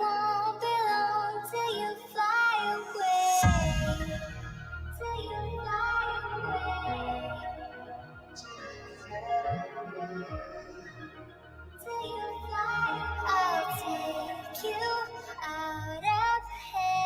won't be long till you fly away. Till you fly away. Till you fly, I'll take you out of hell.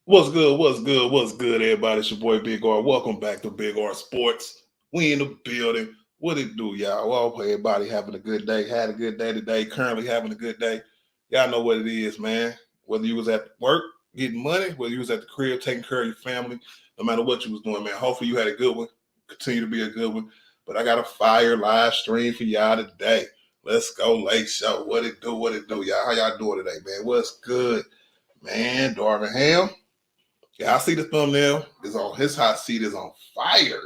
What's good? What's good? What's good, everybody? It's your boy Big R. Welcome back to Big R Sports. We in the building. What it do, y'all? Well, I hope everybody having a good day. Had a good day today. Currently having a good day. Y'all know what it is, man. Whether you was at work getting money, whether you was at the crib taking care of your family, no matter what you was doing, man. Hopefully you had a good one. Continue to be a good one. But I got a fire live stream for y'all today. Let's go, Late Show. What it do? What it do, y'all? How y'all doing today, man? What's good, man? Darvin Ham. Yeah, I see the thumbnail. Is on his hot seat is on fire.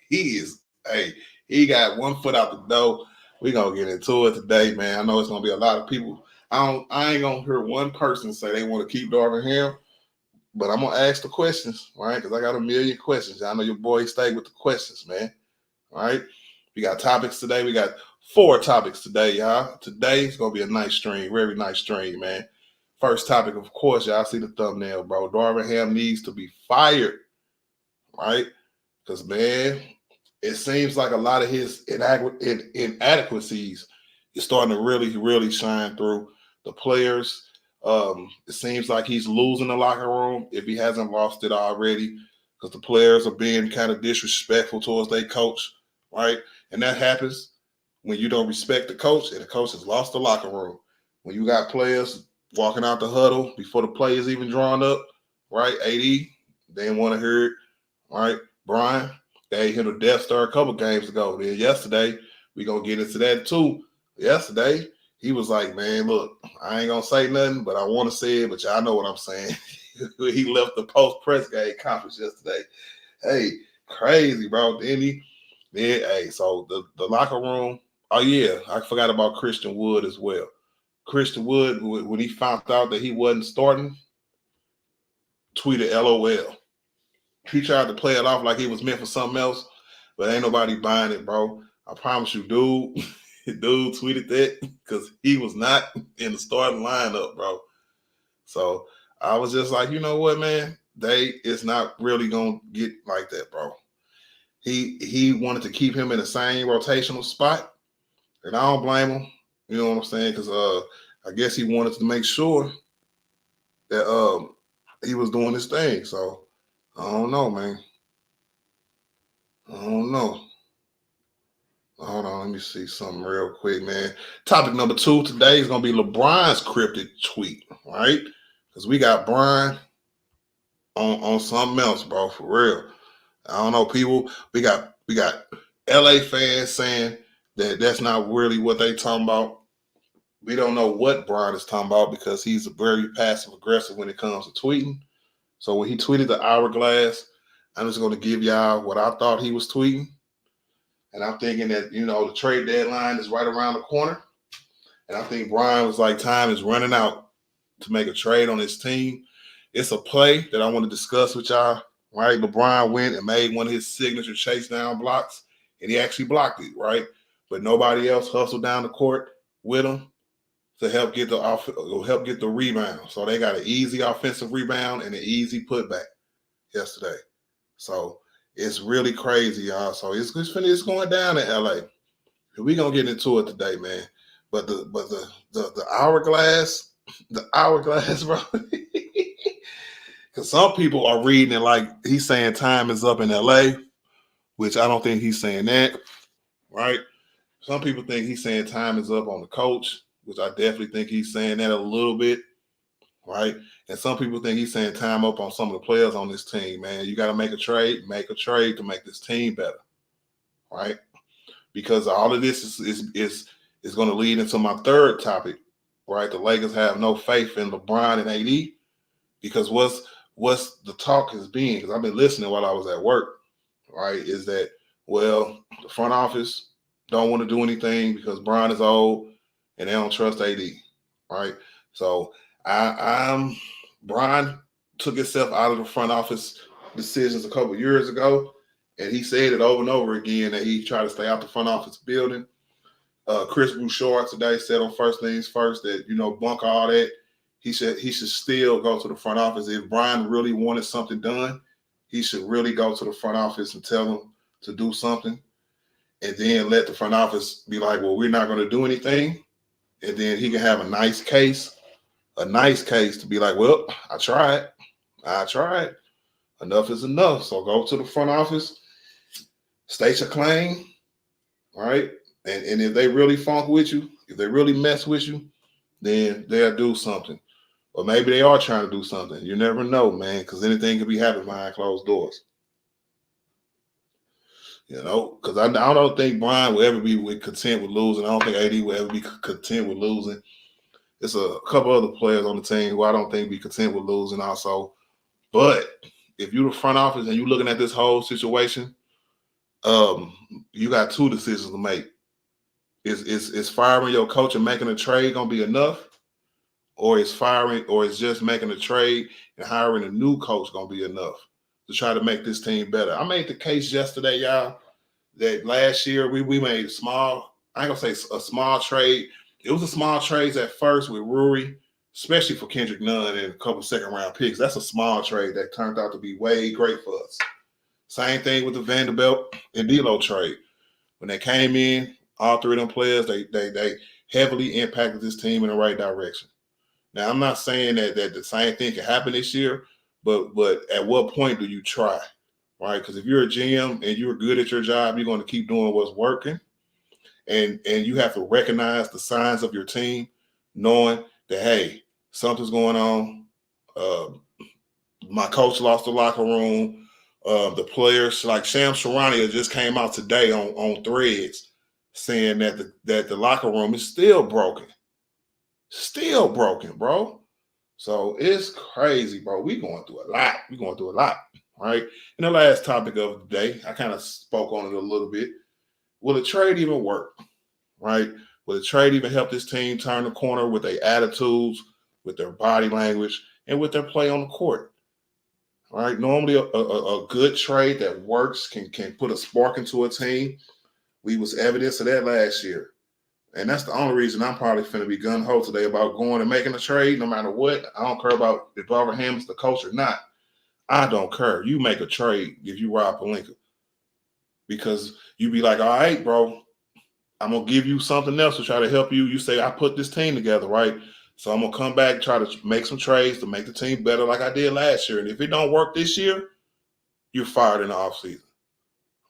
He got 1 foot out the door. We gonna get into it today, man. I know it's gonna be a lot of people. I ain't gonna hear one person say they want to keep Darvin Ham, but I'm gonna ask the questions, right? Because I got a million questions. I know your boy stayed with the questions, man. All right. We got topics today. We got 4 topics today, y'all. Today's gonna be a nice stream, very nice stream, man. First topic, of course, y'all see the thumbnail, bro. Darvin Ham needs to be fired, right? Because, man, it seems like a lot of his inadequacies is starting to really, really shine through the players. It seems like he's losing the locker room if he hasn't lost it already, because the players are being kind of disrespectful towards their coach, right? And that happens when you don't respect the coach and the coach has lost the locker room. When you got players walking out the huddle before the play is even drawn up, right? AD, they didn't want to hear it, right? Brian, they hit a Death Star a couple games ago. Then yesterday, we gonna get into that too. Yesterday, he was like, man, look, I ain't gonna say nothing, but I want to say it, but y'all know what I'm saying. He left the post-press game conference yesterday. Hey, crazy, bro. Hey, so the locker room, oh yeah, I forgot about Christian Wood as well. Christian Wood, when he found out that he wasn't starting, tweeted LOL. He tried to play it off like he was meant for something else, but ain't nobody buying it, bro. I promise you, dude. Dude tweeted that because he was not in the starting lineup, bro. So I was just like, you know what, man? It's not really gonna get like that, bro. He wanted to keep him in the same rotational spot, and I don't blame him. You know what I'm saying? Because I guess he wanted to make sure that he was doing his thing. So I don't know, man. I don't know. Hold on, let me see something real quick, man. Topic number 2 today is gonna be LeBron's cryptic tweet, right? Because we got Brian on something else, bro, for real. I don't know, people. We got LA fans saying that that's not really what they talking about. We don't know what Brian is talking about because he's very passive aggressive when it comes to tweeting. So when he tweeted the hourglass, I'm just gonna give y'all what I thought he was tweeting. And I'm thinking that, the trade deadline is right around the corner. And I think Brian was like, time is running out to make a trade on his team. It's a play that I want to discuss with y'all, right? LeBron went and made one of his signature chase down blocks, and he actually blocked it, right? But nobody else hustled down the court with him to help get the rebound. So they got an easy offensive rebound and an easy putback yesterday. So it's really crazy, y'all. So it's going down in LA. We're gonna get into it today, man. But the hourglass, bro. Because some people are reading it like he's saying time is up in LA, which I don't think he's saying that, right? Some people think he's saying time is up on the coach, which I definitely think he's saying that a little bit, right? And some people think he's saying time up on some of the players on this team, man. You got to make a trade to make this team better, right? Because all of this is going to lead into my third topic, right? The Lakers have no faith in LeBron and AD because what's the talk has been, because I've been listening while I was at work, right, is that, well, the front office don't want to do anything because Bron is old and they don't trust AD, right? So Bron took himself out of the front office decisions a couple years ago, and he said it over and over again that he tried to stay out the front office building. Chris Bouchard today said on First Things First that, bunk all that. He should still go to the front office. If Brian really wanted something done, he should really go to the front office and tell them to do something, and then let the front office be like, well, we're not going to do anything. And then he can have a nice case to be like, well, I tried. Enough is enough. So go to the front office, state your claim, right? And if they really funk with you, if they really mess with you, then they'll do something. Or maybe they are trying to do something. You never know, man, because anything could be happening behind closed doors. Because I don't think Brian will ever be content with losing. I don't think AD will ever be content with losing. There's a couple other players on the team who I don't think be content with losing also. But if you're the front office and you're looking at this whole situation, you got two decisions to make. Is firing your coach and making a trade gonna be enough? Or is just making a trade and hiring a new coach gonna be enough to try to make this team better? I made the case yesterday, y'all, that last year we made I ain't gonna say a small trade. It was a small trades at first with Rivalry, especially for Kendrick Nunn and a couple second-round picks. That's a small trade that turned out to be way great for us. Same thing with the Vanderbilt and D'Lo trade. When they came in, all three of them players, they heavily impacted this team in the right direction. Now, I'm not saying that the same thing can happen this year, but at what point do you try, right? Because if you're a GM and you're good at your job, you're going to keep doing what's working. And you have to recognize the signs of your team, knowing that, hey, something's going on. My coach lost the locker room. The players like Sham Sharania just came out today on Threads saying that the locker room is still broken. Still broken, bro. So it's crazy, bro. We going through a lot. We going through a lot, right? And the last topic of the day, I kind of spoke on it a little bit. Will a trade even work, right? Will a trade even help this team turn the corner with their attitudes, with their body language, and with their play on the court? Right? Normally, a good trade that works can put a spark into a team. We was evidence of that last year. And that's the only reason I'm probably finna be gun-ho today about going and making a trade no matter what. I don't care about if Darvin Ham is the coach or not. I don't care. You make a trade if you Rob Pelinka. Because you be like, all right, bro, I'm going to give you something else to try to help you. You say, I put this team together, right? So I'm going to come back, try to make some trades to make the team better like I did last year. And if it don't work this year, you're fired in the offseason,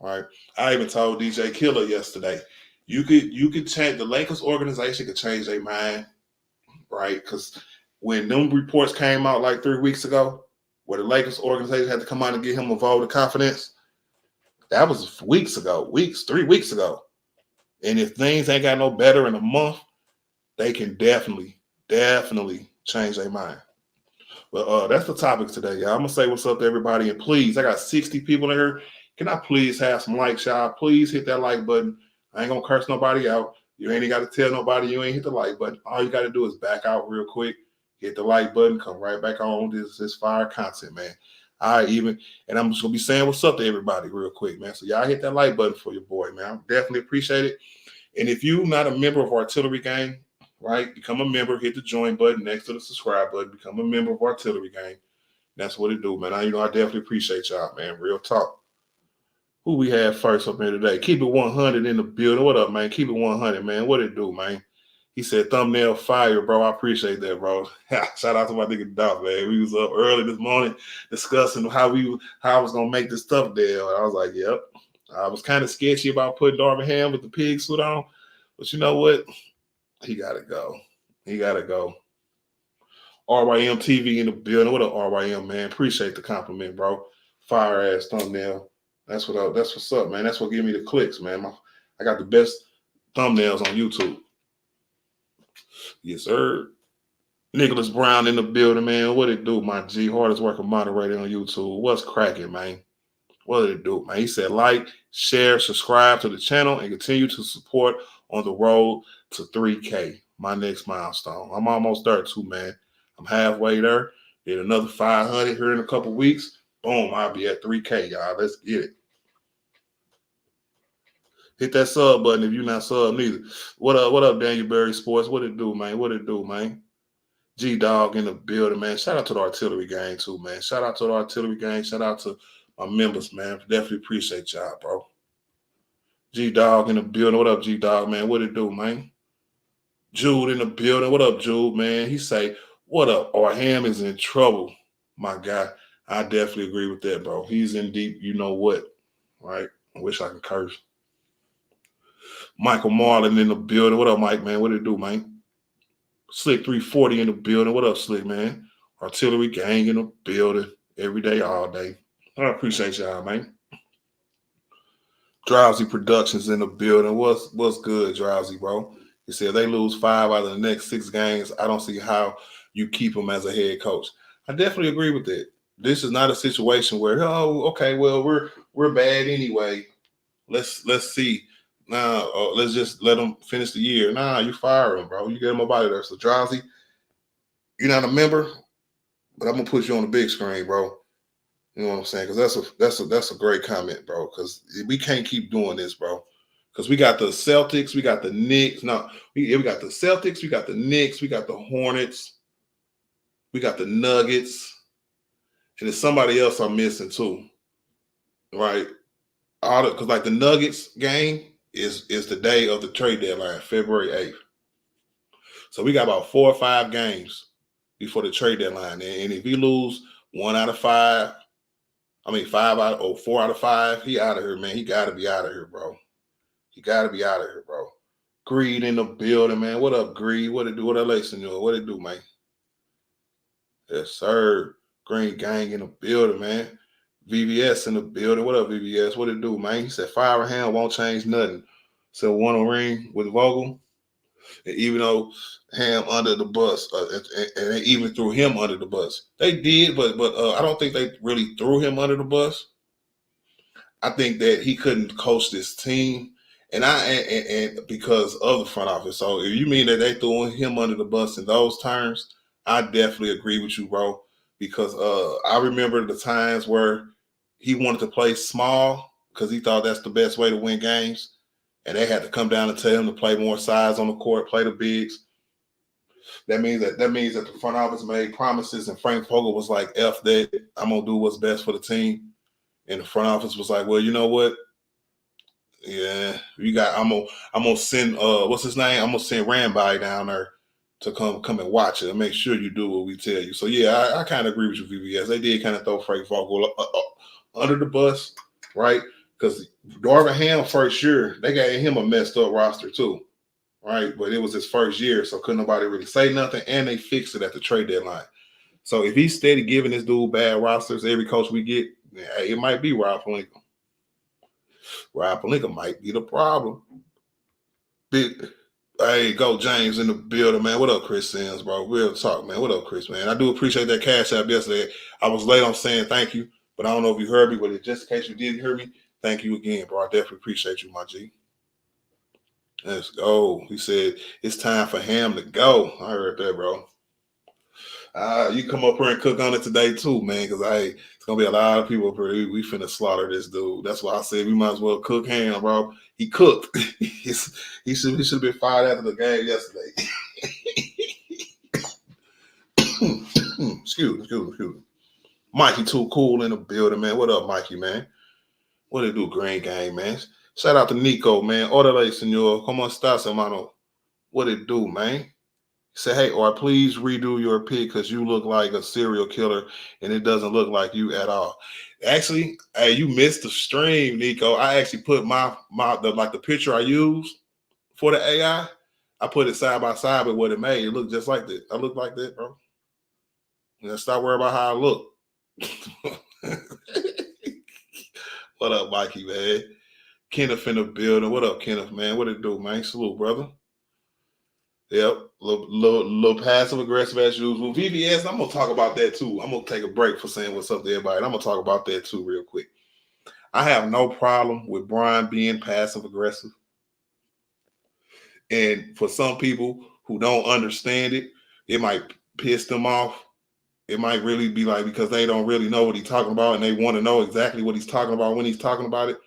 right? I even told DJ Killer yesterday, you could change, the Lakers organization could change their mind, right? Because when them reports came out like 3 weeks ago, where the Lakers organization had to come out and give him a vote of confidence, that was weeks ago, 3 weeks ago. And if things ain't got no better in a month, they can definitely change their mind. But that's the topic today, y'all. I'm gonna say what's up to everybody, and please, I got 60 people in here. Can I please have some likes, y'all? Please hit that like button. I ain't gonna curse nobody out. You ain't got to tell nobody you ain't hit the like button. All you got to do is back out real quick, hit the like button, come right back on this fire content, man. And I'm just gonna be saying what's up to everybody real quick, man. So y'all hit that like button for your boy, man. I definitely appreciate it. And if you're not a member of Artillery Gang, right, become a member, hit the join button next to the subscribe button, become a member of Artillery Gang. That's what it do, man. I definitely appreciate y'all, man. Real talk. Who we have first up here today? Keep it 100 in the building. What up, man? Keep it 100, man. What it do, man? He said thumbnail fire, bro. I appreciate that, bro. Shout out to my nigga Doc, man. We was up early this morning discussing how I was gonna make this thumbnail. And I was like, yep. I was kind of sketchy about putting Darvin Ham with the pig suit on, but you know what? He gotta go. He gotta go. RYM TV in the building. What up, RYM, man? Appreciate the compliment, bro. Fire ass thumbnail. That's what's up, man. That's what give me the clicks, man. I got the best thumbnails on YouTube. Yes, sir. Nicholas Brown in the building, man. What it do, my G? Hardest working moderator on YouTube. What's cracking, man? What did it do, man? He said like, share, subscribe to the channel, and continue to support on the road to 3K, my next milestone. I'm almost there too, man. I'm halfway there. Did another 500 here in a couple weeks. Boom, I'll be at 3K, y'all. Let's get it. Hit that sub button if you're not sub neither. What up, Daniel Berry Sports? What it do, man? What it do, man? G-Dog in the building, man. Shout out to the Artillery Gang, too, man. Shout out to the Artillery Gang. Shout out to my members, man. Definitely appreciate y'all, bro. G-Dog in the building. What up, G-Dog, man? What it do, man? Jude in the building. What up, Jude, man? He say, what up? Our Ham is in trouble, my guy. I definitely agree with that, bro. He's in deep, you know what, right? I wish I could curse. Michael Marlin in the building. What up, Mike, man? What it do, man? Slick 340 in the building. What up, Slick, man? Artillery Gang in the building every day, all day. I appreciate y'all, man. Drowsy Productions in the building. What's good, Drowsy, bro? He said they lose 5 out of the next 6 games. I don't see how you keep them as a head coach. I definitely agree with that. This is not a situation where, oh, okay, well, we're bad anyway. Let's see. Nah, let's just let them finish the year. Nah, you fire them, bro. You get them up out of there. So Drowsy, you're not a member, but I'm gonna put you on the big screen, bro. You know what I'm saying? Because that's a great comment, bro. Because we can't keep doing this, bro. Because we got the Celtics, we got the Knicks. No, we got the Celtics, we got the Knicks, we got the Hornets, we got the Nuggets, and there's somebody else I'm missing too, right? Because like the Nuggets game is the day of the trade deadline, February 8th. So we got about 4 or 5 games before the trade deadline, and if we lose 1 out of 5. 4 out of 5. He out of here, man. He got to be out of here, bro. He got to be out of here, bro. Greed in the building, man. What up, Greed? What it do? What up, Senor? What it do, man? Yes, sir. Green Gang in the building, man. VVS in the building. What up, VVS? What it do, man? He said fire Ham won't change nothing. So one ring with Vogel. And even though Ham under the bus, and they even threw him under the bus. They did, but I don't think they really threw him under the bus. I think that he couldn't coach this team, and because of the front office. So if you mean that they threw him under the bus in those terms, I definitely agree with you, bro. Because I remember the times where he wanted to play small because he thought that's the best way to win games, and they had to come down and tell him to play more size on the court, play the bigs. That means that the front office made promises, and Frank Vogel was like, "F that, I'm gonna do what's best for the team." And the front office was like, "Well, you know what? Yeah, I'm gonna send what's his name? I'm gonna send Ramby down there to come and watch it and make sure you do what we tell you." So yeah, I kind of agree with you, VVS. They did kind of throw Frank Vogel under the bus, right? Because Darvin Ham first year, they gave him a messed up roster too, right? But it was his first year, so couldn't nobody really say nothing, and they fixed it at the trade deadline. So if he's steady giving this dude bad rosters, every coach we get, it might be Rob Pelinka. Rob Pelinka might be the problem. Big, hey, go James in the building, man. What up, Chris Sims, bro? Real talk, man. What up, Chris, man? I do appreciate that cash app yesterday. I was late on saying thank you, but I don't know if you heard me, but just in case you didn't hear me, thank you again, bro. I definitely appreciate you, my G. Let's go. He said it's time for Ham to go. I heard that, bro. You come up here and cook on it today too, man, because it's gonna be a lot of people up here. We finna slaughter this dude. That's why I said we might as well cook Ham, bro. He cooked. he should have been fired after the game yesterday. Excuse me. Mikey too cool in the building, man. What up, Mikey, man? What it do, Green Gang, man? Shout out to Nico, man. Orderly, senor. Como estás, hermano? What it do, man? Say, hey, or please redo your pic because you look like a serial killer and it doesn't look like you at all. Actually, hey, you missed the stream, Nico. I actually put the picture I used for the AI. I put it side by side with what it made. It looked just like that. I look like that, bro. Stop worrying about how I look. What up, Mikey, man? Kenneth in the building. What up, Kenneth, man? What it do, man? Salute, brother. Yep, little passive aggressive as usual. VVS, I'm gonna talk about that too. I'm gonna take a break for saying what's up to everybody. I'm gonna talk about that too real quick. I have no problem with Brian being passive aggressive, and for some people who don't understand it, it might piss them off. It might really be like because they don't really know what he's talking about, and they want to know exactly what he's talking about when he's talking about it.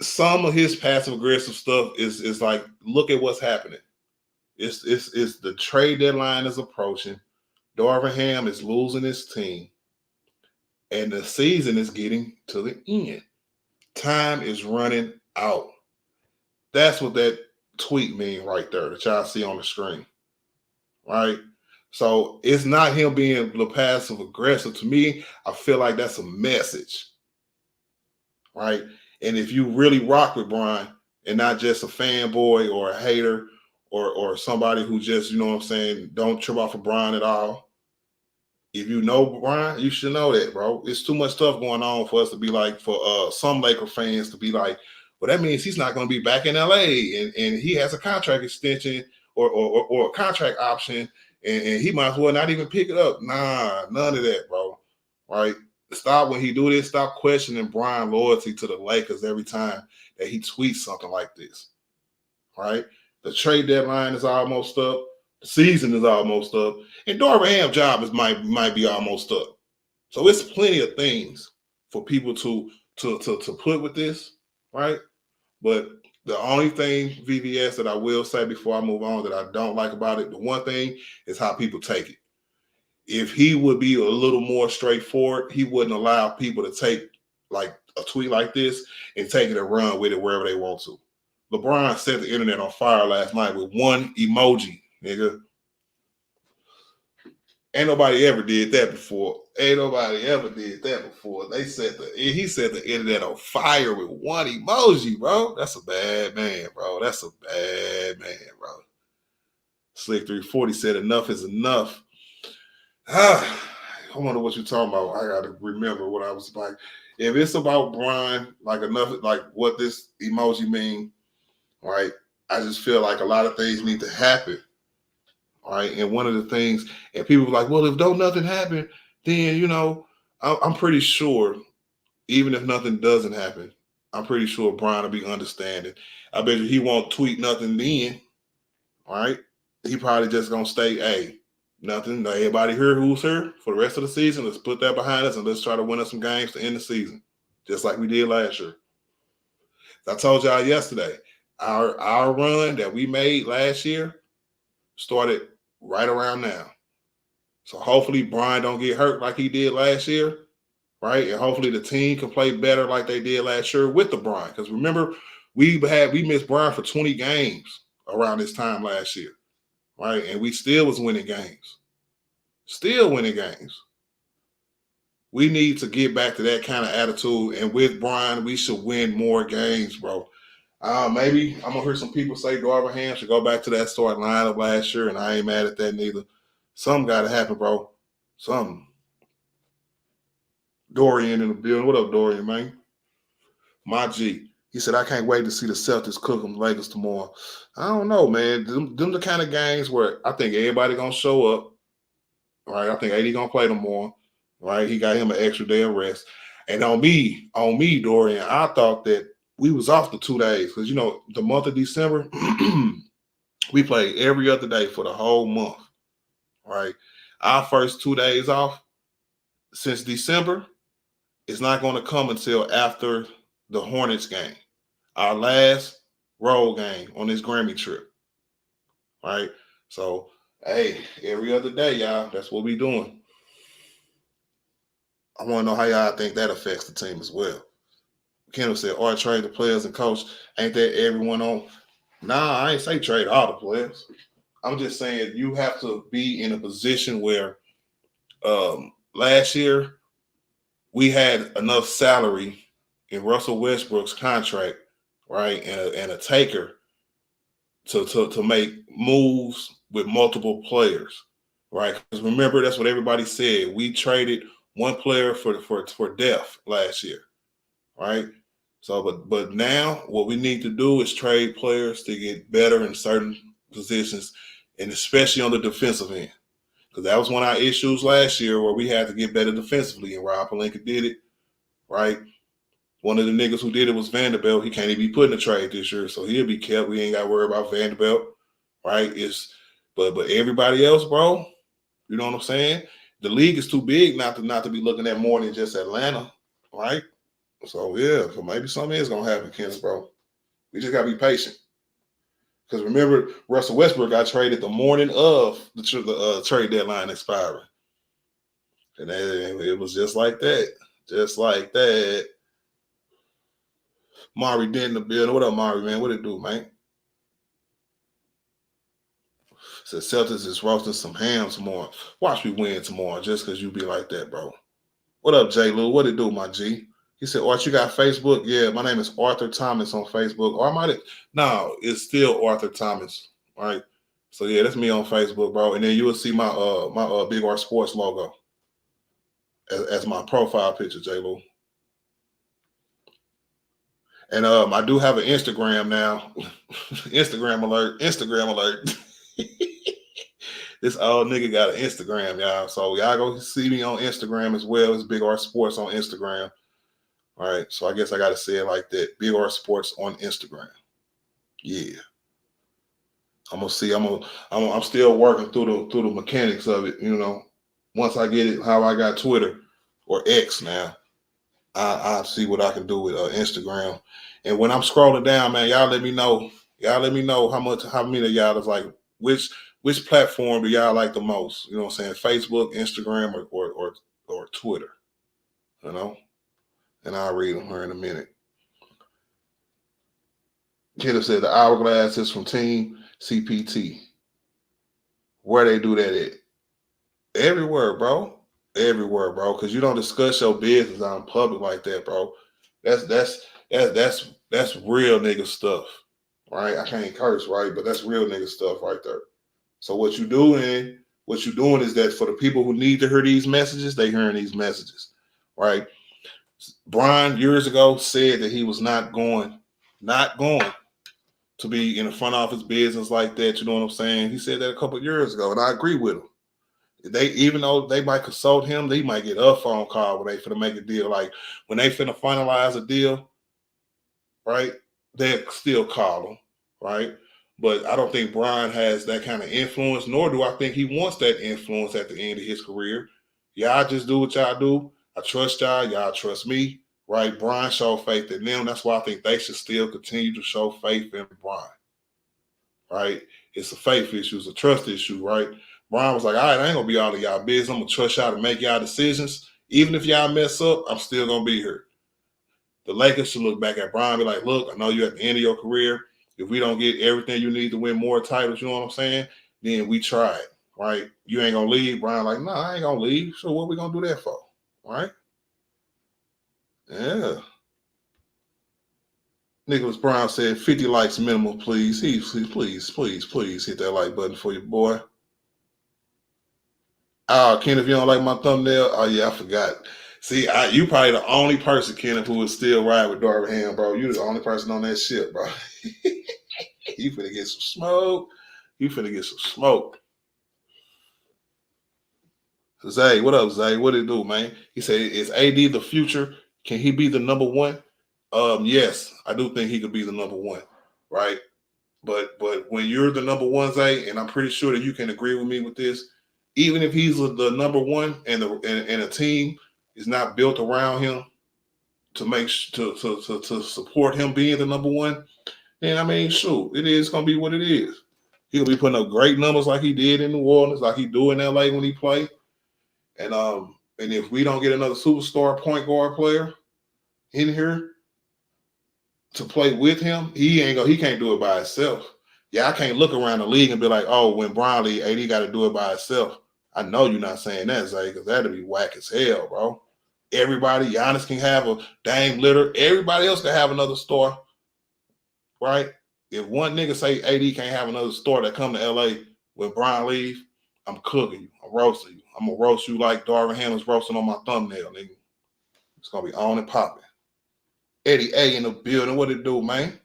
Some of his passive aggressive stuff is like, look at what's happening. It's the trade deadline is approaching. Darvin Ham is losing his team, and the season is getting to the end. Time is running out. That's what that tweet means right there that y'all see on the screen, right? So it's not him being the passive aggressive. To me, I feel like that's a message, right? And if you really rock with Brian and not just a fanboy or a hater, or somebody who just, you know what I'm saying, don't trip off of Brian at all. If you know Brian, you should know that, bro. It's too much stuff going on for us to be like, for some Laker fans to be like, well, that means he's not going to be back in LA and he has a contract extension or a contract option and he might as well not even pick it up. Nah, none of that, bro. Right? Stop when he do this. Stop questioning Brian loyalty to the Lakers every time that he tweets something like this. Right? The trade deadline is almost up. The season is almost up. And Darvin Ham's job might be almost up. So it's plenty of things for people to put with this, right? But the only thing, VVS, that I will say before I move on that I don't like about it, the one thing is how people take it. If he would be a little more straightforward, he wouldn't allow people to take like a tweet like this and take it and run with it wherever they want to. LeBron set the internet on fire last night with one emoji, nigga. Ain't nobody ever did that before. He set the internet on fire with one emoji, bro. That's a bad man, bro. Slick 340 said enough is enough. I wonder what you're talking about. I gotta remember what I was like. If it's about Brian, like enough, like what this emoji mean, right? I just feel like a lot of things need to happen, right? And one of the things, and people were like, well, if don't nothing happen, then I'm pretty sure, even if nothing doesn't happen, I'm pretty sure Brian will be understanding. I bet you he won't tweet nothing then, right? He probably just gonna stay, hey, nothing. Everybody here who's here for the rest of the season, let's put that behind us and let's try to win us some games to end the season, just like we did last year. I told y'all yesterday, our run that we made last year started right around now. So hopefully Brian don't get hurt like he did last year, right? And hopefully the team can play better like they did last year with the Brian. Because remember, we missed Brian for 20 games around this time last year, right? And we still was winning games. Still winning games. We need to get back to that kind of attitude. And with Brian, we should win more games, bro. Maybe I'm gonna hear some people say Darvin Ham should go back to that starting line of last year, and I ain't mad at that neither. Something got to happen, bro. Something. Dorian in the building. What up, Dorian, man? My G. He said, I can't wait to see the Celtics cook them Lakers tomorrow. I don't know, man. Them the kind of games where I think everybody gonna show up. Right? I think AD gonna play tomorrow. Right? He got him an extra day of rest. And on me, Dorian, I thought that we was off the 2 days because the month of December, we played every other day for the whole month. Right? Our first 2 days off since December is not going to come until after the Hornets game, our last road game on this Grammy trip. Right? So, hey, every other day, y'all, that's what we doing. I want to know how y'all think that affects the team as well. Kendall said, or trade the players and coach. Ain't that everyone on? Nah, I ain't say trade all the players. I'm just saying you have to be in a position where last year we had enough salary in Russell Westbrook's contract, right, and a taker to make moves with multiple players, right? Because remember, that's what everybody said. We traded one player for depth last year, right? So, but now what we need to do is trade players to get better in certain positions, and especially on the defensive end. Because that was one of our issues last year where we had to get better defensively, and Rob Pelinka did it, right? One of the niggas who did it was Vanderbilt. He can't even be put in a trade this year, so he'll be kept. We ain't got to worry about Vanderbilt, right? But everybody else, bro, you know what I'm saying? The league is too big not to be looking at more than just Atlanta, right? So yeah, so maybe something is gonna happen, Kenneth, bro. We just gotta be patient. Because remember, Russell Westbrook got traded the morning of the trade deadline expiring. And it was just like that. Just like that. Mari did in the building. What up, Mari, man? What it do, man? Said Celtics is roasting some ham tomorrow. Watch me win tomorrow just because you be like that, bro. What up, J. Lou? What it do, my G? He said, Art, you got Facebook? Yeah, my name is Arthur Thomas on Facebook. Or I might have, no, it's still Arthur Thomas, right? So yeah, that's me on Facebook, bro. And then you will see my Big R Sports logo as my profile picture, J. Lou. And I do have an Instagram now. Instagram alert. This old nigga got an Instagram, y'all. So y'all go see me on Instagram as well. It's Big R Sports on Instagram. All right. So I guess I gotta say it like that. Big R Sports on Instagram. Yeah. I'm gonna see. I'm still working through the mechanics of it. Once I get it, how I got Twitter or X now, I'll see what I can do with Instagram. And when I'm scrolling down, man, y'all let me know. Y'all let me know how many of y'all is like which platform do y'all like the most? You know what I'm saying? Facebook, Instagram, or Twitter. And I'll read them here in a minute. Kiddo said the hourglass is from Team CPT. Where they do that at? Everywhere, bro. Everywhere, bro. Because you don't discuss your business out in public like that, bro. That's real nigga stuff, right? I can't curse, right? But that's real nigga stuff right there. So what you doing what you're doing is that for the people who need to hear these messages, they hearing these messages, right? Brian years ago said that he was not going to be in the front office business like that. You know what I'm saying? He said that a couple of years ago, and I agree with him. They, even though they might consult him, they might get a phone call when they finna make a deal. Like when they finna finalize a deal, right? They'll still call him, right? But I don't think Brian has that kind of influence, nor do I think he wants that influence at the end of his career. Y'all just do what y'all do. I trust y'all. Y'all trust me, right? Brian showed faith in them. That's why I think they should still continue to show faith in Brian, right? It's a faith issue. It's a trust issue, right? Brian was like, all right, I ain't going to be all of y'all business. I'm going to trust y'all to make y'all decisions. Even if y'all mess up, I'm still going to be here. The Lakers should look back at Brian and be like, look, I know you're at the end of your career. If we don't get everything you need to win more titles, you know what I'm saying? Then we tried, right? You ain't going to leave. Brian like, no, I ain't going to leave. So what we going to do that for, right? Yeah. Nicholas Brown said 50 likes minimum, please. Please hit that like button for your boy. Oh, Ken, if you don't like my thumbnail, oh yeah, I forgot. See, you probably the only person, Kenneth, who is still riding with Darvin Ham, bro. You the only person on that ship, bro. You finna get some smoke. Zay, what up, Zay? What it do, man? He said, is AD the future? Can he be the number one? Yes, I do think he could be the number one, right? But when you're the number one, Zay, and I'm pretty sure that you can agree with me with this, even if he's the number one and a team is not built around him to make to support him being the number one, then I mean, shoot, it is gonna be what it is. He'll be putting up great numbers like he did in New Orleans, like he do in LA when he played. And if we don't get another superstar point guard player in here to play with him, he can't do it by himself. Yeah, I can't look around the league and be like, oh, when Brown league, AD got to do it by himself. I know you're not saying that, Zay, because that'd be whack as hell, bro. Everybody, Giannis can have a Dame Lillard. Everybody else can have another star, right? If one nigga say AD can't have another star that come to LA when Brown leave, I'm cooking you. I'm roasting you. I'm going to roast you like Darvin Ham is roasting on my thumbnail, nigga. It's going to be on and popping. Eddie A in the building. What it do, man?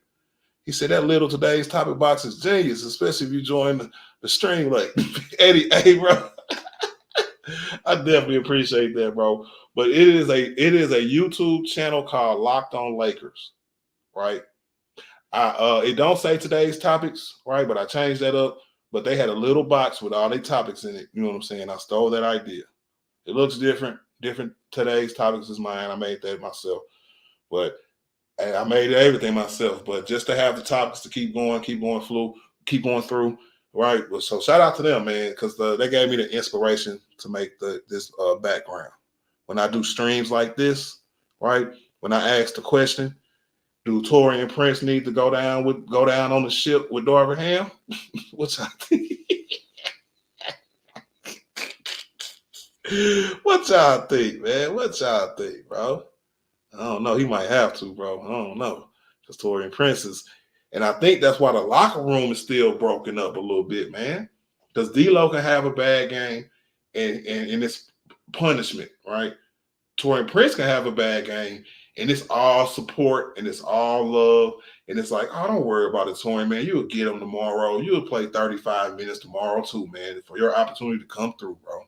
He said that little today's topic box is genius, especially if you join the stream like Eddie A, bro. I definitely appreciate that, bro. But it is a YouTube channel called Locked On Lakers, right? It don't say today's topics, right? But I changed that up. But they had a little box with all their topics in it. You know what I'm saying? I stole that idea. It looks different. Different today's topics is mine. I made that myself. But I made everything myself. But just to have the topics to keep going through, right? So shout out to them, man, because they gave me the inspiration to make this background. When I do streams like this, right? When I ask the question, do Torian Prince need to go down on the ship with Darvin Ham? What y'all think? What y'all think, man? What y'all think, bro? I don't know. He might have to, bro. I don't know. Because Torian Prince is, and I think that's why the locker room is still broken up a little bit, man. Because D-Lo can have a bad game and it's punishment, right? Torian Prince can have a bad game and it's all support and it's all love. And it's like, oh, don't worry about it, Torian, man. You'll get him tomorrow. You'll play 35 minutes tomorrow too, man, for your opportunity to come through, bro.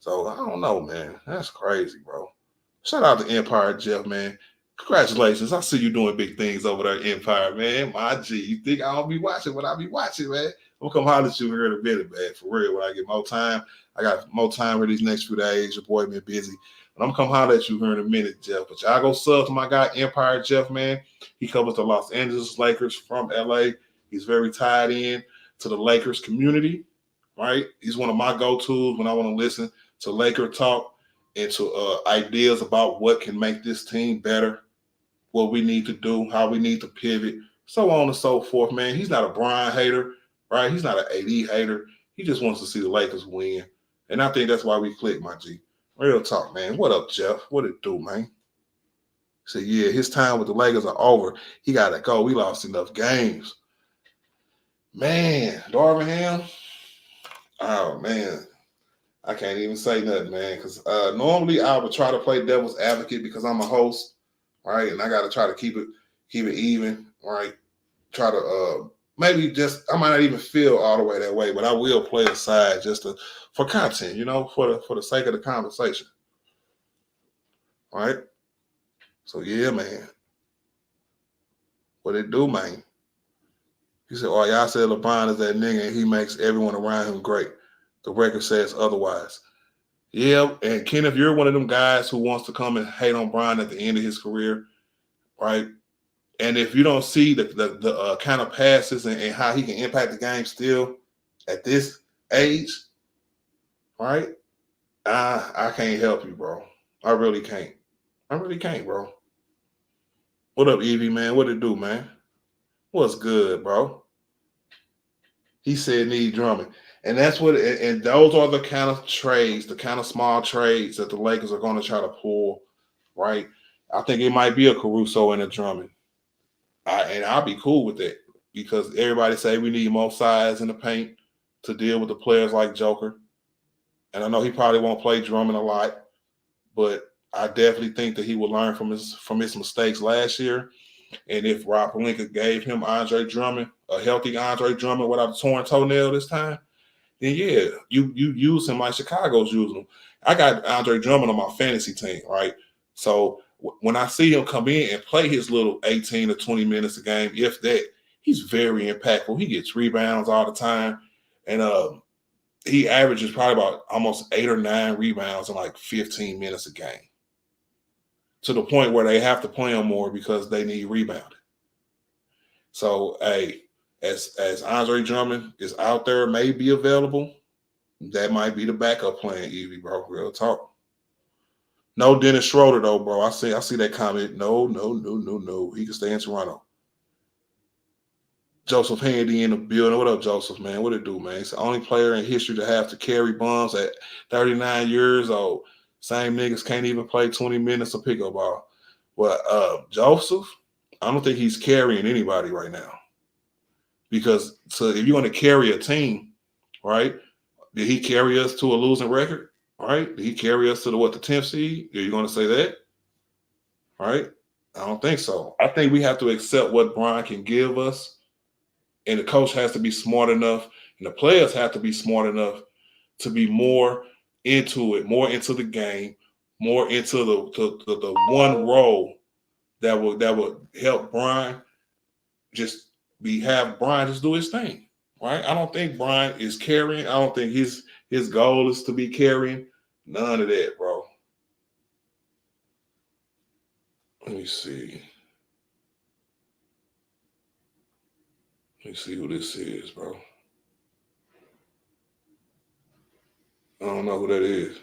So I don't know, man. That's crazy, bro. Shout out to Empire Jeff, man. Congratulations. I see you doing big things over there, Empire, man. My G. You think I don't be watching what I be watching, man? I'm going to come holler at you here in a minute, man. For real, when I get more time. I got more time for these next few days. Your boy been busy. But I'm going to come holler at you here in a minute, Jeff. But y'all go sub to my guy, Empire Jeff, man. He covers the Los Angeles Lakers from LA. He's very tied in to the Lakers community, right? He's one of my go-tos when I want to listen to Laker talk and to ideas about what can make this team better, what we need to do, how we need to pivot, so on and so forth, man. He's not a Brian hater, right? He's not an AD hater. He just wants to see the Lakers win. And I think that's why we click, my G. Real talk, man. What up, Jeff? What it do, man? He said, yeah, his time with the Lakers are over. He got to go. We lost enough games. Man, Darvin Ham, Oh man, I can't even say nothing, man. Because normally I would try to play devil's advocate because I'm a host, right? And I got to try to keep it even, right? Try to maybe just I might not even feel all the way that way, but I will play a side just for content, for the sake of the conversation, right? So yeah, man, what it do, man? He said, "Oh, y'all said LeBron is that nigga and he makes everyone around him great. The record says otherwise." Yeah, and Ken, if you're one of them guys who wants to come and hate on Brian at the end of his career, right? And if you don't see the kind of passes and how he can impact the game still at this age, right? I can't help you, bro. I really can't. I really can't, bro. What up, Evie, man? What it do, man? What's good, bro? He said need Drummond. And that's what, and those are the kind of trades, the kind of small trades that the Lakers are going to try to pull, right? I think it might be a Caruso and a Drummond. And I'll be cool with that because everybody say we need more size in the paint to deal with the players like Joker. And I know he probably won't play Drummond a lot, but I definitely think that he will learn from his mistakes last year. And if Rob Pelinka gave him Andre Drummond, a healthy Andre Drummond without a torn toenail this time, then yeah, you use him like Chicago's using him. I got Andre Drummond on my fantasy team, right? So when I see him come in and play his little 18 to 20 minutes a game, if that, he's very impactful. He gets rebounds all the time. And he averages probably about almost 8 or 9 rebounds in like 15 minutes a game. To the point where they have to play him more because they need rebounding. So, hey, as Andre Drummond is out there, may be available, that might be the backup plan, Evie, bro. Real talk. No Dennis Schroeder though, bro. I see that comment. No. He can stay in Toronto. Joseph Handy in the building. What up, Joseph, man? What it do, man? He's the only player in history to have to carry bums at 39 years old. Same niggas can't even play 20 minutes of pickup ball. Well, Joseph, I don't think he's carrying anybody right now. Because if you're going to carry a team, right? Did he carry us to a losing record? Right? Did he carry us to the 10th seed? Are you going to say that? Right? I don't think so. I think we have to accept what Brian can give us, and the coach has to be smart enough, and the players have to be smart enough to be more into it, more into the game, more into the one role that would help Brian have Brian just do his thing. Right? I don't think Brian is carrying. I don't think his goal is to be carrying. None of that, bro. Let me see. Let me see who this is, bro. I don't know who that is.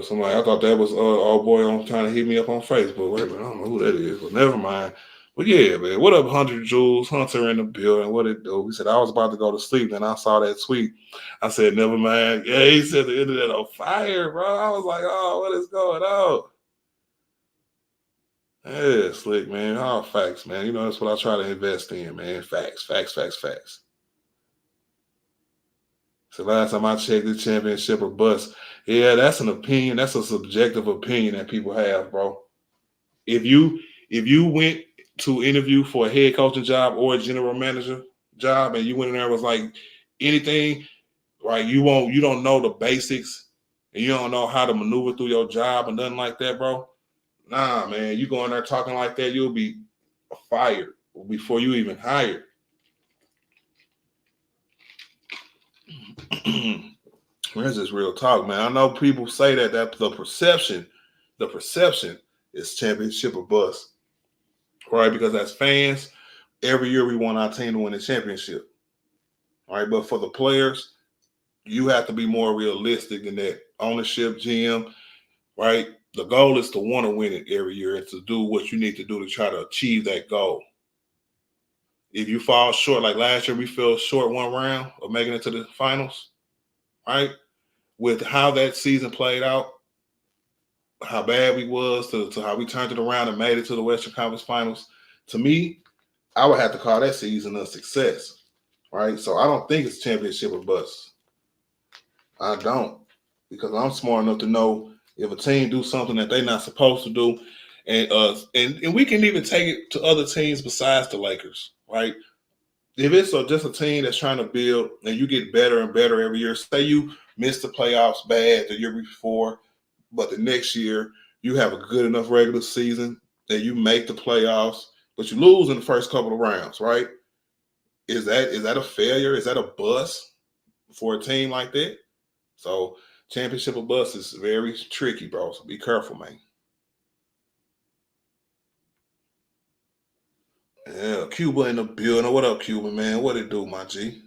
Somebody, I thought that was old boy on trying to hit me up on Facebook. Wait a minute, I don't know who that is, but never mind. But yeah, man, what up, 100 Jules? Hunter in the building. What it do? He said, I was about to go to sleep. Then I saw that tweet. I said, never mind. Yeah, he said the internet on fire, bro. I was like, oh, what is going on? Yeah, slick, man. All facts, man. You know, that's what I try to invest in, man. Facts. So last time I checked, the championship or bust. Yeah, that's an opinion. That's a subjective opinion that people have, bro. If you went to interview for a head coaching job or a general manager job, and you went in there and was like anything, right? You don't know the basics, and you don't know how to maneuver through your job and nothing like that, bro. Nah, man, you go in there talking like that, you'll be fired before you even hired. Where's this real talk, man? I know people say that the perception is championship or bust, right? Because as fans, every year we want our team to win the championship, right? But for the players, you have to be more realistic than that. Ownership, GM, right? The goal is to want to win it every year and to do what you need to do to try to achieve that goal. If you fall short, like last year, we fell short one round of making it to the finals, right? With how that season played out, how bad we was to how we turned it around and made it to the Western Conference Finals. To me, I would have to call that season a success. right? So I don't think it's championship or bust. I don't, because I'm smart enough to know if a team do something that they're not supposed to do, and we can even take it to other teams besides the Lakers, right? If it's just a team that's trying to build and you get better and better every year, say you missed the playoffs bad the year before, but the next year you have a good enough regular season that you make the playoffs, but you lose in the first couple of rounds, right? Is that a failure? Is that a bust for a team like that? So championship or bust is very tricky, bro. So be careful, man. Yeah, Cuba in the building. What up, Cuba, man? What it do, my G?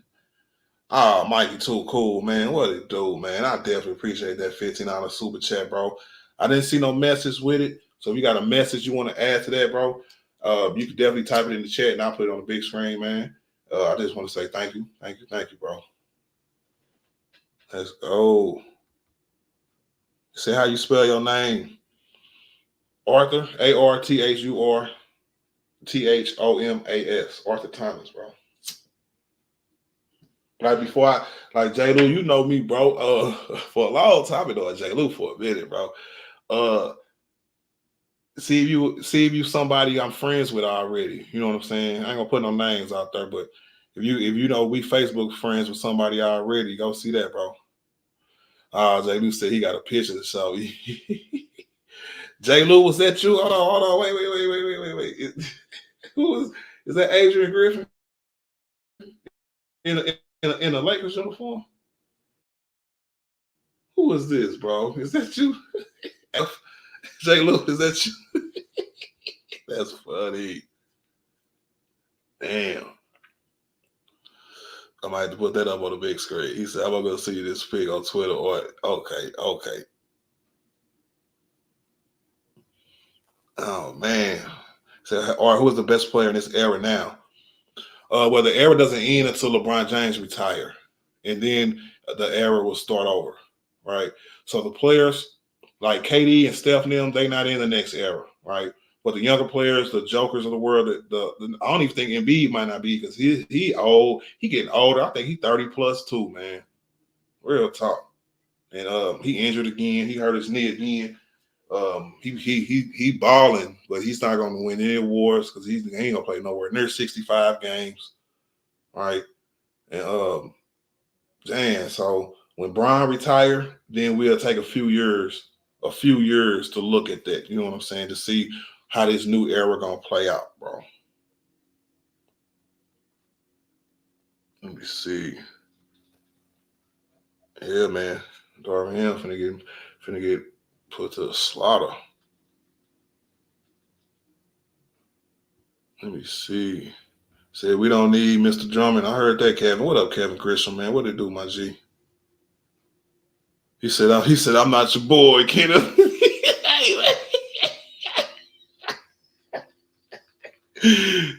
Ah, Mikey, too cool, man. What it do, man? I definitely appreciate that $15 super chat, bro. I didn't see no message with it. So if you got a message you want to add to that, bro, you can definitely type it in the chat and I'll put it on the big screen, man. I just want to say thank you, bro. Let's go. Say how you spell your name. Arthur, ArthurThomas. Arthur Thomas, bro. Like before like J. Lou, you know me, bro. For a long time, I've been knowing J. Lou for a minute, bro. See if you somebody I'm friends with already. You know what I'm saying? I ain't gonna put no names out there, but if you know we Facebook friends with somebody already, go see that, bro. J. Lou said he got a picture to show. J. Lou, was that you? Hold on. Wait. Who is that? Adrian Griffin in a Lakers uniform? Who is this, bro? Is that you? J. Lou, is that you? That's funny. Damn. I might have to put that up on the big screen. He said, I'm going to see this pic on Twitter. Or okay. Oh, man. So, or who is the best player in this era now? Well, the era doesn't end until LeBron James retire. And then the era will start over, right? So the players like KD and Steph and them, they not in the next era, right? But the younger players, the jokers of the world, I don't even think Embiid might not be because he old. He getting older. I think he 30 plus too, man. Real talk. And he injured again. He hurt his knee again. He balling, but he's not going to win any awards because he ain't gonna play nowhere near 65 games, right? And damn. So when Bron retire, then we'll take a few years to look at that. You know what I'm saying? To see how this new era gonna play out, bro. Let me see. Yeah, man. Darvin Ham finna get put to the slaughter. Let me see. Said we don't need Mr. Drummond. I heard that, Kevin. What up, Kevin Grisham, man? What it do, my G? He said I'm not your boy, Kenneth.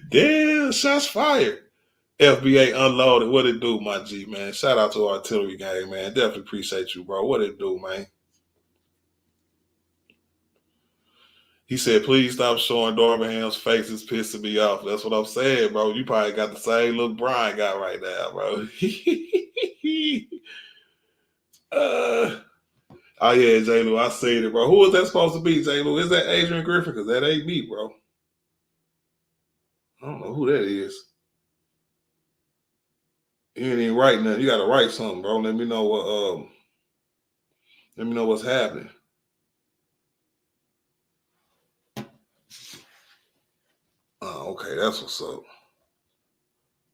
Damn, shots fired. FBA Unloaded. What it do, my G, man? Shout out to Artillery Gang, man. Definitely appreciate you, bro. What it do, man? He said, please stop showing Darvin Ham's face. It's pissing me off. That's what I'm saying, bro. You probably got the same look Brian got right now, bro. Oh, yeah, J. Lou, I seen it, bro. Who is that supposed to be, J. Lou? Is that Adrian Griffin? Because that ain't me, bro. I don't know who that is. You ain't even write nothing. You got to write something, bro. Let me know what's happening. Oh, okay, that's what's up.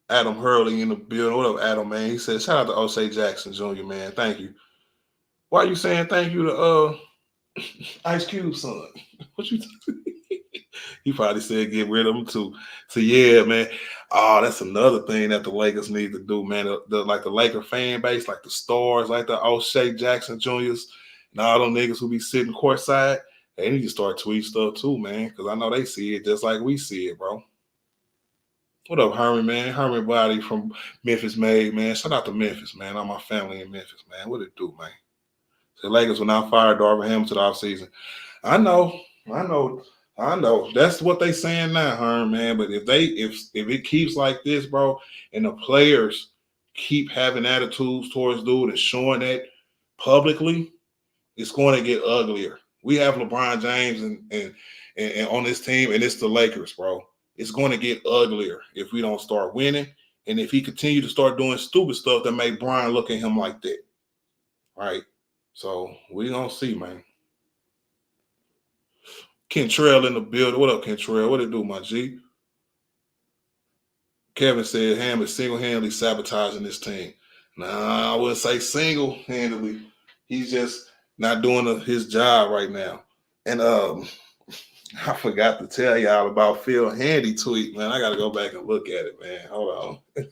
Adam Hurley in the building. What up, Adam, man? He said, shout out to O'Shea Jackson Jr., man. Thank you. Why are you saying thank you to Ice Cube, son? What you He probably said get rid of him too. So yeah, man. Oh, that's another thing that the Lakers need to do, man. Like the Laker fan base, like the stars, like the O'Shea Jackson Juniors, and all them niggas who be sitting courtside, they need to start tweeting stuff too, man. Because I know they see it just like we see it, bro. What up, Herman, man? Herman Body from Memphis made, man. Shout out to Memphis, man. All my family in Memphis, man. What it do, man? The Lakers will now fire Darvin Ham to the offseason. I know. I know that's what they saying now, Herm, man. But if it keeps like this, bro, and the players keep having attitudes towards dude and showing that publicly, it's going to get uglier. We have LeBron James and on this team, and it's the Lakers, bro. It's going to get uglier if we don't start winning, and if he continue to start doing stupid stuff that make Brian look at him like that, right? So we gonna see, man. Kentrell in the building. What up, Kentrell? What it do, my G? Kevin said Ham is single-handedly sabotaging this team. Nah, I wouldn't say single-handedly. He's just not doing his job right now. And I forgot to tell y'all about Phil Handy tweet, man. I got to go back and look at it, man. Hold on.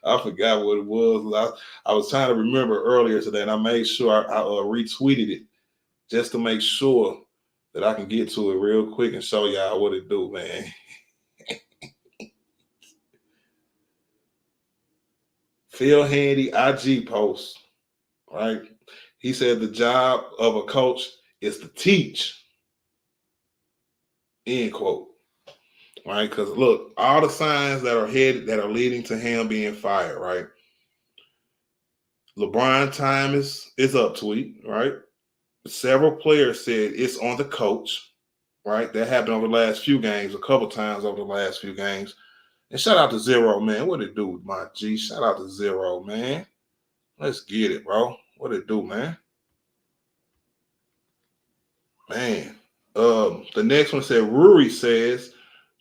I forgot what it was. I was trying to remember earlier today, and I made sure I retweeted it just to make sure that I can get to it real quick and show y'all what it do, man. Phil Handy IG post, right? He said the job of a coach is to teach, end quote. Right? Because look, all the signs that are leading to him being fired, right? LeBron time is up, tweet, right? Several players said it's on the coach, right? That happened over the last few games, a couple times over the last few games. And shout out to Zero, man. What it do, my G? Shout out to Zero, man. Let's get it, bro. What it do, man? Man. The next one said, Rory says,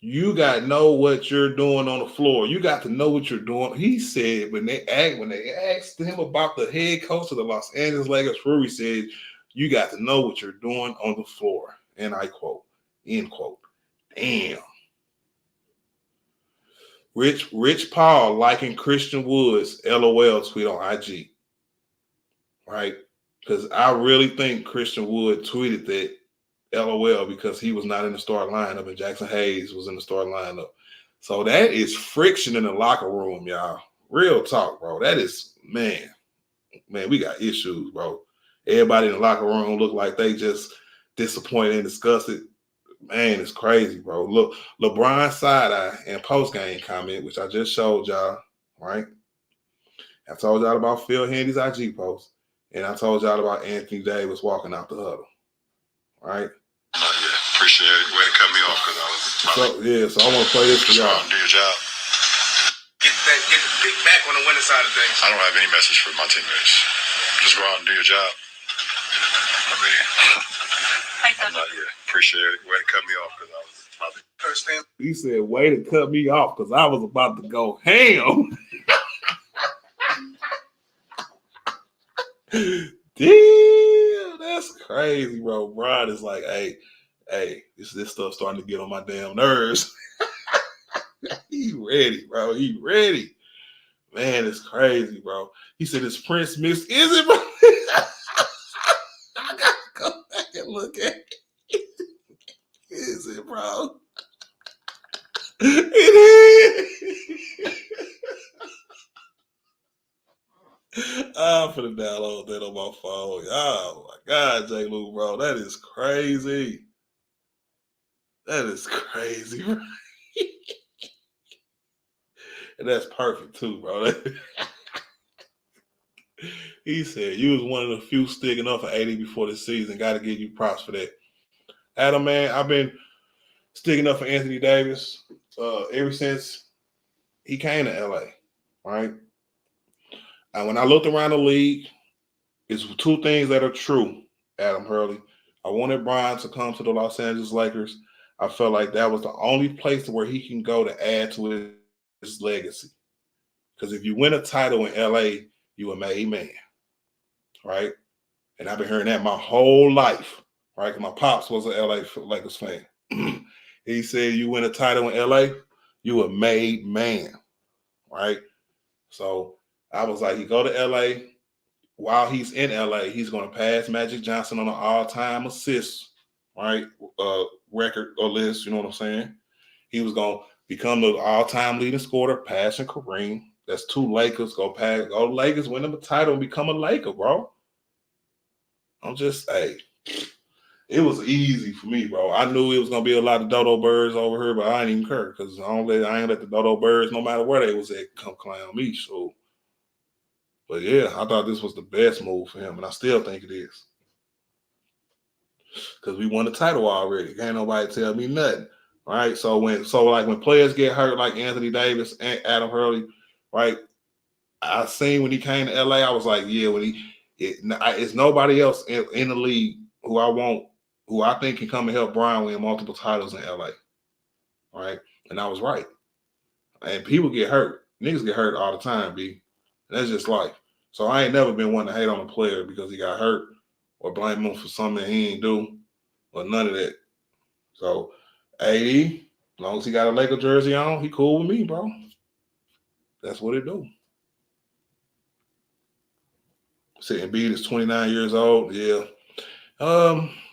you got to know what you're doing on the floor. You got to know what you're doing. He said when they asked him about the head coach of the Los Angeles Lakers, Rory said, you got to know what you're doing on the floor. And I quote, end quote. Damn. Rich Paul liking Christian Wood's LOL tweet on IG. Right? Because I really think Christian Wood tweeted that LOL because he was not in the starting lineup and Jackson Hayes was in the starting lineup. So that is friction in the locker room, y'all. Real talk, bro. That is, man, we got issues, bro. Everybody in the locker room look like they just disappointed and disgusted. Man, it's crazy, bro. Look, LeBron side-eye and post-game comment, which I just showed y'all, right? I told y'all about Phil Handy's IG post, and I told y'all about Anthony Davis walking out the huddle, right? Yeah, appreciate it. Way to cut me off because I was so I want to play this for y'all. Do your job. Get the big back on the winning side of things. I don't have any message for my teammates. Just go out and do your job. I mean, I'm not yet. Appreciate it. Way to cut me off because I was about to understand. He said, way to cut me off because I was about to go ham. Damn, that's crazy, bro. Brian is like, hey, this stuff starting to get on my damn nerves. He ready, bro. He ready. Man, it's crazy, bro. He said, is Prince missed? Is it, bro? I gotta go back and look at it. Is it, bro? It is. I'm finna download that on my phone. Oh my God, J. Lou, bro. That is crazy. That is crazy, bro. And that's perfect too, bro. He said you was one of the few sticking up for 80 before the season. Got to give you props for that. Adam, man, I've been sticking up for Anthony Davis ever since he came to LA, right? And when I looked around the league, it's two things that are true, Adam Hurley. I wanted Brian to come to the Los Angeles Lakers. I felt like that was the only place where he can go to add to his legacy. Because if you win a title in LA, you a made man, right? And I've been hearing that my whole life, right? Because my pops was an LA Lakers fan. He said, you win a title in LA, you a made man, right? So I was like, you go to LA. While he's in LA, he's going to pass Magic Johnson on an all-time assists, right? Record or list, you know what I'm saying? He was going to become the all-time leading scorer, passing Kareem. That's two Lakers. Go Lakers, win them a title and become a Laker, bro. I'm just, hey. it was easy for me, bro. I knew it was gonna be a lot of dodo birds over here, but I didn't even care because I ain't let the dodo birds, no matter where they was at, come clown me. So, but yeah, I thought this was the best move for him, and I still think it is because we won the title already. Can't nobody tell me nothing, right? So when players get hurt like Anthony Davis and Adam Hurley, right? I seen when he came to LA, I was like, yeah, it's nobody else in the league who I think can come and help Brian win multiple titles in LA, right? And I was right. And people get hurt. Niggas get hurt all the time, B. That's just life. So I ain't never been one to hate on a player because he got hurt or blame him for something he ain't do or none of that. So, AD, as long as he got a Laker jersey on, he cool with me, bro. That's what it do. Embiid is 29 years old. Yeah.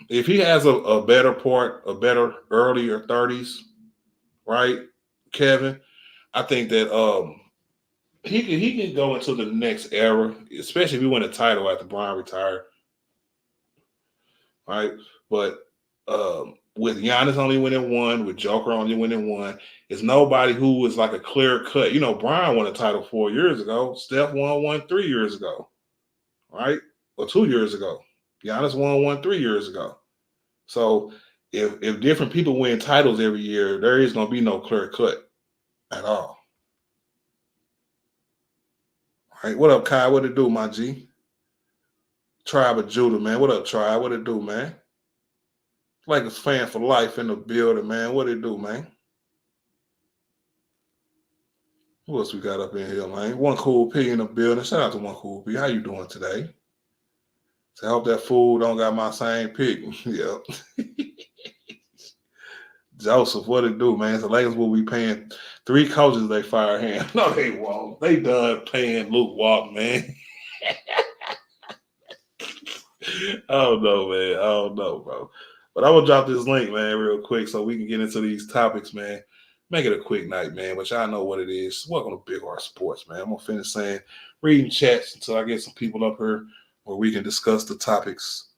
If he has a better earlier 30s, right, Kevin, I think that he can go into the next era, especially if he win a title after Bron retired. Right? But with Giannis only winning one, with Joker only winning one, it's nobody who is like a clear cut. You know, Bron won a title 4 years ago. Steph won one 3 years ago. Right? Or 2 years ago. Giannis won one 3 years ago. So if different people win titles every year, there is going to be no clear cut at all. All right, what up, Kai? What it do, my G? Tribe of Judah, man. What up, Tribe? What it do, man? Lakers fan for life in the building, man. What it do, man? Who else we got up in here, man? One Cool P in the building. Shout out to One Cool P. How you doing today? So I hope that fool don't got my same pick. Yep. Joseph, what it do, man? The Lakers will be paying 3 coaches they fire him. No, they won't. They done paying Luke Walton, man. I don't know, man. I don't know, bro. But I'm going to drop this link, man, real quick so we can get into these topics, man. Make it a quick night, man, but y'all know what it is. Welcome to Big R Sports, man. I'm going to finish reading chats until I get some people up here where we can discuss the topics.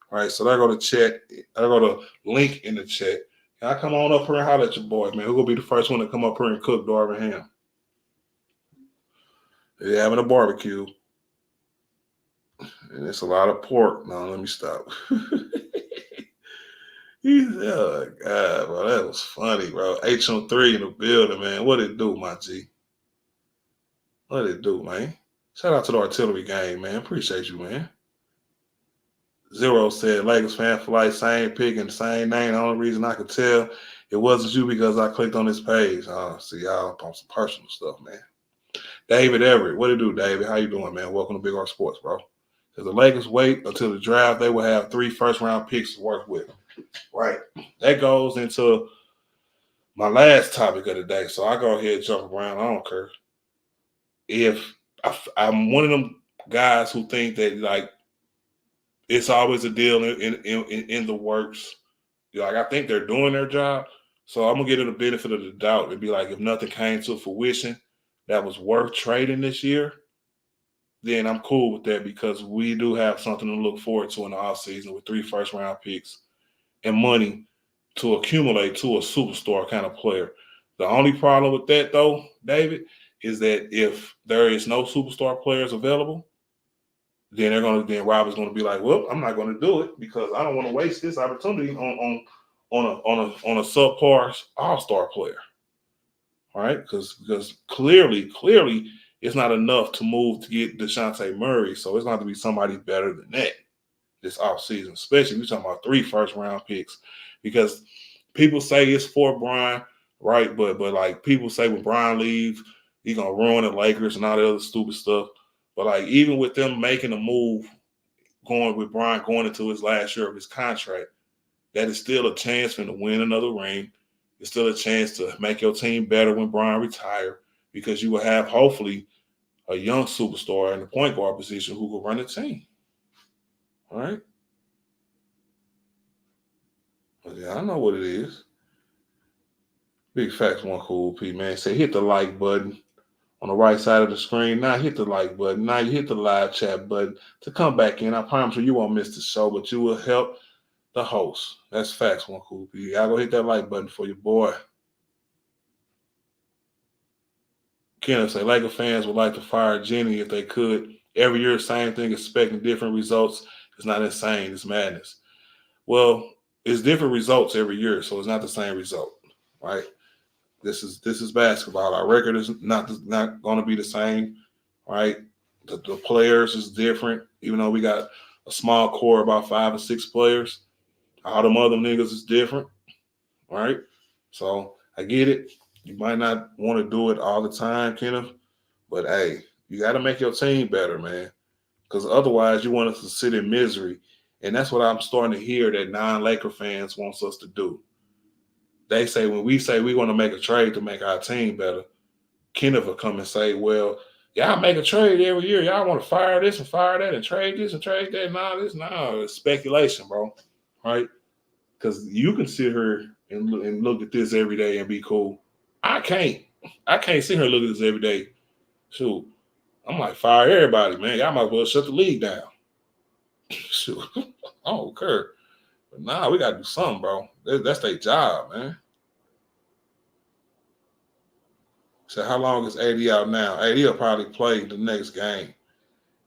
All right, so there go the chat. There go the link in the chat. Can I come on up here and holler at your boys, man? Who going to be the first one to come up here and cook Darvin Ham? They're having a barbecue. And it's a lot of pork. No, let me stop. Oh, God, bro. That was funny, bro. H-on-3 in the building, man. What it do, my G? What it do, man? Shout out to the artillery game, man. Appreciate you, man. Zero said, Lakers fan for life, same pick and same name. The only reason I could tell it wasn't you because I clicked on this page. See y'all on some personal stuff, man. David Everett, what it do, David? How you doing, man? Welcome to Big R Sports, bro. If the Lakers wait until the draft, they will have 3 first-round picks to work with. Right. That goes into my last topic of the day. So I go ahead and jump around. I don't care. If I'm one of them guys who think that, like, it's always a deal in the works. Like, I think they're doing their job. So I'm going to give it the benefit of the doubt. It'd be like if nothing came to fruition that was worth trading this year, then I'm cool with that because we do have something to look forward to in the offseason with 3 first-round picks and money to accumulate to a superstar kind of player. The only problem with that, though, David, is that if there is no superstar players available, then Robert's going to be like, well, I'm not going to do it because I don't want to waste this opportunity on a subpar all-star player. All right, because clearly it's not enough to move to get DeJounte Murray, so it's going to have to be somebody better than that this offseason, especially if we're talking about 3 first-round picks, because people say it's for Brian, right? But like people say when Brian leaves, he's going to ruin the Lakers and all the other stupid stuff. But like even with them making a move, going with Brian going into his last year of his contract, that is still a chance for him to win another ring. It's still a chance to make your team better when Brian retires because you will have hopefully a young superstar in the point guard position who will run the team. All right? But yeah, I know what it is. Big facts, One Cool P, man. Say hit the like button on the right side of the screen. Now hit the like button. Now you hit the live chat button to come back in. I promise you won't miss the show, but you will help the host. That's facts, one cool. Y'all go hit that like button for your boy. Kenneth say Laker fans would like to fire Jenny if they could. Every year, same thing, expecting different results. It's not insane. It's madness. Well, it's different results every year, so it's not the same result, right? This is basketball. Our record is not going to be the same, right? The players is different, even though we got a small core, about 5 or 6 players. All them other niggas is different, right? So I get it. You might not want to do it all the time, Kenneth, but hey, you got to make your team better, man, because otherwise you want us to sit in misery, and that's what I'm starting to hear that non-Laker fans wants us to do. They say when we say we want to make a trade to make our team better, Kenneth will come and say, well, y'all make a trade every year. Y'all want to fire this and fire that and trade this and trade that and all this. No, it's speculation, bro, right? Because you can sit here and look at this every day and be cool. I can't sit here and look at this every day. Shoot, I'm like, fire everybody, man. Y'all might as well shut the league down. Shoot, I don't care. But nah, we got to do something, bro. That's their job, man. So how long is AD out now? AD will probably play the next game.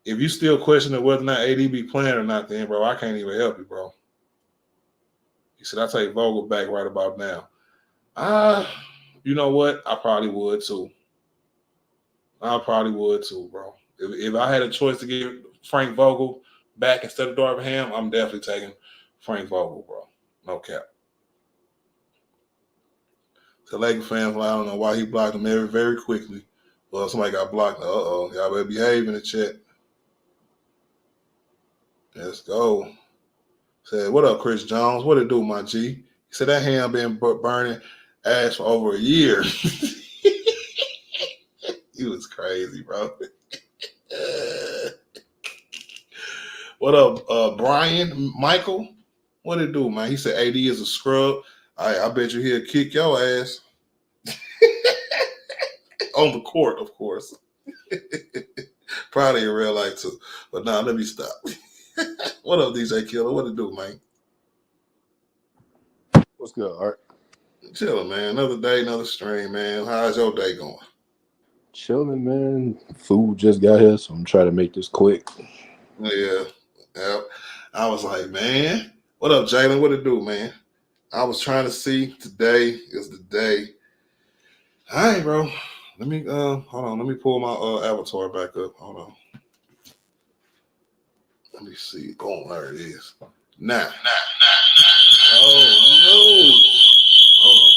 If you still questioning whether or not AD be playing or not, then, bro, I can't even help you, bro. He said, I'll take Vogel back right about now. You know what? I probably would, too. Bro. If I had a choice to give Frank Vogel back instead of Darvin Ham, I'm definitely taking Frank Vogel, bro. No cap. The Laker fans, well, I don't know why he blocked him very quickly. Well, somebody got blocked. Uh-oh. Y'all better behave in the chat. Let's go. Said, what up, Chris Jones? What it do, my G? He said that ham been burning ass for over a year. He was crazy, bro. What up, Brian Michael? What it do, man? He said AD is a scrub. I bet you he'll kick your ass. On the court, of course. Probably in real life, too. But nah, let me stop. What up, DJ Killer? What it do, man? What's good, Art? Chilling, man. Another day, another stream, man. How's your day going? Chilling, man. Food just got here, so I'm trying to make this quick. Yeah. I was like, man, what up, Jalen? What it do, man? I was trying to see today is the day. All right, bro. Let me hold on. Let me pull my avatar back up. Hold on. Let me see. Oh, there it is. Nah. Oh no. Hold on.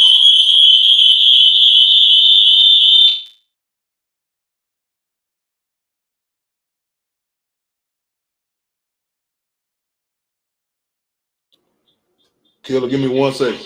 Killer, give me 1 second.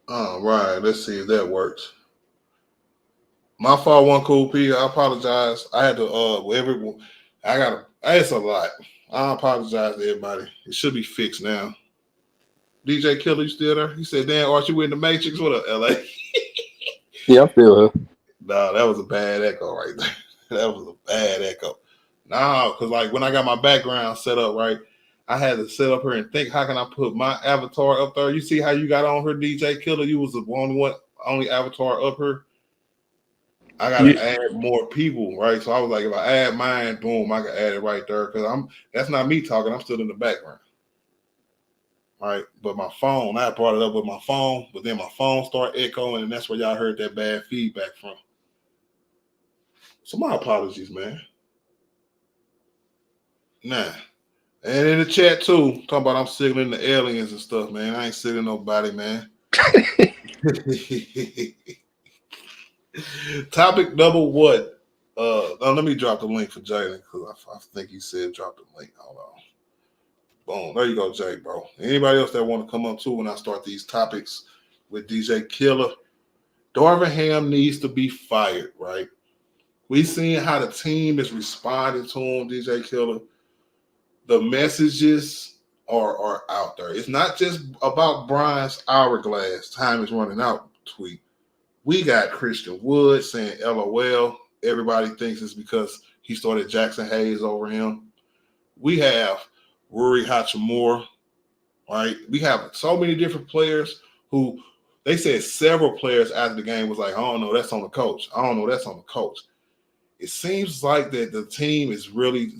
All right, let's see if that works. My fault, one cool P. I apologize. I had to it's a lot. I apologize to everybody. It should be fixed now. DJ Killer, you still there? He said, damn, Art, you in the Matrix? What up, LA? Yeah, I feel her. Nah, that was a bad echo right there. That was a bad echo. Nah, because like when I got my background set up, right, I had to sit up here and think, how can I put my avatar up there? You see how you got on her, DJ Killer? You was the only avatar up here. I gotta add more people, right? So I was like, if I add mine, boom, I can add it right there because that's not me talking. I'm still in the background, right? But my phone, I brought it up with my phone, but then my phone started echoing, and that's where y'all heard that bad feedback from. So my apologies, man. Nah. And in the chat too, talking about I'm signaling the aliens and stuff, man. I ain't signaling nobody, man. Topic number one. Let me drop the link for Jalen because I think he said drop the link. Hold on. Boom. There you go, Jay, bro. Anybody else that want to come up too when I start these topics with DJ Killer, Darvin Ham needs to be fired, right? We seen how the team is responding to him, DJ Killer. The messages are out there. It's not just about Brian's hourglass, time is running out tweet. We got Christian Wood saying LOL. Everybody thinks it's because he started Jackson Hayes over him. We have Rory Hachimura, right? We have so many different players who they said several players after the game was like, I don't know, that's on the coach. I don't know, that's on the coach. It seems like that the team is really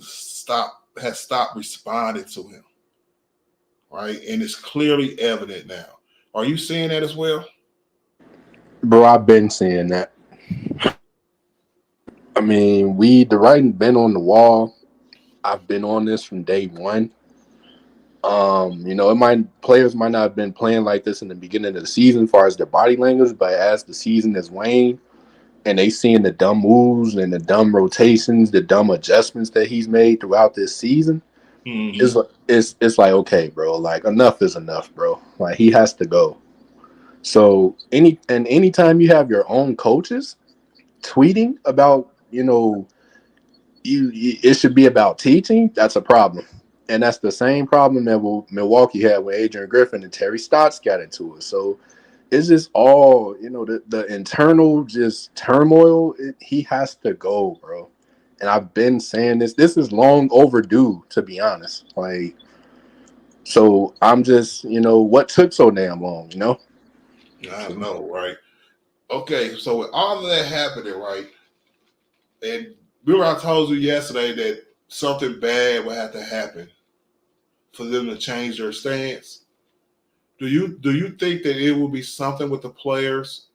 has stopped responding to him, right? And it's clearly evident now. Are you seeing that as well? Bro, I've been seeing that. I mean, the writing been on the wall. I've been on this from day one. Players might not have been playing like this in the beginning of the season as far as their body language, but as the season has waned and they seeing the dumb moves and the dumb rotations, the dumb adjustments that he's made throughout this season, it's like, okay, bro, like enough is enough, bro. Like he has to go. So anytime you have your own coaches tweeting about, it should be about teaching, that's a problem. And that's the same problem that Milwaukee had when Adrian Griffin and Terry Stotts got into it. So it's just all, the internal just turmoil. He has to go, bro. And I've been saying this. This is long overdue, to be honest. Like, so I'm just, what took so damn long, I know, right? Okay, so with all of that happening, right? And I told you yesterday that something bad would have to happen for them to change their stance. Do you think that it will be something with the players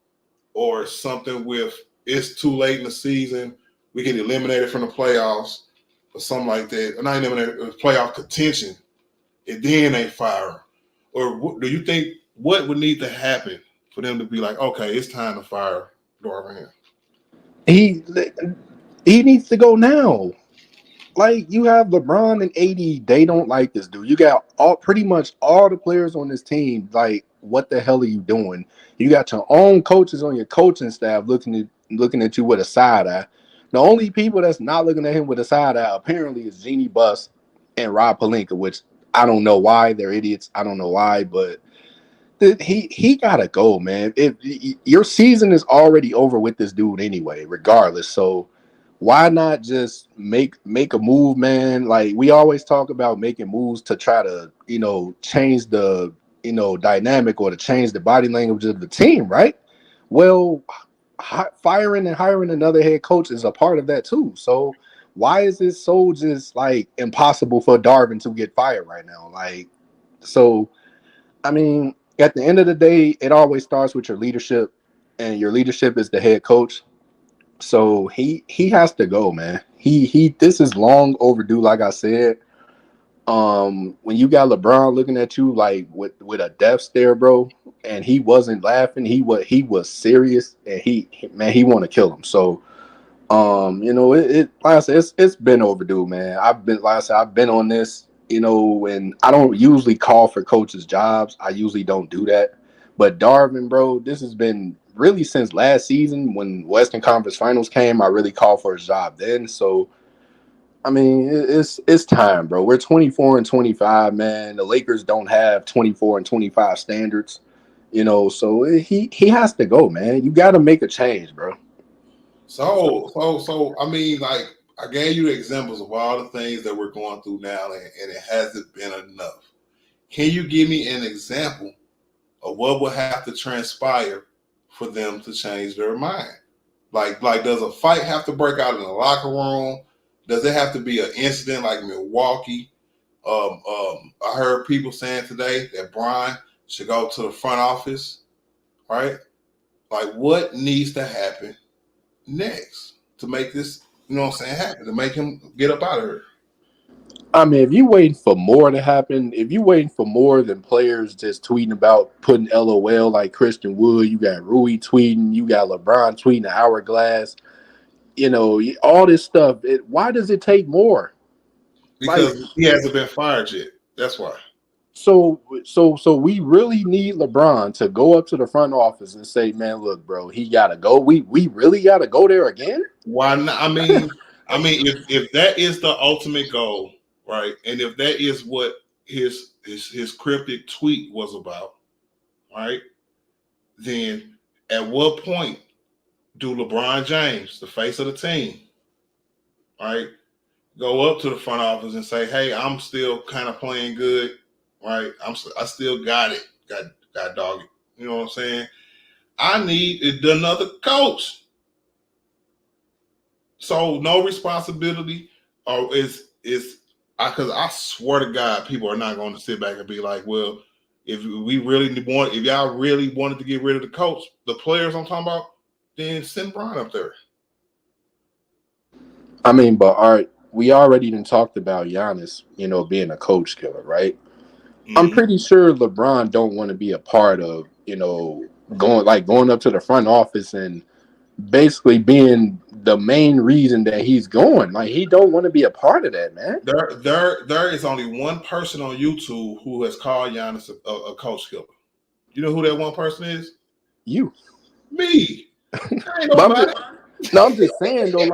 or something with it's too late in the season, we get eliminated from the playoffs or something like that, or not eliminated, playoff contention, and then they fire? Or do you think what would need to happen for them to be like, okay, it's time to fire Darvin Ham? He needs to go now. Like, you have LeBron and AD, they don't like this dude. You got pretty much all the players on this team. Like, what the hell are you doing? You got your own coaches on your coaching staff looking at you with a side eye. The only people that's not looking at him with a side eye apparently is Jeannie Buss and Rob Pelinka, which I don't know why. They're idiots. I don't know why, but he gotta go, man. Your season is already over with this dude anyway, regardless. So why not just make a move, man? Like, we always talk about making moves to try to, change the, dynamic or to change the body language of the team, right? Well, firing and hiring another head coach is a part of that too. So why is it so just like impossible for Darvin to get fired right now? Like, so, I mean, at the end of the day, it always starts with your leadership, and your leadership is the head coach. So he has to go, man. This is long overdue, like I said. When you got LeBron looking at you like with a death stare, bro, and he wasn't laughing, he was serious, and he want to kill him. So like I said, it's been overdue, man. I've been on this, and I don't usually call for coaches' jobs. I usually don't do that. But Darvin, bro, this has been really since last season when Western Conference Finals came. I really called for his job then. So, I mean, it's time, bro. We're 24 and 25, man. The Lakers don't have 24 and 25 standards, so he has to go, man. You got to make a change, bro. So I mean, like, I gave you examples of all the things that we're going through now, and it hasn't been enough. Can you give me an example of what would have to transpire for them to change their mind? Like does a fight have to break out in the locker room? Does it have to be an incident like Milwaukee? I heard people saying today that Brian should go to the front office, right? Like, what needs to happen next to make this, happen, to make him get up out of here? I mean, if you waiting for more to happen, if you waiting for more than players just tweeting about putting LOL like Christian Wood, you got Rui tweeting, you got LeBron tweeting the hourglass, all this stuff. Why does it take more? Because he hasn't been fired yet. That's why. So we really need LeBron to go up to the front office and say, "Man, look, bro, he gotta go. We really gotta go there again." Why not? If that is the ultimate goal, right, and if that is what his cryptic tweet was about, right, then at what point do LeBron James, the face of the team, right, go up to the front office and say, "Hey, I'm still kind of playing good, right? I still got it, got dog it." You know what I'm saying? I need another coach. So no responsibility, or is because I swear to God, people are not going to sit back and be like, "Well, if y'all really wanted to get rid of the coach, the players I'm talking about, then send Brian up there." I mean, but we already done talked about Giannis, being a coach killer, right? Mm-hmm. I'm pretty sure LeBron don't want to be a part of, going up to the front office and basically being the main reason that he's going. Like, he don't want to be a part of that, man. There is only one person on YouTube who has called Giannis a coach killer. You know who that one person is? You. Me. Ain't nobody. I'm just saying though,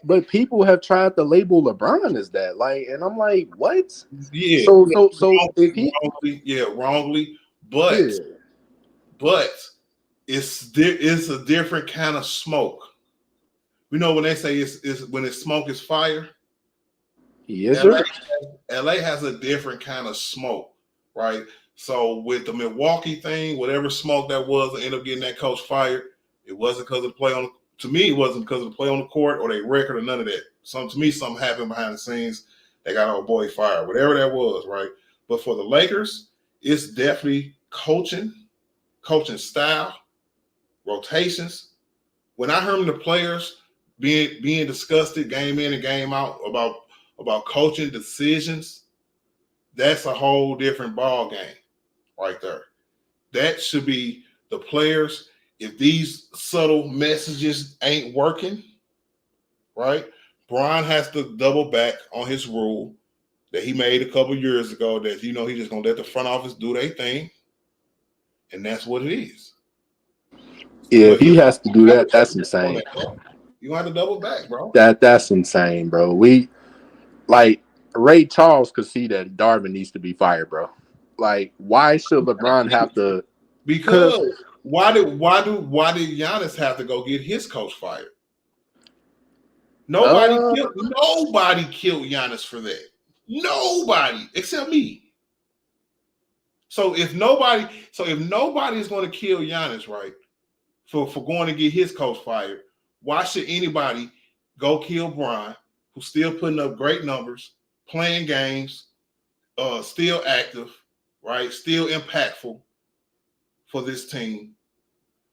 but people have tried to label LeBron as that, and I'm like, what? Yeah. So wrongly, but it's a different kind of smoke. You know when they say it's when it's smoke is fire. Yes, LA has a different kind of smoke, right? So with the Milwaukee thing, whatever smoke that was, they end up getting that coach fired. It wasn't because of the play on. To me, it wasn't because of the play on the court or their record or none of that. Something happened behind the scenes. They got our boy fired, whatever that was, right? But for the Lakers, it's definitely coaching style, rotations. When I heard the players being disgusted game in and game out about coaching decisions, that's a whole different ball game right there. That should be the players. If these subtle messages ain't working, right, Brian has to double back on his rule that he made a couple years ago that, he's just going to let the front office do their thing. And that's what it is. Yeah, if he has to do that, that's insane. You have to double back, bro. That's insane, bro. Ray Charles could see that Darvin needs to be fired, bro. Like, why should LeBron have to? Because why did Giannis have to go get his coach fired? Nobody killed Giannis for that. Nobody except me. So if nobody is going to kill Giannis, right, for going to get his coach fired, why should anybody go kill Brian, who's still putting up great numbers, playing games, still active, right, still impactful for this team?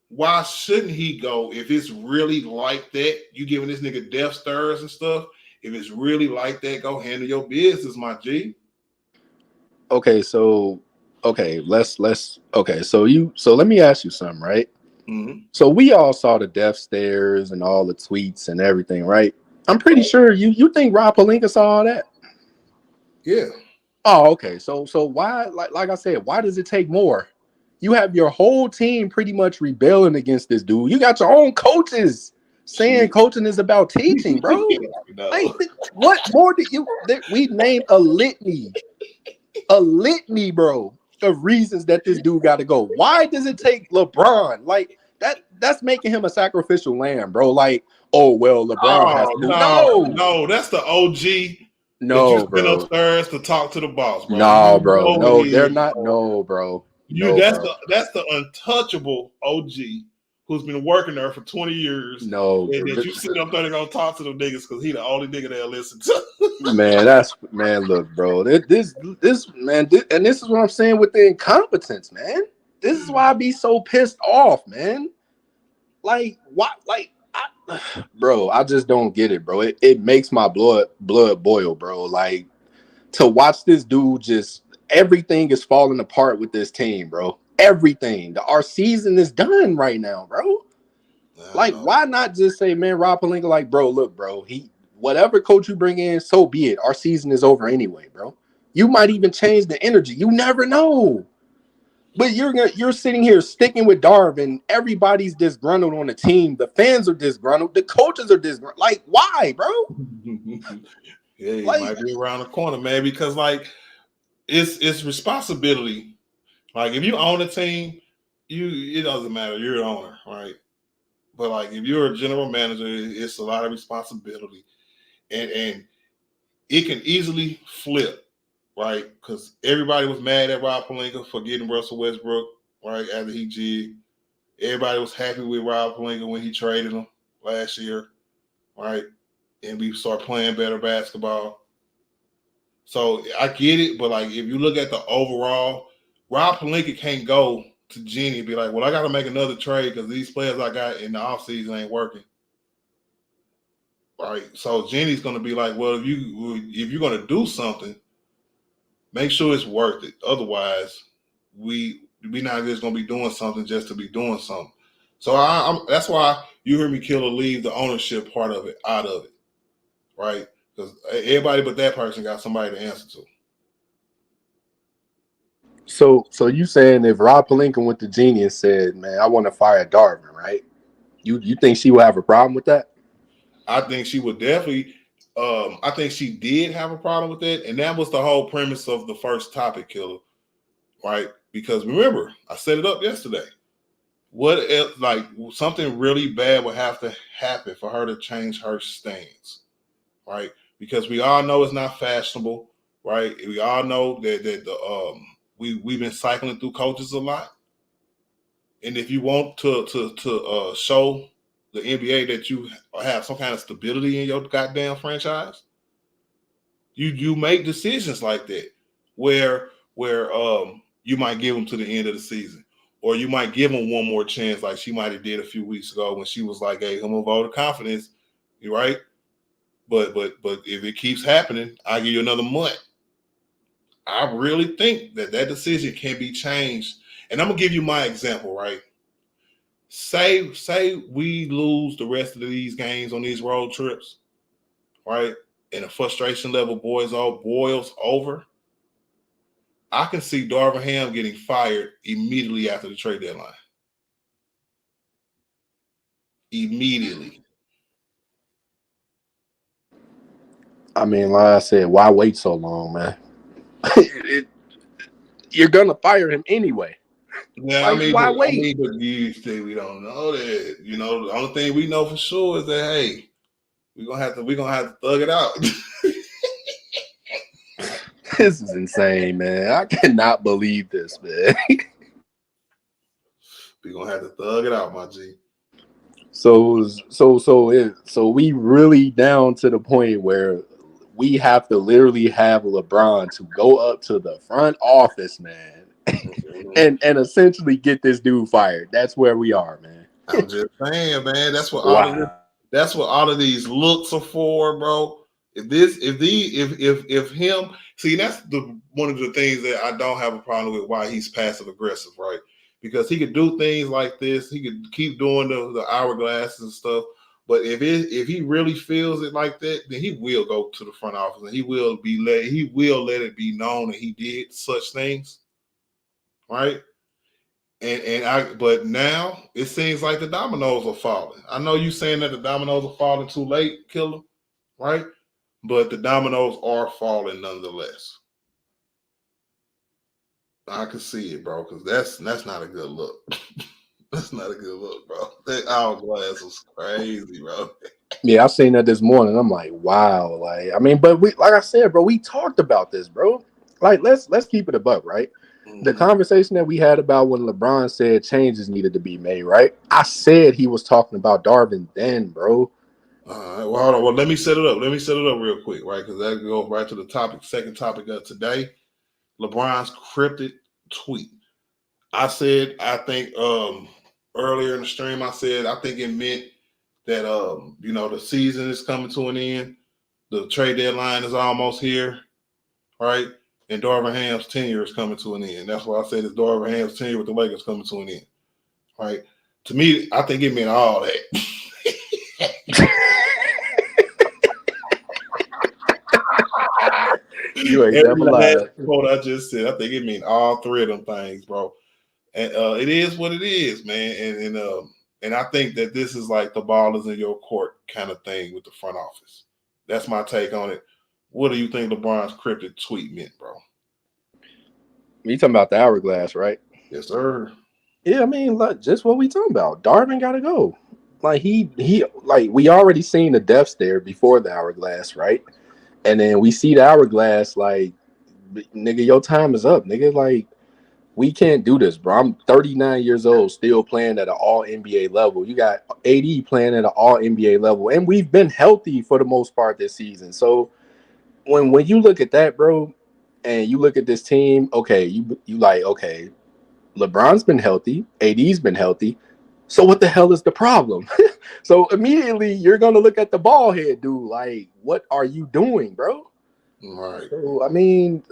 Why shouldn't he go if it's really like that? You giving this nigga death stares and stuff. If it's really like that, go handle your business, my G. Okay, so let me ask you something, right? Mm-hmm. So we all saw the death stares and all the tweets and everything, right? I'm pretty sure you think Rob Pelinka saw all that. Yeah. Oh, okay. So why, like I said, why does it take more? You have your whole team pretty much rebelling against this dude. You got your own coaches saying coaching is about teaching, bro. No. Like, what more did we named a litany, bro, of reasons that this dude got to go. Why does it take LeBron? Like, that's making him a sacrificial lamb, bro. Like, oh well, LeBron has to. No, that's the OG. No, that you been upstairs to talk to the boss, bro. No, bro. No, they're not. No, bro. That's the untouchable OG who's been working there for 20 years. No, and that you sit up there and gonna talk to them niggas because he the only nigga they'll listen to. Man, look, bro. This is what I'm saying with the incompetence, man. This is why I be so pissed off, man. Like, why? Like, bro, I just don't get it, bro. It makes my blood boil, bro. Like, to watch this dude just everything is falling apart with this team, bro. Everything. Our season is done right now, bro. Like, why not just say, man, Rob Pelinka, like, bro, look, bro, whatever coach you bring in, so be it. Our season is over anyway, bro. You might even change the energy. You never know. But you're sitting here sticking with Darvin. Everybody's disgruntled on the team. The fans are disgruntled. The coaches are disgruntled. Like, why, bro? Yeah, he Like, might be around the corner, man, because like it's responsibility. Like if you own a team, it doesn't matter. You're an owner, right? But like if you're a general manager, it's a lot of responsibility, and it can easily flip, right? Because everybody was mad at Rob Pelinka for getting Russell Westbrook, right, after he jigged. Everybody was happy with Rob Pelinka when he traded him last year, right? And we start playing better basketball. So I get it, but like if you look at the overall, Rob Pelinka can't go to Jenny and be like, well, I got to make another trade because these players I got in the offseason ain't working. Right. So Jenny's gonna be like, well, if you're gonna do something, make sure it's worth it. Otherwise, we not just gonna be doing something just to be doing something. So that's why you hear me Killer leave the ownership part of it out of it, right? Because everybody but that person got somebody to answer to. so you saying if Rob Pelinka went to Genie and said, "Man, I want to fire Darvin," right? You think she will have a problem with that? I think she would definitely. I think she did have a problem with that, and that was the whole premise of the first topic, Killer, right? Because remember, I set it up yesterday. What if, like, something really bad would have to happen for her to change her stance, right? Because we all know it's not fashionable, right? We all know that the we've been cycling through coaches a lot, and if you want to show the NBA that you have some kind of stability in your goddamn franchise, you make decisions like that where you might give them to the end of the season, or you might give them one more chance, like she might have did a few weeks ago when she was like, "Hey, I'm gonna vote of confidence," you right? But if it keeps happening, I'll give you another month. I really think that decision can be changed, and I'm gonna give you my example, right? Say we lose the rest of these games on these road trips, right? And the frustration level boils over. I can see Darvin Ham getting fired immediately after the trade deadline. Immediately. I mean, like I said, why wait so long, man? You're gonna fire him anyway. Yeah, Like, why wait? but you say we don't know that. You know, the only thing we know for sure is that hey, we're gonna have to thug it out. This is insane, man. I cannot believe this, man. We're gonna have to thug it out, my G. So we really down to the point where we have to literally have LeBron to go up to the front office, man, and essentially get this dude fired. That's where we are, man. I'm just saying, man. That's what all of these looks are for, bro. If him, see, that's one of the things that I don't have a problem with. Why he's passive aggressive, right? Because he could do things like this. He could keep doing the hourglass and stuff. But if he really feels it like that, then he will go to the front office and he will let it be known that he did such things, right? But now it seems like the dominoes are falling. I know you saying that the dominoes are falling too late, Killer, right? But the dominoes are falling nonetheless. I can see it, bro, because that's not a good look. That's not a good look, bro. That hourglass was crazy, bro. Yeah, I seen that this morning. I'm like, wow. Like, I mean, but like I said, bro, we talked about this, bro. Like, let's keep it a buck, right? Mm-hmm. The conversation that we had about when LeBron said changes needed to be made, right? I said he was talking about Darvin then, bro. All right, well, hold on. Well, let me set it up. Let me set it up real quick, right? Because that goes right to the topic, second topic of today. LeBron's cryptic tweet. I said, I think earlier in the stream, I said I think it meant that the season is coming to an end. The trade deadline is almost here, right? And Darvin Ham's tenure is coming to an end. That's why I said it's Darvin Ham's tenure with the Lakers coming to an end, right? To me, I think it meant all that. You ain't never Every last lied. quote I just said, I think it means all three of them things, bro. And it is what it is, man. And I think that this is like the ball is in your court kind of thing with the front office. That's my take on it. What do you think LeBron's cryptic tweet meant, bro? You talking about the hourglass, right? Yes, sir. Yeah, I mean, look, just what we talking about. Darvin got to go. Like he like we already seen the death stare before the hourglass, right? And then we see the hourglass, like, nigga, your time is up, nigga. Like, we can't do this, bro. I'm 39 years old, still playing at an all NBA level. You got AD playing at an all NBA level, and we've been healthy for the most part this season. So when you look at that, bro, and you look at this team, okay, you like, okay, LeBron's been healthy, AD's been healthy. So what the hell is the problem? So immediately you're gonna look at the ball head, dude. Like, what are you doing, bro? Right. So I mean,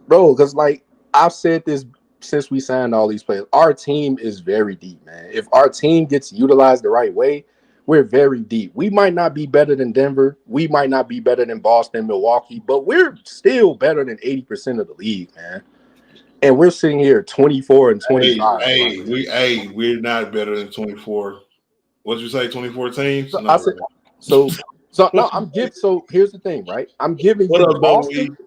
bro, because like I've said this since we signed all these players, our team is very deep, man. If our team gets utilized the right way, we're very deep. We might not be better than Denver, we might not be better than Boston, Milwaukee, but we're still better than 80% of the league, man. And we're sitting here 24 and 25. We're not better than 24. What did you say? 24 teams? So No. I said, so no, I'm giving. So here's the thing, right? I'm giving What you up, Double E? Boston.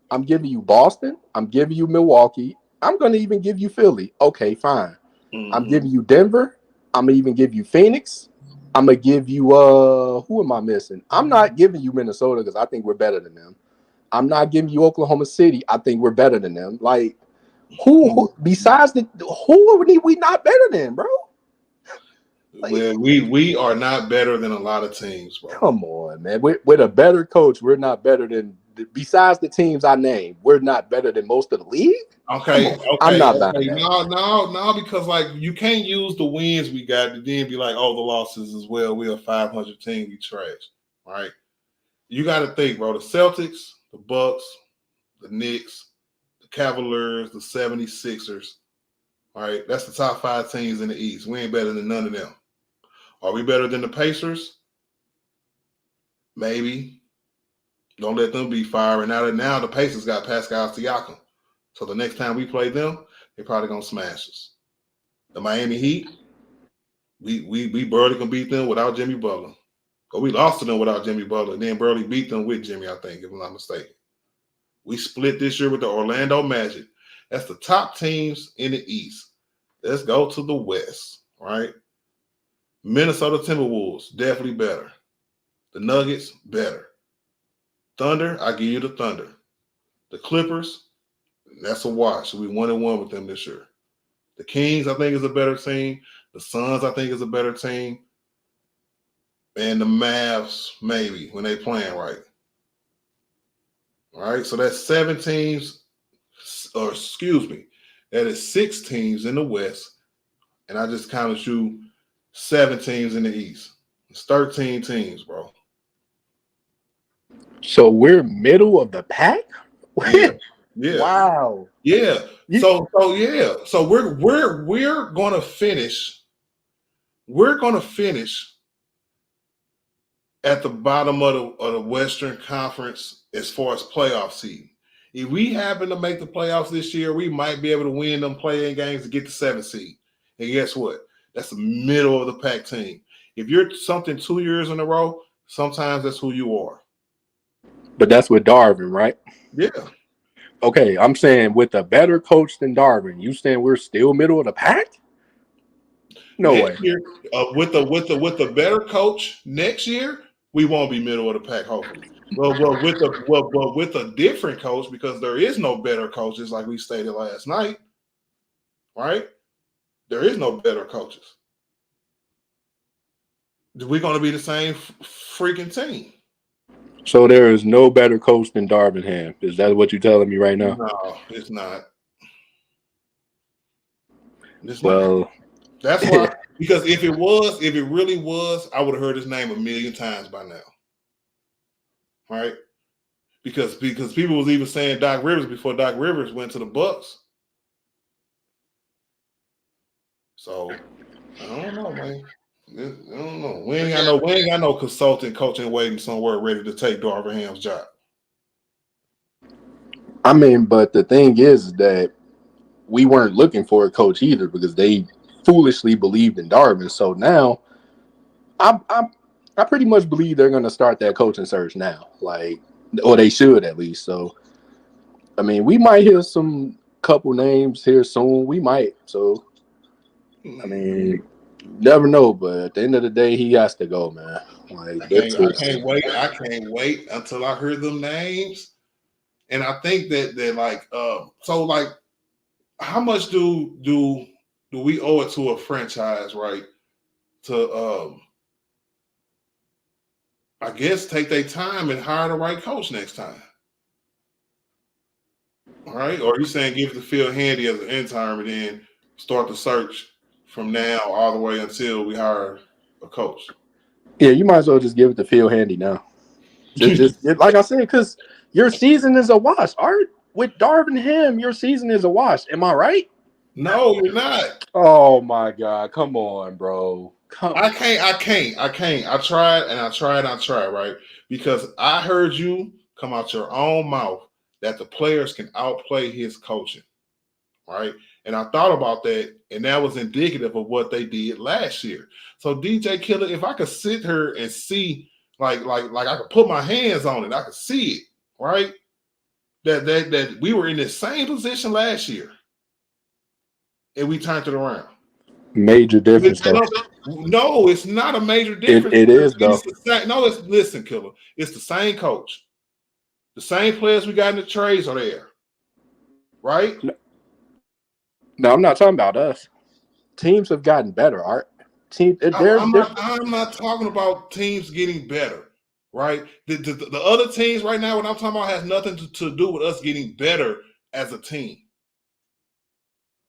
I'm giving you Boston. I'm giving you Milwaukee. I'm gonna even give you Philly. Okay, fine. I'm giving you Denver. I'm gonna even give you Phoenix. I'm gonna give you who am I missing? I'm not giving you Minnesota because I think we're better than them. I'm not giving you Oklahoma City. I think we're better than them. Like who besides who are we not better than, bro? Like, Well, we are not better than a lot of teams, bro. come on, man. With a better coach, we're not better than besides the teams I named, we're not better than most of the league. Okay. I'm not buying that. No, because like you can't use the wins we got to then be like, oh, the losses as well. We're a 500 team, we trash, right? You got to think, bro. The Celtics, the Bucks, the Knicks, the Cavaliers, the 76ers, all right? That's the top 5 teams in the East. We ain't better than none of them. Are we better than the Pacers? Maybe. Don't let them be firing. Now the Pacers got Pascal Siakam. So the next time we play them, they're probably gonna smash us. The Miami Heat, we barely can beat them without Jimmy Butler. Or we lost to them without Jimmy Butler, and then barely beat them with Jimmy, I think, if I'm not mistaken. We split this year with the Orlando Magic. That's the top teams in the East. Let's go to the West, right? Minnesota Timberwolves, definitely better. The Nuggets, better. Thunder, I give you the Thunder. The Clippers, that's a wash. We 1-1 with them this year. The Kings, I think, is a better team. The Suns, I think, is a better team. And the Mavs, maybe, when they playing right. All right, so that's 7 teams, or excuse me, that is 6 teams in the West. And I just counted you 7 teams in the East. It's 13 teams, bro. So we're middle of the pack? Yeah. Yeah. Wow. Yeah. So we're gonna finish. We're gonna finish at the bottom of the Western Conference as far as playoff seed. If we happen to make the playoffs this year, we might be able to win them play-in games to get the 7th seed. And guess what? That's the middle of the pack team. If you're something 2 years in a row, sometimes that's who you are. But that's with Darvin, right? Yeah. Okay, I'm saying with a better coach than Darvin, you saying we're still middle of the pack? No way. Year, with the better coach next year, we won't be middle of the pack. Hopefully, with a different coach, because there is no better coaches, like we stated last night, right? There is no better coaches. We're going to be the same freaking team. So there is no better coach than Darvin Ham. Is that what you're telling me right now? No, it's not. Well, that's why. Because if it really was, I would have heard his name a million times by now. Right? Because people was even saying Doc Rivers before Doc Rivers went to the Bucks. So I don't know, man. I don't know. We ain't got no consultant coaching waiting somewhere ready to take Darvin Ham's job. I mean, but the thing is that we weren't looking for a coach either because they foolishly believed in Darvin. So now, I pretty much believe they're going to start that coaching search now, like, or they should at least. So, I mean, we might hear some couple names here soon. We might. So, I mean, never know. But at the end of the day, he has to go, man. Like, I can't wait. I can't wait until I hear them names. And I think that like so like how much do we owe it to a franchise, right? To I guess take their time and hire the right coach next time. All right. Or are you saying give it to Phil Handy as an intern and then start the search from now all the way until we hire a coach? Yeah, you might as well just give it to Phil Handy now. Just like I said, because your season is a wash. Art with Darvin Ham, your season is a wash. Am I right? No, you're not. Oh my God. Come on, bro. I can't. I tried, right? Because I heard you come out your own mouth that the players can outplay his coaching, right? And I thought about that, and that was indicative of what they did last year. So DJ Killer, if I could sit here and see, like I could put my hands on it, I could see it, right? That we were in the same position last year, and we turned it around. Major difference, though. No, it's not a major difference. It is, though. Listen, Killer. It's the same coach. The same players we got in the trades are there. Right? No, I'm not talking about us. Teams have gotten better, Art. I'm not talking about teams getting better, right? The other teams right now, what I'm talking about, has nothing to do with us getting better as a team.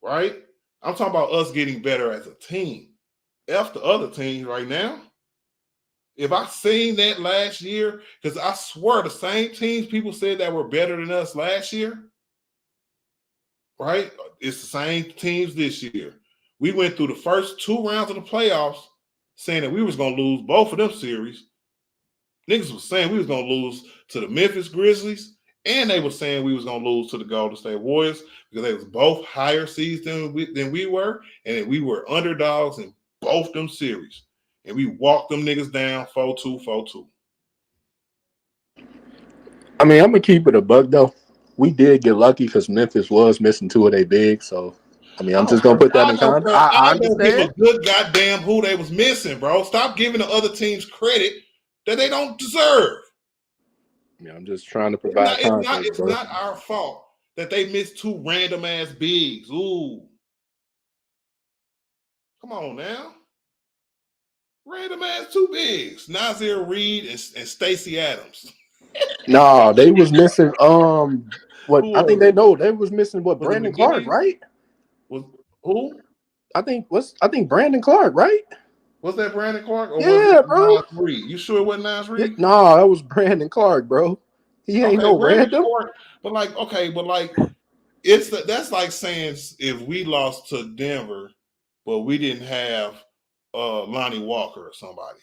Right? I'm talking about us getting better as a team. F the other teams right now. If I seen that last year, because I swear the same teams people said that were better than us last year, right? It's the same teams this year. We went through the first 2 rounds of the playoffs saying that we was going to lose both of them series. Niggas was saying we was going to lose to the Memphis Grizzlies, and they were saying we was going to lose to the Golden State Warriors because they was both higher seeds than we were, and that we were underdogs in both them series. And we walked them niggas down 4-2, 4-2. I mean, I'm going to keep it a buck, though. We did get lucky because Memphis was missing 2 of their bigs. So, I mean, I'm just going to put that in context. I understand. Give a good goddamn who they was missing, bro. Stop giving the other teams credit that they don't deserve. Yeah, I'm just trying to provide context. It's not our fault that they missed 2 random-ass bigs. Ooh. Come on now. Random ass 2 bigs, Nasir Reed and Stacey Adams. No, they was missing. I think they was missing Brandon Clark, right? Who? I think Brandon Clark, right? Was that Brandon Clark? Or yeah, was bro. Nas Reed? You sure it wasn't Nas Reed? No, that was Brandon Clark, bro. He ain't no random. Clark, that's like saying if we lost to Denver, but we didn't have Lonnie Walker or somebody.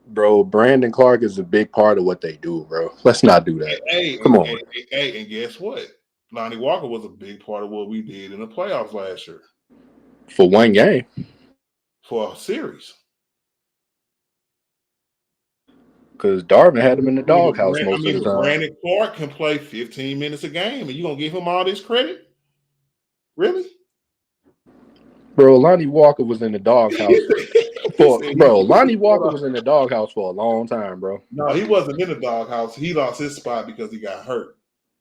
Bro, Brandon Clark is a big part of what they do, bro. Let's not do that. Come on. And guess what? Lonnie Walker was a big part of what we did in the playoffs last year. For 1 game. For a series. Because Darvin had him in the doghouse most of the time. Brandon Clark can play 15 minutes a game, and you going to give him all this credit? Really? Bro, Lonnie Walker was in the doghouse. Lonnie Walker was in the doghouse for a long time, bro. No, he wasn't in the doghouse. He lost his spot because he got hurt.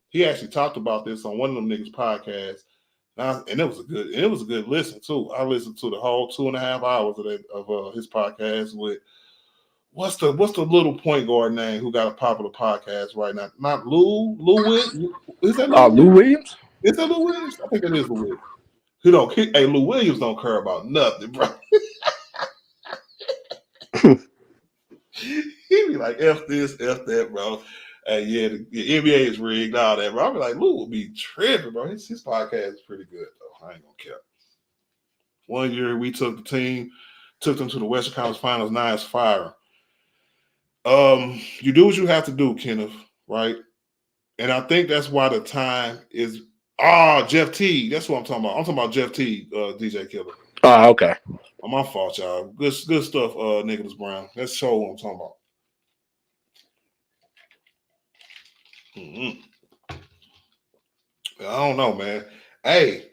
He actually talked about this on one of them niggas' podcasts, and it was a good listen too. I listened to the whole 2.5 hours of his podcast with what's the little point guard name who got a popular podcast right now? Not Lou Williams. Is that Lou Williams? Is that Lou Williams? I think it is Lou Williams. Lou Williams don't care about nothing, bro. He be like, F this, F that, bro. Yeah, the NBA is rigged, all that, bro. I be like, Lou will be tripping, bro. His podcast is pretty good, though. I ain't gonna care. One year we took the team, took them to the Western Conference Finals, nice fire. You do what you have to do, Kenneth, right? And I think that's why the time is Jeff T. That's what I'm talking about. I'm talking about Jeff T, DJ Killer. Oh, okay. Oh, my fault, y'all. Good stuff, Nicholas Brown. That's show what I'm talking about. I don't know, man. Hey,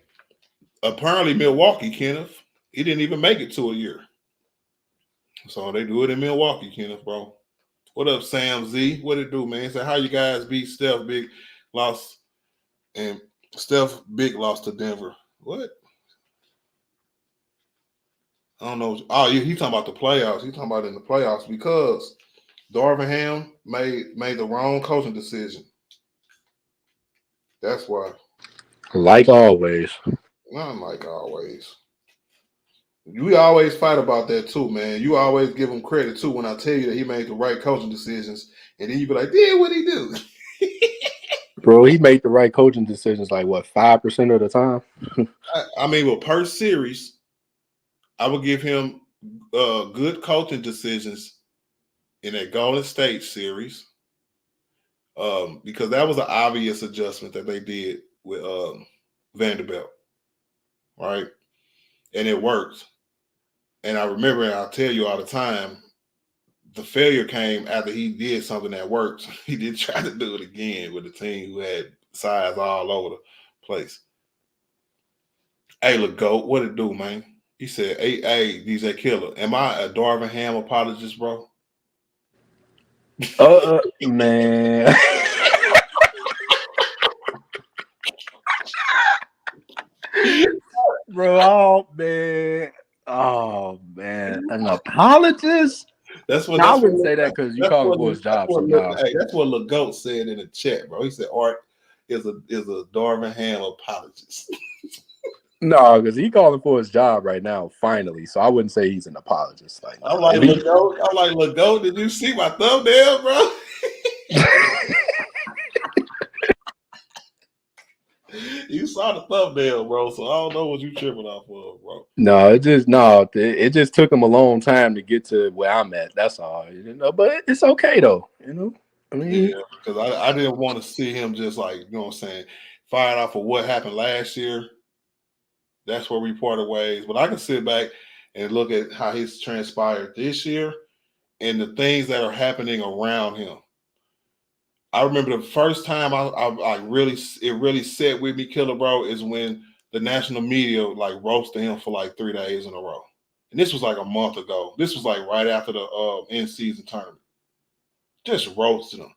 apparently Milwaukee, Kenneth, he didn't even make it to a year. So they do it in Milwaukee, Kenneth, bro. What up, Sam Z? What it do, man? Say, how you guys beat Steph Big lost and Steph Big lost to Denver? What? I don't know. Oh, he talking about the playoffs. He talking about in the playoffs because Darvin Ham made the wrong coaching decision. That's why. Like always. Not like always. We always fight about that too, man. You always give him credit too when I tell you that he made the right coaching decisions, and then you be like, "Yeah, what he do?" Bro, he made the right coaching decisions like what 5% of the time. I mean, well, per series, I would give him good coaching decisions in that Golden State series, because that was an obvious adjustment that they did with Vanderbilt, right? And it worked. And I remember, and I'll tell you all the time, the failure came after he did something that worked. He did try to do it again with a team who had size all over the place. Hey, look, GOAT, what it do, man? He said, hey, DJ Killer, am I a Darvin Ham apologist, bro? Man. Bro, oh man, an apologist? That's what I wouldn't say that because you call him for his job sometimes. Hey, that's what LeGoat said in the chat, bro. He said Art is a Darvin Ham apologist. No, because he calling for his job right now, finally. So I wouldn't say he's an apologist. Like, I'm like LeGoat. Did you see my thumbnail, bro? You saw the thumbnail, bro. So I don't know what you tripping off of, bro. No, it just took him a long time to get to where I'm at. That's all, But it's okay though, I mean, yeah, because I didn't want to see him just like, you know what I'm saying, fired off of what happened last year. That's where we parted ways. But I can sit back and look at how he's transpired this year and the things that are happening around him. I remember the first time it really set with me, Killer, bro, is when the national media like roasted him for like 3 days in a row. And this was like a month ago. This was like right after the in-season tournament. Just roasted him.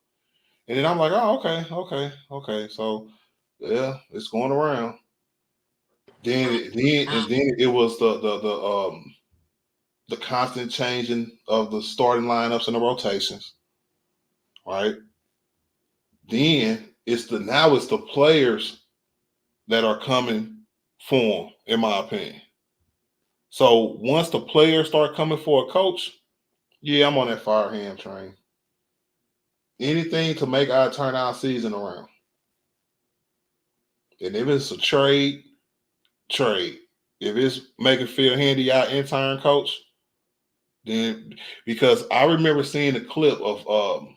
And then I'm like, oh, okay. So yeah, it's going around. Then it was the constant changing of the starting lineups and the rotations. Right. Then it's the players that are coming for him, in my opinion. So once the players start coming for a coach, yeah, I'm on that fire hand train. Anything to make our turnout season around. And if it's a trade. If it's making Phil Handy our intern coach, then because I remember seeing a clip of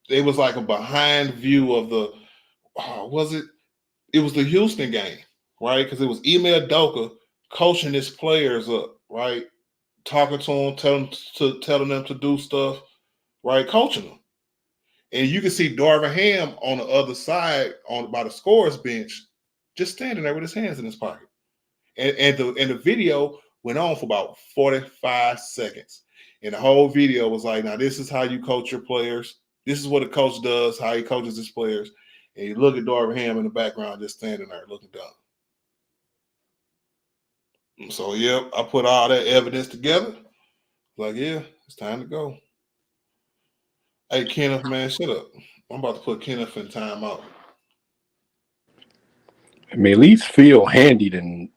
it was like a behind view of the it was the Houston game, right? Because it was Ime Udoka coaching his players up, right? Talking to them, telling them to do stuff, right? Coaching them. And you can see Darvin Ham on the other side by the scorer's bench, just standing there with his hands in his pocket. And the video went on for about 45 seconds. And the whole video was like, now this is how you coach your players. This is what a coach does, how he coaches his players. And you look at Darvin Ham in the background just standing there looking dumb. So, yeah, I put all that evidence together. Like, yeah, it's time to go. Hey, Kenneth, man, shut up. I'm about to put Kenneth in timeout. I mean, at least feel handy than,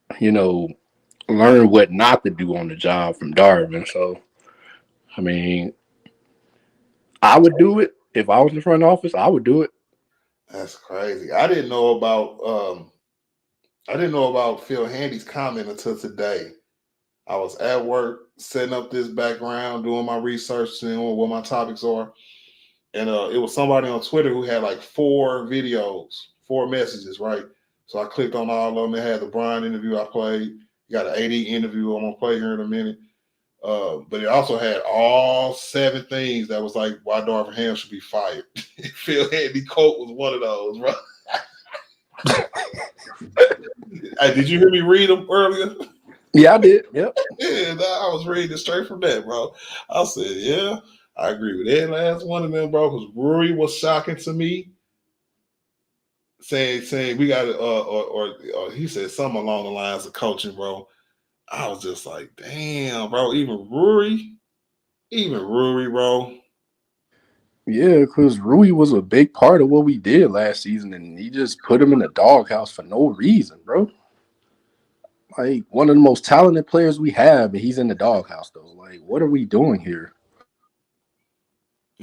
learn what not to do on the job from Darvin. So, I mean, I would do it. If I was in the front office, I would do it. That's crazy. I didn't know about Phil Handy's comment until today. I was at work setting up this background, doing my research, seeing what my topics are. and it was somebody on Twitter who had like 4 videos, 4 messages, right? So I clicked on all of them. They had the LeBron interview I played. You got an AD interview I'm gonna play here in a minute. But it also had all 7 things that was like why Darvin Ham should be fired. Phil Handy quote was one of those, bro. Hey, did you hear me read them earlier? Yeah, I did. Yep. Yeah, I was reading straight from that, bro. I said, yeah, I agree with that last one of them, bro. Because Rory was shocking to me, saying we got or he said something along the lines of coaching, bro. I was just like, damn, bro. Even Rory, bro. Yeah, because Rui was a big part of what we did last season, and he just put him in the doghouse for no reason, bro. Like, one of the most talented players we have, and he's in the doghouse, though. Like, what are we doing here?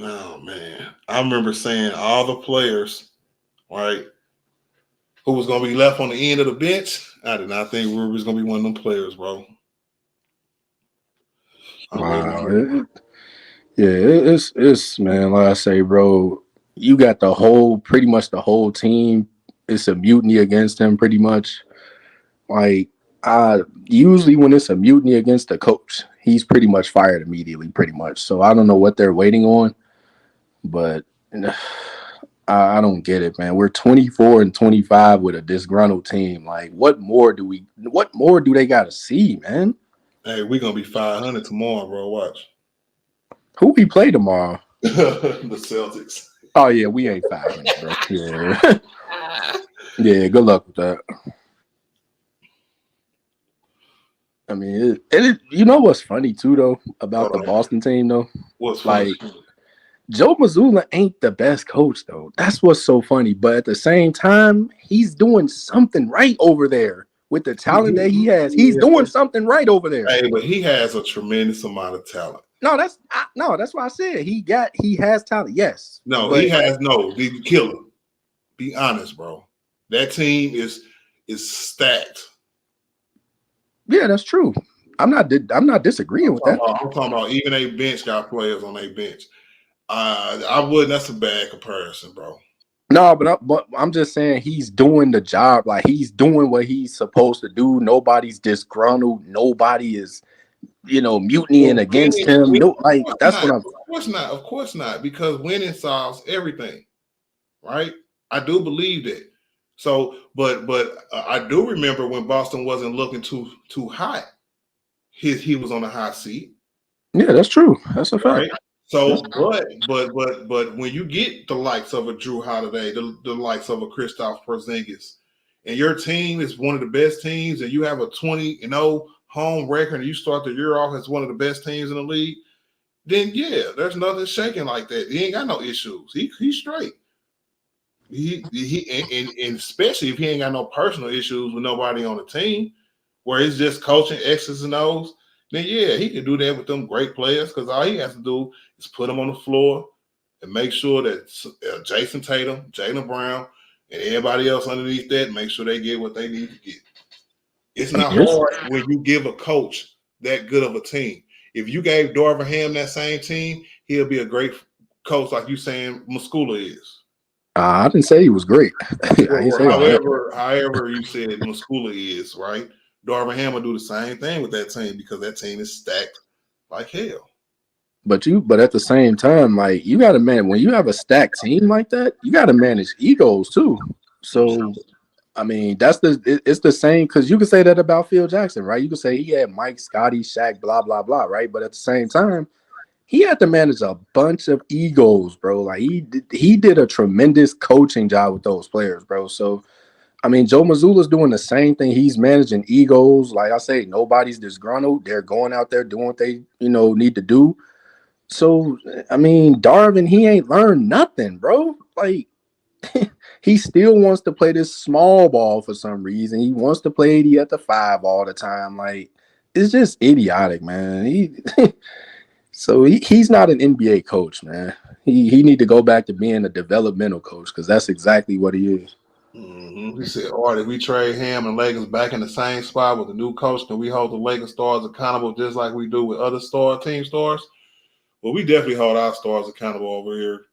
Oh, man. I remember saying all the players, right, who was going to be left on the end of the bench. I did not think Ruby was going to be one of them players, bro. Wow. It's man, like I say, bro, you got pretty much the whole team. It's a mutiny against him, pretty much. Like, usually when it's a mutiny against the coach, he's pretty much fired immediately, pretty much. So I don't know what they're waiting on, but I don't get it, man. We're 24-25 with a disgruntled team. Like, what more do they got to see, man? Hey, we're going to be 500 tomorrow, bro. Watch. Who we play tomorrow? The Celtics. Oh, yeah, we ain't 500, bro. Yeah. Yeah, good luck with that. I mean, you know what's funny, too, though, about the Boston team, though? What's funny? Like, Joe Mazzulla ain't the best coach, though. That's what's so funny. But at the same time, he's doing something right over there. With the talent that he has, he's doing something right over there. Hey, but he has a tremendous amount of talent. That's why I said he has talent. Yes. No, he has the killer. Be honest, bro. That team is stacked. Yeah, that's true. I'm not disagreeing with that. I'm talking about even a bench got players on a bench. I wouldn't. That's a bad comparison, bro. No, but I'm just saying he's doing the job. Like, he's doing what he's supposed to do. Nobody's disgruntled. Nobody is, mutinying against him. No, like, that's what I'm. Of course not. Because winning solves everything, right? I do believe that. So, but I do remember when Boston wasn't looking too hot. He was on a hot seat. Yeah, that's true. That's a fact. Right? So, but when you get the likes of a Drew Holiday, the likes of a Kristaps Porzingis, and your team is one of the best teams, and you have a 20-0 home record, and you start the year off as one of the best teams in the league, then yeah, there's nothing shaking like that. He ain't got no issues. He's straight. And especially if he ain't got no personal issues with nobody on the team, where it's just coaching X's and O's. Then yeah, he can do that with them great players because all he has to do is put them on the floor and make sure that Jason Tatum, Jaylen Brown, and everybody else underneath that make sure they get what they need to get. It's not hard when you give a coach that good of a team. If you gave Darvin Ham that same team, he'll be a great coach, like you saying Muscula is. I didn't say he was great. However, you said Muscula is, right? Darvin Ham will do the same thing with that team because that team is stacked like hell. But at the same time, like, you got to when you have a stacked team like that, you got to manage egos too. So, I mean, it's the same because you can say that about Phil Jackson, right? You can say he had Mike, Scotty, Shaq, blah blah blah, right? But at the same time, he had to manage a bunch of egos, bro. Like, he did a tremendous coaching job with those players, bro. So, I mean, Joe Mazzulla's doing the same thing. He's managing egos. Like I say, nobody's disgruntled. They're going out there doing what they, need to do. So, I mean, Darvin, he ain't learned nothing, bro. Like, he still wants to play this small ball for some reason. He wants to play 80 at the 5 all the time. Like, it's just idiotic, man. He's not an NBA coach, man. He need to go back to being a developmental coach because that's exactly what he is. Mm-hmm. He said, if we trade Ham and Lakers back in the same spot with the new coach, can we hold the Lakers stars accountable just like we do with other team stars? Well, we definitely hold our stars accountable over here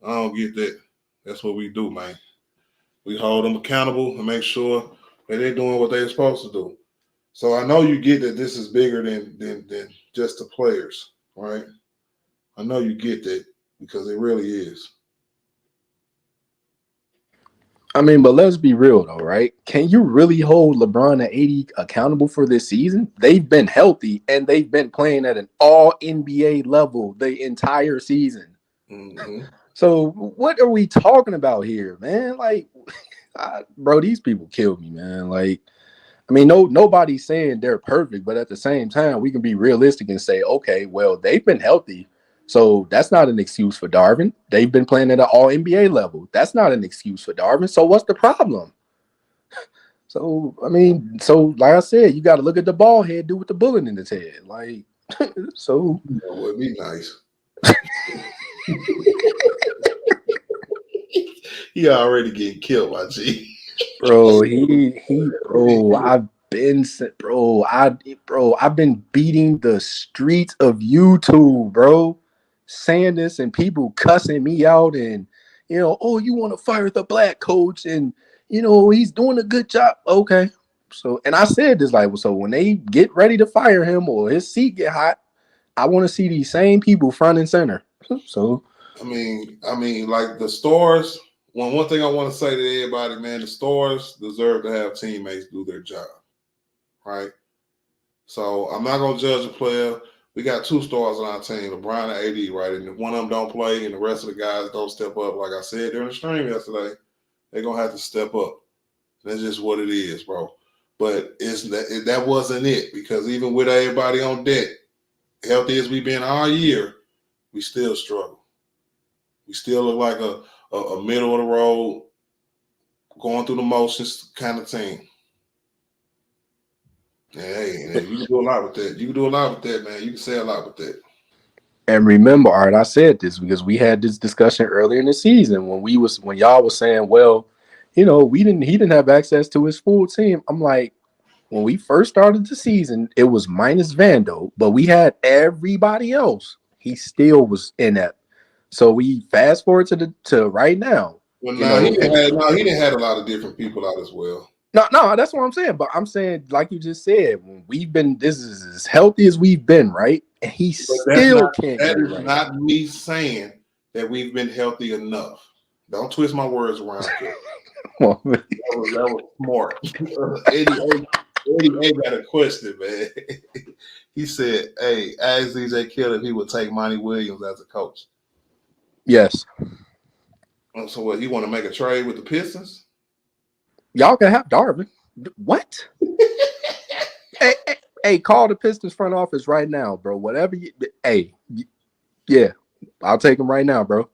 I don't get that. That's what we do, man. We hold them accountable and make sure that they're doing what they're supposed to do. So I know you get that this is bigger than just the players, right? I know you get that because it really is. I mean, but let's be real though, right? Can you really hold LeBron and AD accountable for this season? They've been healthy and they've been playing at an all NBA level the entire season. Mm-hmm. So what are we talking about here, man? Like, bro, these people kill me, man. Like, I mean, nobody's saying they're perfect, but at the same time, we can be realistic and say, okay, well, they've been healthy. So that's not an excuse for Darvin. They've been playing at an all NBA level. That's not an excuse for Darvin. So what's the problem? So, I mean, so like I said, you got to look at the ball head, do with the bullet in his head. Like, so. That would be nice. He already getting killed, my G. Bro, I've been beating the streets of YouTube, bro, saying this and people cussing me out and, oh, you want to fire the black coach and, he's doing a good job. Okay. So, and I said this, like, so when they get ready to fire him or his seat get hot, I want to see these same people front and center. So, I mean, like the stars. One thing I want to say to everybody, man, the stars deserve to have teammates do their job, right? So I'm not gonna judge a player. We got 2 stars on our team, LeBron and AD, right? And if one of them don't play and the rest of the guys don't step up, like I said during the stream yesterday, they're gonna have to step up. That's just what it is, bro. But that wasn't it, because even with everybody on deck, healthy as we've been all year, we still struggle. We still look like a middle of the road, going through the motions kind of team. And hey, man, you can do a lot with that. You can do a lot with that, man. You can say a lot with that. And remember, Art, I said this because we had this discussion earlier in the season when y'all was saying, well, he didn't have access to his full team. I'm like, when we first started the season, it was minus Vando, but we had everybody else. He still was inept. So we fast forward to right now. Well, he didn't have a lot of different people out as well. No, that's what I'm saying. But I'm saying, like you just said, when this is as healthy as we've been, right? And he still can't. That is right. Not me saying that we've been healthy enough. Don't twist my words around here. That was smart. Eddie got a question, man. He said, hey, ask DJ Kidd if he would take Monty Williams as a coach. Yes. So what, you want to make a trade with the Pistons? Y'all can have Darvin. What? hey, call the Pistons front office right now, bro. Whatever you yeah, I'll take him right now, bro.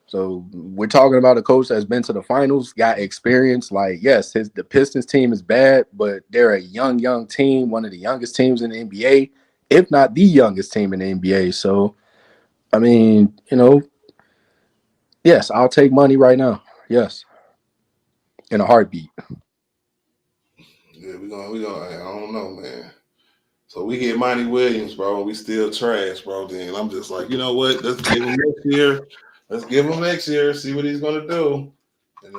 So we're talking about a coach that's been to the finals, got experience. Like, yes, the Pistons team is bad, but they're a young team, one of the youngest teams in the NBA, if not the youngest team in the NBA. So, I mean, yes, I'll take Money right now. Yes, in a heartbeat. Yeah, we gonna. I don't know, man. So we get Monty Williams, bro. We still trash, bro. Then I'm just like, you know what? Let's give him next year. Let's give him next year. See what he's gonna do. And,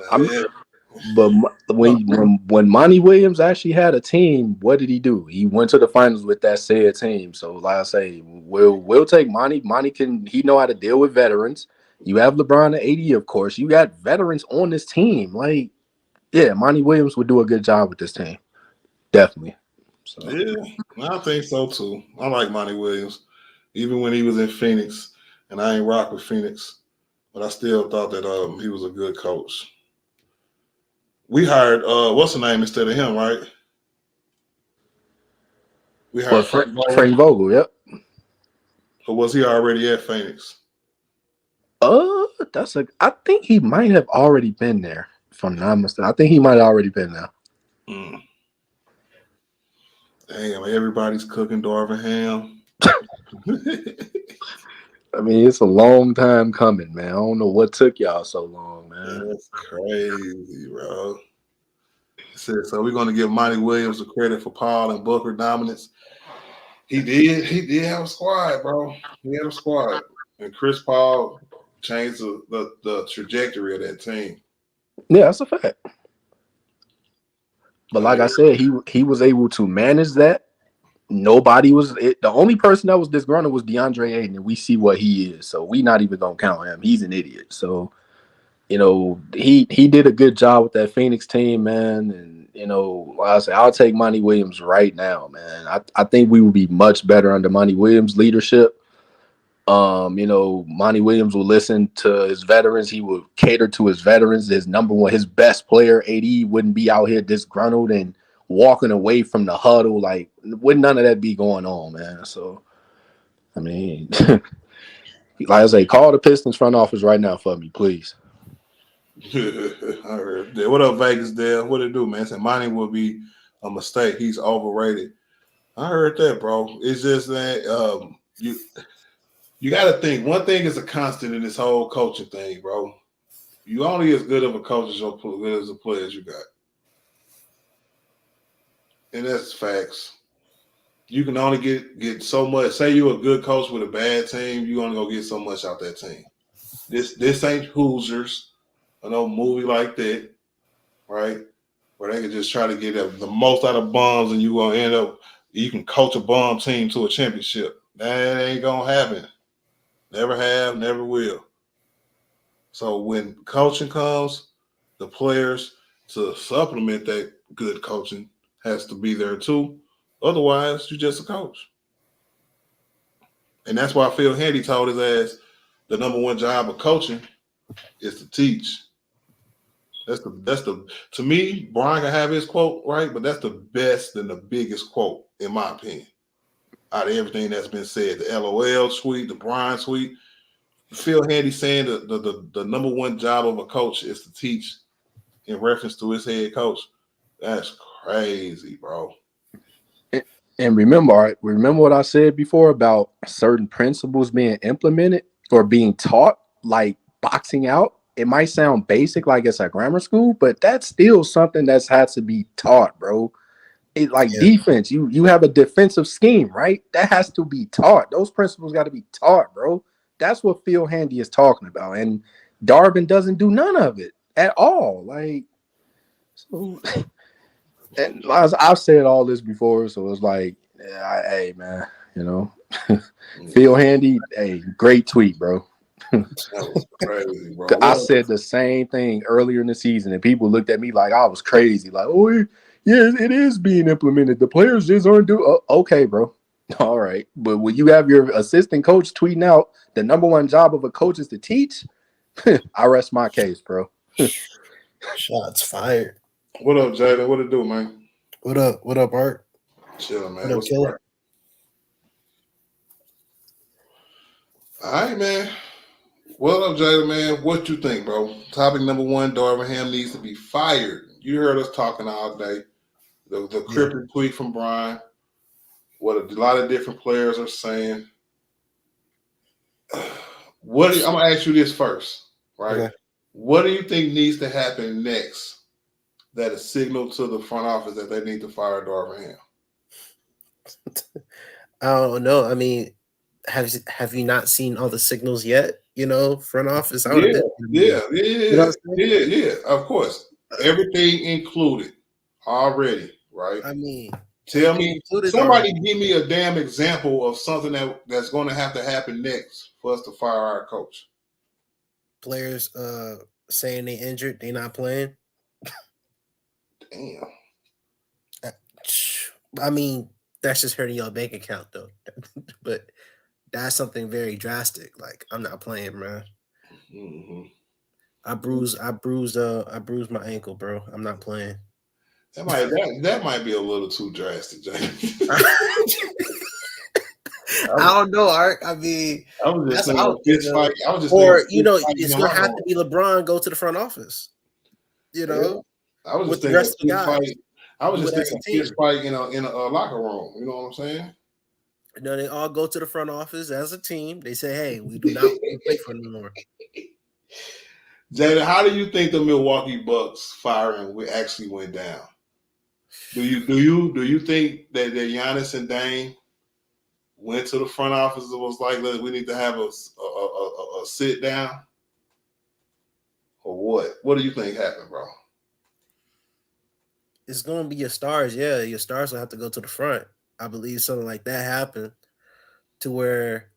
But when Monty Williams actually had a team, what did he do? He went to the finals with that said team. So, like I say, we'll take Monty. Monty he know how to deal with veterans. You have LeBron and AD, of course. You got veterans on this team. Like, yeah, Monty Williams would do a good job with this team. Definitely. So. Yeah, I think so too. I like Monty Williams, even when he was in Phoenix, and I ain't rock with Phoenix, but I still thought that he was a good coach. We hired what's the name instead of him, right? We hired Frank Vogel, yep. Or was he already at Phoenix? I think he might have already been there, if I'm not mistaken. I think he might have already been there. Damn, everybody's cooking Darvin Ham. I mean, it's a long time coming, man. I don't know what took y'all so long, man. That's crazy, bro. So we're going to give Monty Williams the credit for Paul and Booker dominance. He did have a squad, bro. He had a squad. And Chris Paul change the trajectory of that team. Yeah, that's a fact. But like I said, he was able to manage that. Nobody was the only person that was disgruntled was DeAndre Ayton, and we see what he is. So we not even gonna count him. He's an idiot. So he did a good job with that Phoenix team, man. And like I said, I'll take Monty Williams right now, man. I think we would be much better under Monty Williams' leadership. Monty Williams will listen to his veterans. He will cater to his veterans. His number one, his best player, AD, wouldn't be out here disgruntled and walking away from the huddle. Like, wouldn't none of that be going on, man? So, I mean, like I say, call the Pistons front office right now for me, please. I heard that. What up, Vegas? There, what it do, man? Said Monty will be a mistake. He's overrated. I heard that, bro. It's just that you got to think. One thing is a constant in this whole coaching thing, bro. You only as good of a coach as the players you got, and that's facts. You can only get so much. Say you're a good coach with a bad team, you only gonna get so much out that team. This ain't Hoosiers, an old movie like that, right? Where they can just try to get the most out of bums, and you gonna end up. You can coach a bum team to a championship. That ain't gonna happen. Never have, never will. So when coaching comes, the players to supplement that good coaching has to be there too. Otherwise, you're just a coach. And that's why Phil Handy told his ass the number one job of coaching is to teach. That's the to me, Brian can have his quote, right? But that's the best and the biggest quote, in my opinion. Out of everything that's been said, the LOL tweet, the Brian tweet, Phil Handy saying the number one job of a coach is to teach in reference to his head coach. That's crazy, bro. And remember what I said before about certain principles being implemented or being taught, like boxing out. It might sound basic, like it's a grammar school, but that's still something that's had to be taught, bro. It defense. You have a defensive scheme, right? That has to be taught. Those principles got to be taught, bro. That's what Phil Handy is talking about, and Darvin doesn't do none of it at all. Like, so, and I've said all this before, so it's like, hey, man, Phil Handy, hey, great tweet, bro. That was crazy, bro. I said the same thing earlier in the season, and people looked at me like I was crazy. Like, oh, yeah, it is being implemented. The players just aren't doing. Okay, bro. All right, but when you have your assistant coach tweeting out the number one job of a coach is to teach, I rest my case, bro. Shots fired. What up, Jada? What it do, man? What up? What up, Art? Chilling, man. What up, What's Killer? up? All right, man. What up, Jada, man? What you think, bro? Topic number one, Darvin Ham needs to be fired. You heard us talking all day. The cryptic tweet from Brian. What a lot of different players are saying. I'm gonna ask you this first, right? Okay. What do you think needs to happen next that is signal to the front office that they need to fire Darvin Ham? I don't know. I mean, have you not seen all the signals yet? Front office. Yeah. Of course, everything included already, right? I mean, tell me, somebody give me a damn example of something that's going to have to happen next for us to fire our coach. Players saying they injured, they not playing. Damn. I mean, that's just hurting your bank account though. But that's something very drastic. Like, I'm not playing, man. Mm-hmm. I bruised my ankle, bro. I'm not playing. That might be a little too drastic, James. I don't know, Art. I mean, I was just saying a fist fight. It's gonna have to be LeBron go to the front office. I was just thinking a fist fight. I was just thinking a fist fight in a locker room. You know what I'm saying? They all go to the front office as a team. They say, "Hey, we do not want to play for them anymore." Jada, how do you think the Milwaukee Bucks firing actually went down? Do you think that Giannis and Dame went to the front office and was like, "Look, we need to have a sit down"? or what? What do you think happened, bro? It's gonna be your stars. Yeah, your stars will have to go to the front. I believe something like that happened to where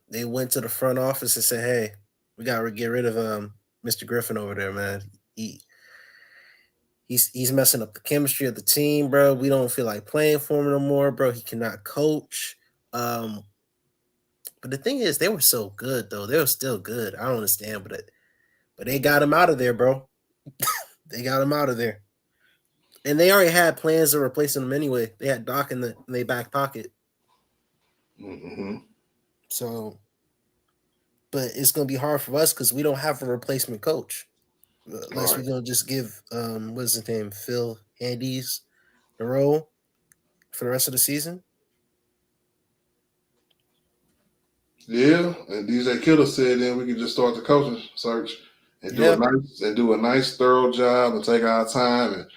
they went to the front office and said, "Hey, we gotta get rid of Mr. Griffin over there, man. He's messing up the chemistry of the team, bro. We don't feel like playing for him no more, bro. He cannot coach." But the thing is, they were so good though. They were still good. I don't understand, but they got him out of there, bro. They got him out of there. And they already had plans of replacing him anyway. They had Doc in their back pocket. Mm-hmm. So, but it's gonna be hard for us because we don't have a replacement coach. Unless we're gonna just give what's his name, Phil Handy's the role for the rest of the season. Yeah, and DJ Killer said then we can just start the coaching search and do a nice thorough job and take our time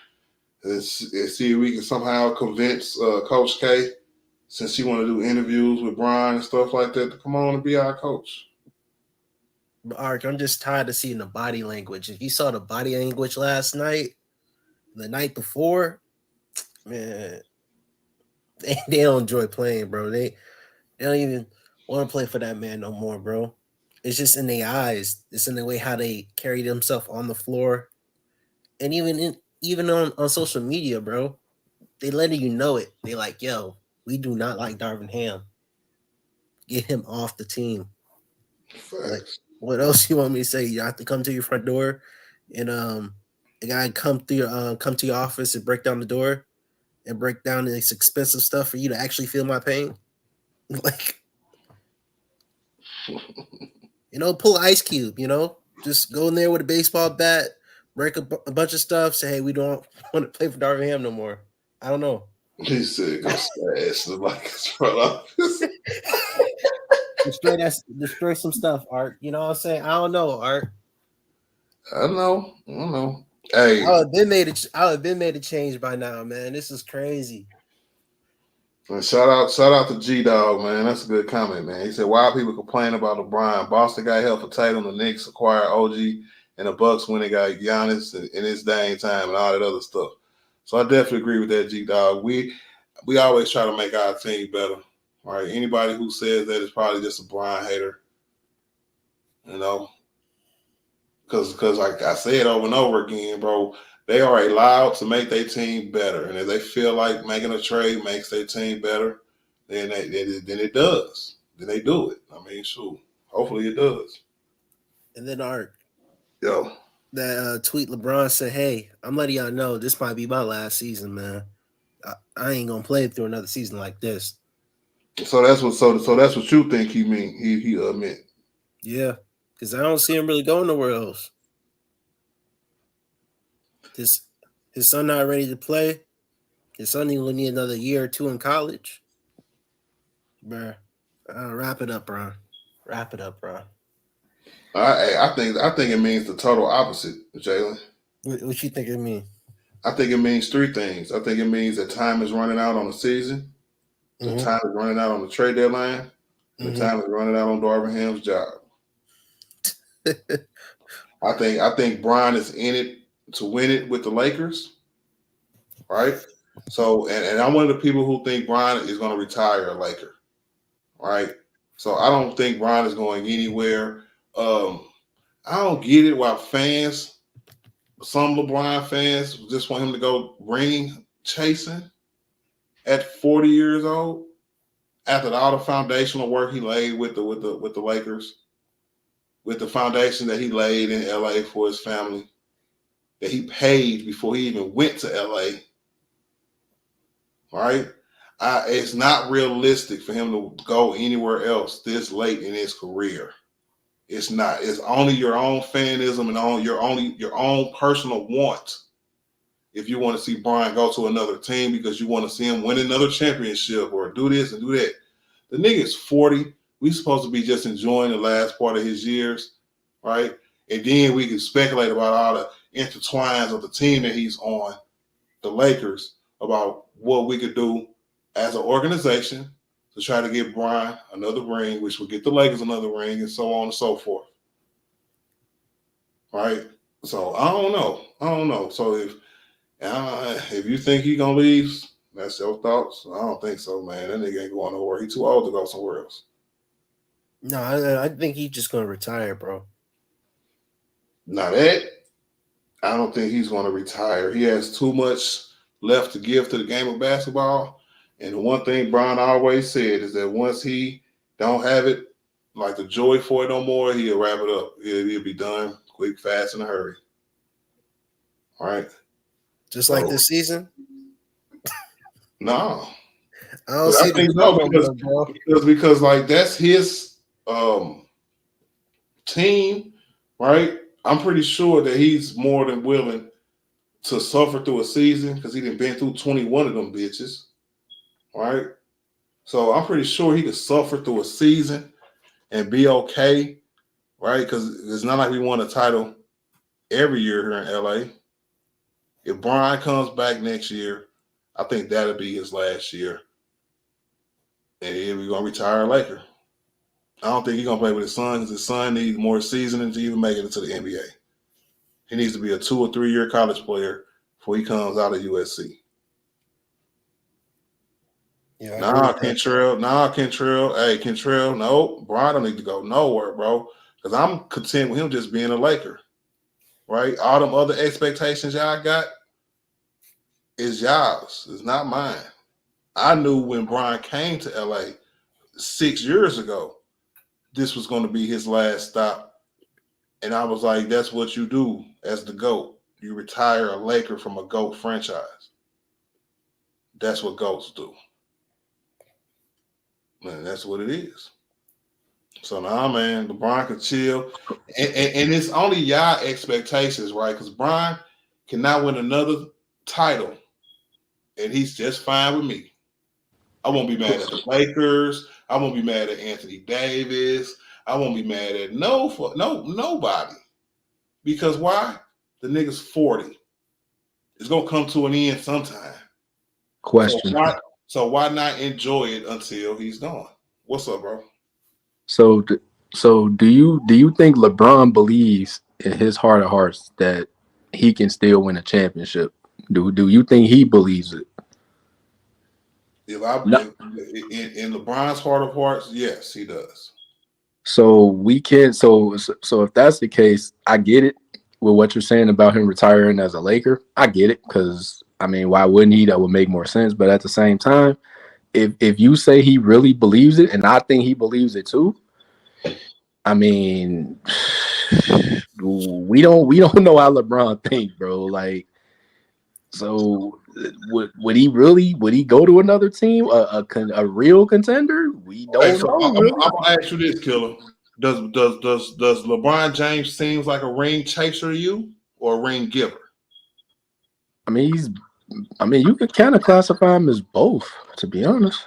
and see if we can somehow convince Coach K, since she want to do interviews with Brian and stuff like that, to come on and be our coach. But Ark, I'm just tired of seeing the body language. If you saw the body language last night, the night before, man, they don't enjoy playing, bro. They don't even want to play for that man no more, bro. It's just in their eyes. It's in the way how they carry themselves on the floor, and even on social media, bro. They letting you know it. They like, yo, we do not like Darvin Ham. Get him off the team. Facts. Like, what else you want me to say? You have to come to your front door, and the guy come to your office and break down the door, and break down this expensive stuff for you to actually feel my pain. Like, pull an ice cube. Just go in there with a baseball bat, break a bunch of stuff. Say, hey, we don't want to play for Darvin Ham no more. I don't know. He said, "Go smash the Lakers front office." Destroy some stuff, Art. You know what I'm saying? I don't know, Art. I don't know. Hey, I would have been made a change by now, man. This is crazy. shout out to G Dog, man. That's a good comment, man. He said, "Why people complain about LeBron? Boston got help for Tatum, the Knicks acquired OG, and the Bucks when they got Giannis in his dang time and all that other stuff." So I definitely agree with that, G Dog. We always try to make our team better, right? Anybody who says that is probably just a Bron hater, because like I said over and over again, bro, they are allowed to make their team better, and if they feel like making a trade makes their team better, then it does. Then they do it. I mean, shoot, hopefully it does. And then Art, Yo, that tweet LeBron said, "Hey, I'm letting y'all know this might be my last season, man. I ain't gonna play through another season like this." so that's what you think he mean? He meant. Yeah, because I don't see him really going nowhere else. His son not ready to play. His son will need another year or two in college. Bruh, wrap it up, bro. Wrap it up, bro. I think it means the total opposite, Jalen. What you think it mean? I think it means three things. I think it means that time is running out on the season, the time is running out on the trade deadline, and the time is running out on Darvin Ham's job. I think Brian is in it to win it with the Lakers, right? So, and I'm one of the people who think Brian is going to retire a Laker, right? So I don't think Brian is going anywhere. I don't get it why some LeBron fans just want him to go ring chasing at 40 years old after all the foundational work he laid with the Lakers, with the foundation that he laid in LA for his family, that he paid before he even went to LA. Right? It's not realistic for him to go anywhere else this late in his career. It's not. It's only your own fanism and your own personal want. If you want to see Brian go to another team because you want to see him win another championship or do this and do that. The nigga's 40. We supposed to be just enjoying the last part of his years, right? And then we can speculate about all the intertwines of the team that he's on, the Lakers, about what we could do as an organization to try to get Brian another ring, which will get the Lakers another ring, and so on and so forth. right? So I don't know. So if you think he gonna leave, that's your thoughts. I don't think so, man. That nigga ain't going nowhere. He too old to go somewhere else. No, I think he's just gonna retire, bro. Now that I don't think he's going to retire. He has too much left to give to the game of basketball. And the one thing Brian always said is that once he don't have it, like the joy for it no more, he'll wrap it up. He'll be done quick, fast, in a hurry. All right. Just like this season. No. I don't see think no because like that's his team, right? I'm pretty sure that he's more than willing to suffer through a season because he done been through 21 of them bitches, right? So I'm pretty sure he could suffer through a season and be okay, right? Because it's not like we won a title every year here in LA. If Brian comes back next year, I think that'll be his last year. And then we're going to retire a Laker. I don't think he's going to play with his son because his son needs more seasoning to even make it into the NBA. He needs to be a 2 or 3 year college player before he comes out of USC. Yeah, Kentrell. Hey, Kentrell, no. Brian don't need to go nowhere, bro. Because I'm content with him just being a Laker. Right? All them other expectations y'all got is y'all's. It's not mine. I knew when Brian came to LA 6 years ago, this was going to be his last stop. And I was like, that's what you do as the GOAT. You retire a Laker from a GOAT franchise. That's what GOATs do. Man, that's what it is. So now, man, LeBron can chill. And it's only y'all expectations, right? Because Brian cannot win another title. And he's just fine with me. I won't be mad at the Lakers. I won't be mad at Anthony Davis. I won't be mad at nobody. Because why? The nigga's 40. It's gonna come to an end sometime. Question. So why not enjoy it until he's gone? What's up, bro? So do you think LeBron believes in his heart of hearts that he can still win a championship? Do you think he believes it? In LeBron's heart of hearts, yes, he does. So we can. So if that's the case, I get it with what you're saying about him retiring as a Laker. I get it because I mean, why wouldn't he? That would make more sense. But at the same time, if you say he really believes it, and I think he believes it too, I mean, we don't know how LeBron think, bro. Like, so would he go to another team, a real contender? We don't know. I'm gonna ask you this, Killer. Does LeBron James seems like a ring chaser to you or a ring giver? I mean, you could kind of classify him as both, to be honest.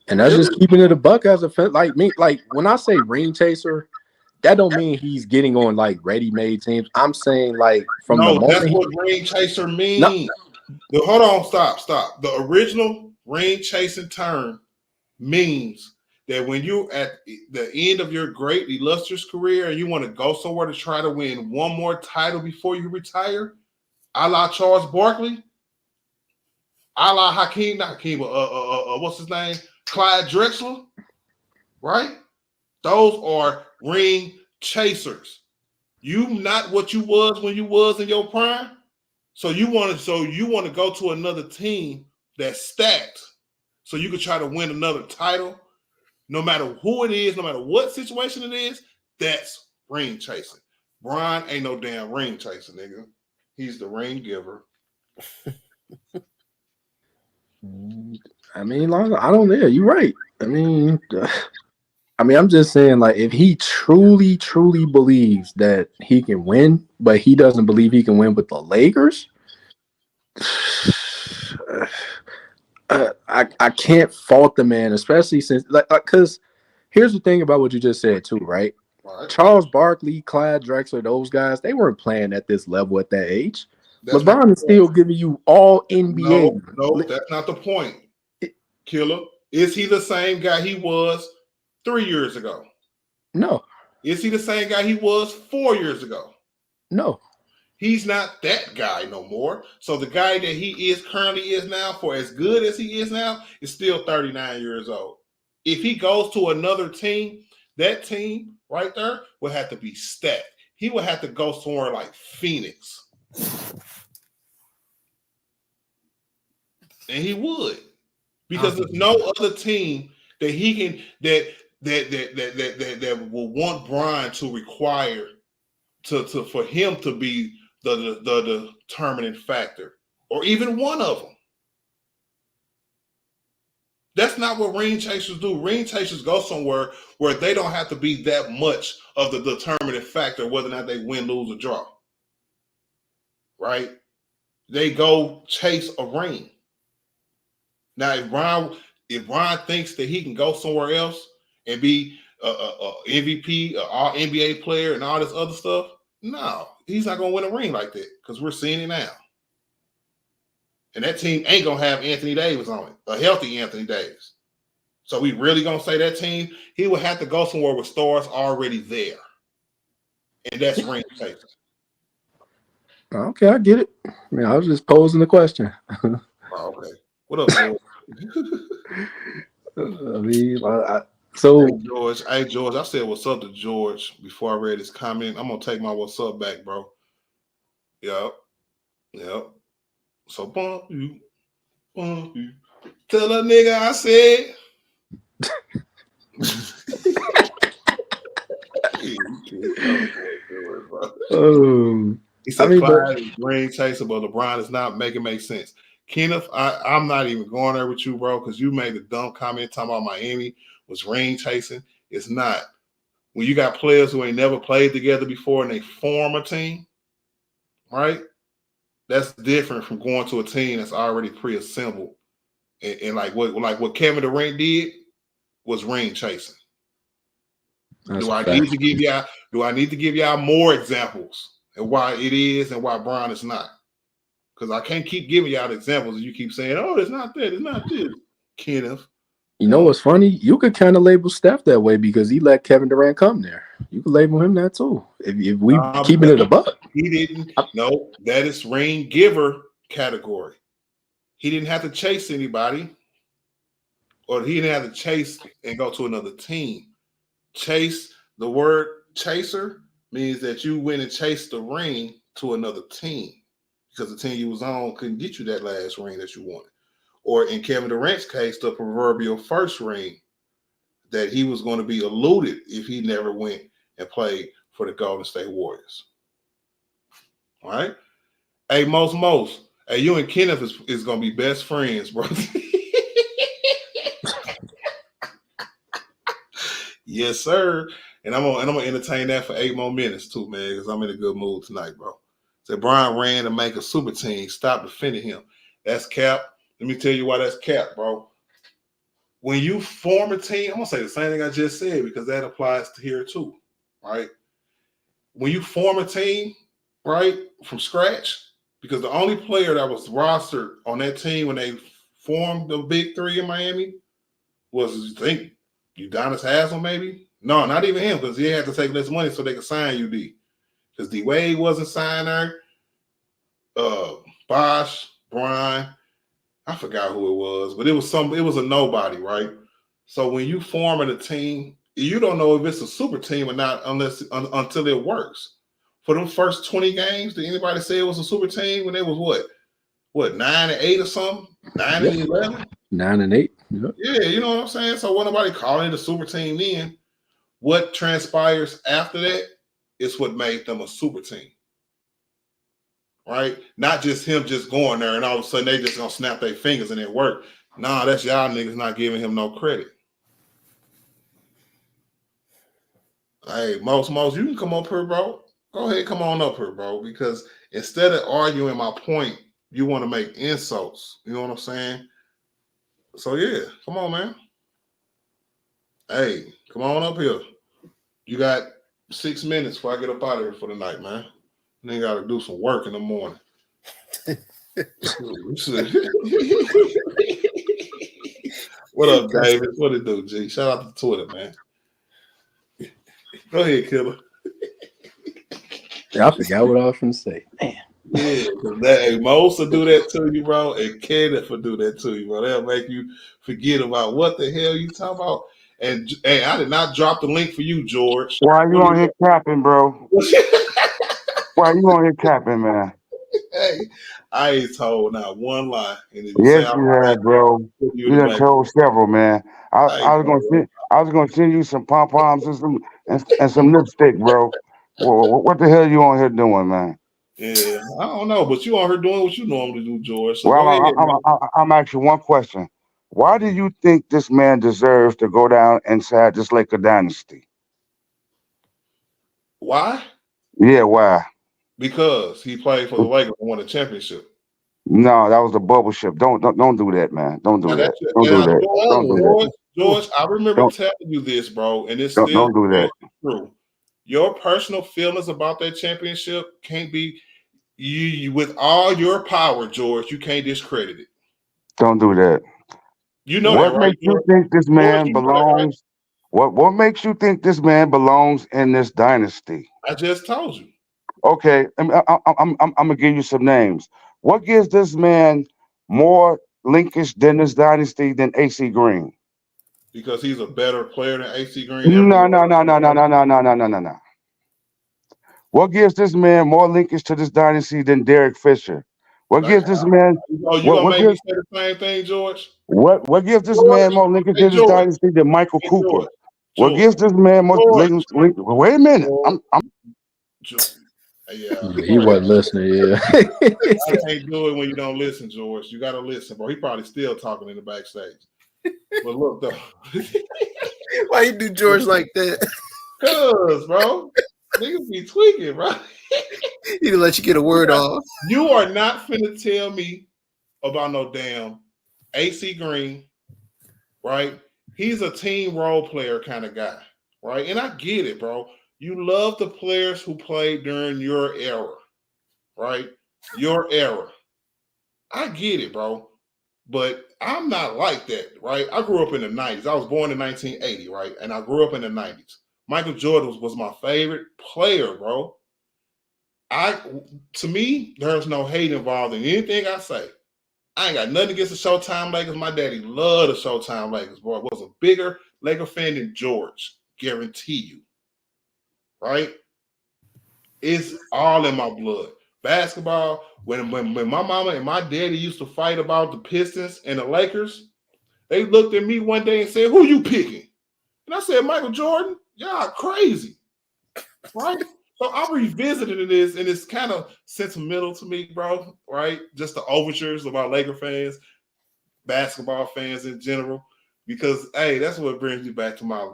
And that's just keeping it a buck as a fan. Like when I say ring chaser, that don't mean he's getting on like ready-made teams. I'm saying like from the moment that's what ring chaser means. Hold on, stop. The original ring chasing term means that when you're at the end of your great illustrious career and you want to go somewhere to try to win one more title before you retire, a la Charles Barkley, a la what's his name? Clyde Drexler, right? Those are ring chasers. You not what you was when you was in your prime. So you want to go to another team that's stacked so you can try to win another title, no matter who it is, no matter what situation it is. That's ring chasing. Brian ain't no damn ring chaser, nigga. He's the ring giver. I mean, I don't know. You're right. I mean, I'm just saying, like, if he truly, truly believes that he can win, but he doesn't believe he can win with the Lakers, I can't fault the man, especially since, because here's the thing about what you just said too, right? Charles Barkley, Clyde Drexler, those guys, they weren't playing at this level at that age. LeBron is still giving you all NBA. No, that's not the point. Killer, is he the same guy he was 3 years ago? No. Is he the same guy he was 4 years ago? No. He's not that guy no more. So the guy that he currently is now, for as good as he is now, is still 39 years old. If he goes to another team, that team right there will have to be stacked. He would have to go somewhere like Phoenix. And he would. Because there's no other team that he can that will want Brian to require for him to be the determining factor, or even one of them. That's not what ring chasers do. Ring chasers go somewhere where they don't have to be that much of the determining factor, whether or not they win, lose, or draw. Right? They go chase a ring. Now, if Brian thinks that he can go somewhere else and be a MVP, all NBA player, and all this other stuff, no, he's not going to win a ring like that because we're seeing it now. And that team ain't going to have Anthony Davis on it, a healthy Anthony Davis. So we really going to say that team, he would have to go somewhere with stars already there. And that's ring chasing. Okay, I get it. I mean, I was just posing the question. Oh, okay. What up, George? I mean, so hey George, I said what's up to George before I read his comment. I'm gonna take my what's up back, bro. Yep. So bump you. Tell a nigga I said. He said Clyde is ring chaser, but LeBron is not. Make it make sense. Kenneth, I'm not even going there with you, bro, because you made a dumb comment talking about Miami was ring chasing. It's not. When you got players who ain't never played together before and they form a team, right? That's different from going to a team that's already pre-assembled. And like what Kevin Durant did was ring chasing. Do I need to give y'all more examples and why it is and why Bron is not? Because I can't keep giving y'all the examples and you keep saying, oh, it's not that, it's not this. Kenneth. You know what's funny? You could kind of label Steph that way because he let Kevin Durant come there. You could label him that too. If we keeping it a buck. He didn't. No, that is ring giver category. He didn't have to chase anybody, or he didn't have to chase and go to another team. Chase, the word chaser means that you went and chased the ring to another team because the team you was on couldn't get you that last ring that you wanted. Or in Kevin Durant's case, the proverbial first ring that he was going to be eluded if he never went and played for the Golden State Warriors. All right? Hey, most. Hey, you and Kenneth is going to be best friends, bro. Yes, sir. And I'm gonna entertain that for 8 more minutes too, man, because I'm in a good mood tonight, bro. So Brian ran to make a super team. Stop defending him. That's cap. Let me tell you why that's cap, bro. When you form a team, I'm gonna say the same thing I just said because that applies to here too, right? When you form a team, right, from scratch, because the only player that was rostered on that team when they formed the Big Three in Miami was, I think, Udonis Haslem, maybe? No, not even him, because he had to take less money so they could sign UD. Because D Wade wasn't signed there. Bosh, Brian, I forgot who it was, but it was a nobody, right? So when you forming a team, you don't know if it's a super team or not until it works. For them first 20 games, did anybody say it was a super team when it was what 9-8 or something? 9-11? 9-8. Yep. Yeah, you know what I'm saying? So when nobody calling it a super team then, what transpires after that is what made them a super team. Right? Not just him just going there and all of a sudden they just gonna snap their fingers and it work. Nah, that's y'all niggas not giving him no credit. Hey, most, you can come up here, bro. Go ahead, come on up here, bro. Because instead of arguing my point, you want to make insults. You know what I'm saying? So yeah, come on, man. Hey, come on up here. You got 6 minutes before I get up out of here for the night, man. Then got to do some work in the morning. What up, David? What it do, G? Shout out to Twitter, man. Go ahead, killer. I forgot what I was going to say. Man. Yeah, because that most will do that to you, bro, and Kenneth will do that to you, bro. They'll make you forget about what the hell you talking about. And hey, I did not drop the link for you, George. Why you on here capping, bro? Why you on here capping, man? Hey, I ain't told not one lie. And if Yes, you have, bro. You done told several, man. I was gonna send you some pom poms and some lipstick, bro. What the hell you on here doing, man? Yeah, I don't know, but you on here doing what you normally do, George. So Well, go ahead, I'm asking one question. Why do you think this man deserves to go down inside this Laker dynasty? Why? Yeah, why? Because he played for the Lakers and won a championship. No, that was the bubble ship. Don't do that, man. Don't do that. Don't do that. Don't do that. George, I remember telling you this, bro, and it's still don't do that. True. Your personal feelings about that championship can't be you with all your power, George. You can't discredit it. Don't do that. You know what that, right? Makes you think this man belongs? What makes you think this man belongs in this dynasty? I just told you. Okay, I'm gonna give you some names. What gives this man more linkage than this dynasty than AC Green? Because he's a better player than AC Green. No. What gives this man more linkage to this dynasty than Derek Fisher? What gives this man? Oh, you gonna make me say the same thing, George? What gives this man more linkage to this dynasty than Michael Cooper? What gives this man more linkage? Wait a minute, I'm Yeah, he wasn't listening. Yeah, I can't do it when you don't listen, George. You gotta listen, bro. He probably still talking in the backstage. But look, though, why you do George like that? Cause, bro, niggas be tweaking, bro. He didn't let you get a word off. You are not finna tell me about no damn AC Green, right? He's a team role player kind of guy, right? And I get it, bro. You love the players who played during your era, right? Your era. I get it, bro. But I'm not like that, right? I grew up in the 90s. I was born in 1980, right? And I grew up in the 90s. Michael Jordan was my favorite player, bro. To me, there's no hate involved in anything I say. I ain't got nothing against the Showtime Lakers. My daddy loved the Showtime Lakers, bro. I was a bigger Laker fan than George, guarantee you. Right? It's all in my blood. Basketball, when my mama and my daddy used to fight about the Pistons and the Lakers, they looked at me one day and said, "Who you picking?" And I said, "Michael Jordan." Y'all crazy. Right? So I'm revisiting this, and it's kind of sentimental to me, bro, right? Just the overtures about Laker fans, basketball fans in general, because, hey, that's what brings me back to my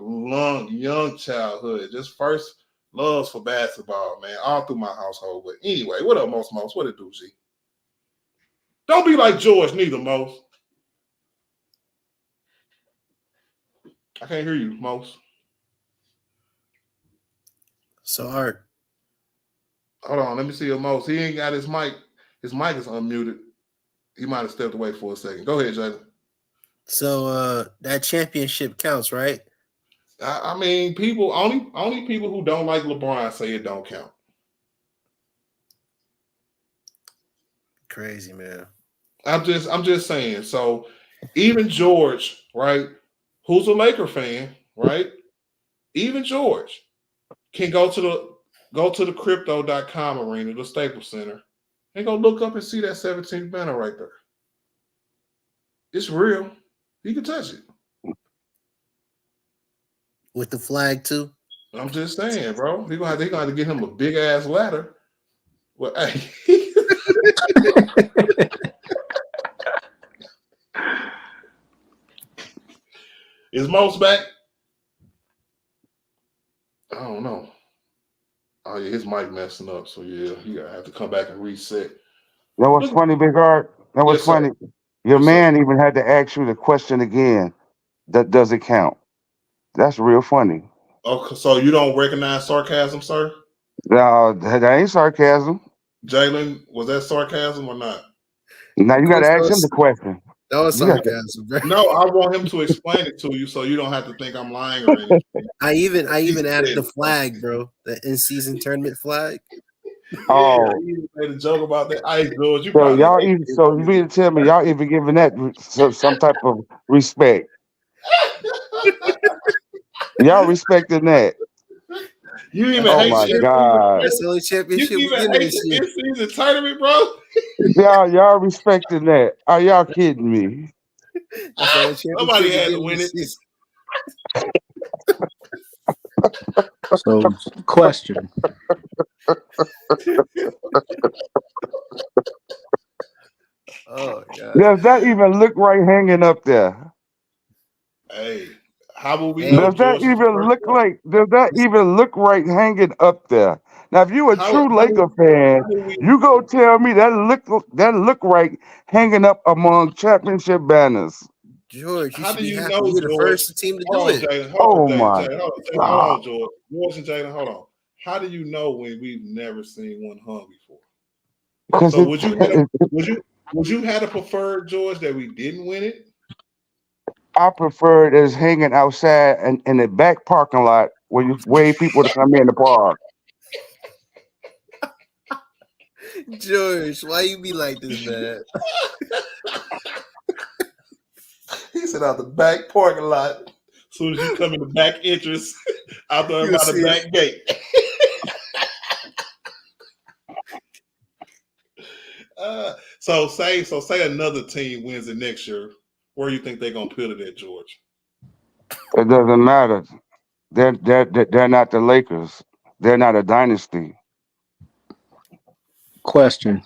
young childhood. Just first loves for basketball, man, all through my household. But anyway, what up, Most? What it do, G? Don't be like George neither, Most. I can't hear you, Most. So hard. Hold on, let me see your Most. He ain't got his mic. His mic is unmuted. He might have stepped away for a second. Go ahead, Jalen. So that championship counts, right? I mean, people only people who don't like LeBron say it don't count. Crazy, man. I'm just saying. So even George, right, who's a Laker fan, right? Even George can go to the crypto.com arena, the Staples Center, and go look up and see that 17th banner right there. It's real. You can touch it. With the flag too. I'm just saying, bro. They're gonna have to get him a big ass ladder. Well, hey. Is Most back? I don't know. Oh yeah, his mic messing up. So yeah, he gotta have to come back and reset. That was funny, Big Art. That was funny. Sir. Your man even had to ask you the question again. That does it count? That's real funny. Oh, so you don't recognize sarcasm, sir? No, that ain't sarcasm. Jalen, was that sarcasm or not? Now you got to ask him the question. That was sarcasm, bro. No, I want him to explain it to you, so you don't have to think I'm lying or anything. I even added the flag, bro. The in-season tournament flag. Oh, you made a joke about that. Hey, George, you so probably y'all hate even this. so you mean to tell me y'all even giving that some type of respect? Y'all respecting that? You even Oh hate my the God! That's the only in-season. You championship we even getting hate this the year. in-season tournament, bro. Y'all respecting that? Are y'all kidding me? That's the only Somebody championship we had to getting win this it. season. So, question. Oh yeah. Does that even look right hanging up there? Hey, how will we Hey, know, Does that George? even look like? Does that even look right hanging up there? Now, if you a How true Laker fan, do we? you go tell me that look right hanging up among championship banners. George, you How should do be you happy. know, You're the George? first team to do Hold on, it. Jaden. Oh my Jaden. Hold God! on, George. George and Jaden, hold on. How do you know when we've never seen one hung before? Because So would you have a preferred, George, that we didn't win it? I prefer it as hanging outside in the back parking lot where you wait people to come in the park. George, why you be like this, man? He said out the back parking lot. As soon as you come in the back entrance, out there You'll by the see back gate. So say another team wins it next year. Where do you think they're gonna put it at, George? It doesn't matter. They're not the Lakers. They're not a dynasty. Question.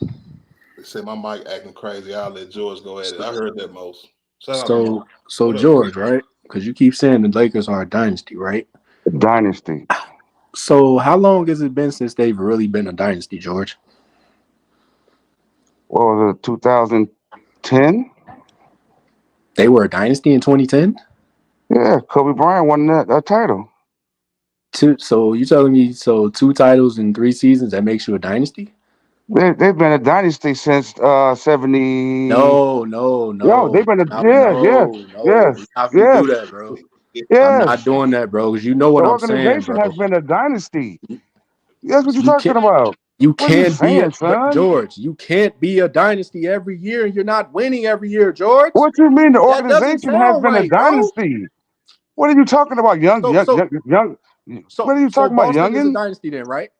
They said my mic acting crazy. I'll let George go at it. I heard that most. Shout out to So, Mo. so What up, George, right? Because you keep saying the Lakers are a dynasty, right? Dynasty. So, how long has it been since they've really been a dynasty, George? What was it? 2010. They were a dynasty in 2010. Yeah, Kobe Bryant won that title. So you telling me 2 titles in 3 seasons that makes you a dynasty? They've been a dynasty since 70. No. Yo, they've been a No. You're not gonna yes, do that, bro. I'm yes. not doing that, bro. Because you know The what I'm saying, organization bro. has been a dynasty. That's what you're You talking can't. about. You What are you can't be saying, son? George. You can't be a dynasty every year, and you're not winning every year, George. What you mean the That doesn't organization has sound been a right, bro. dynasty? What are you talking about, young? So so What are you so talking about, Boston is a youngin? dynasty, then, right?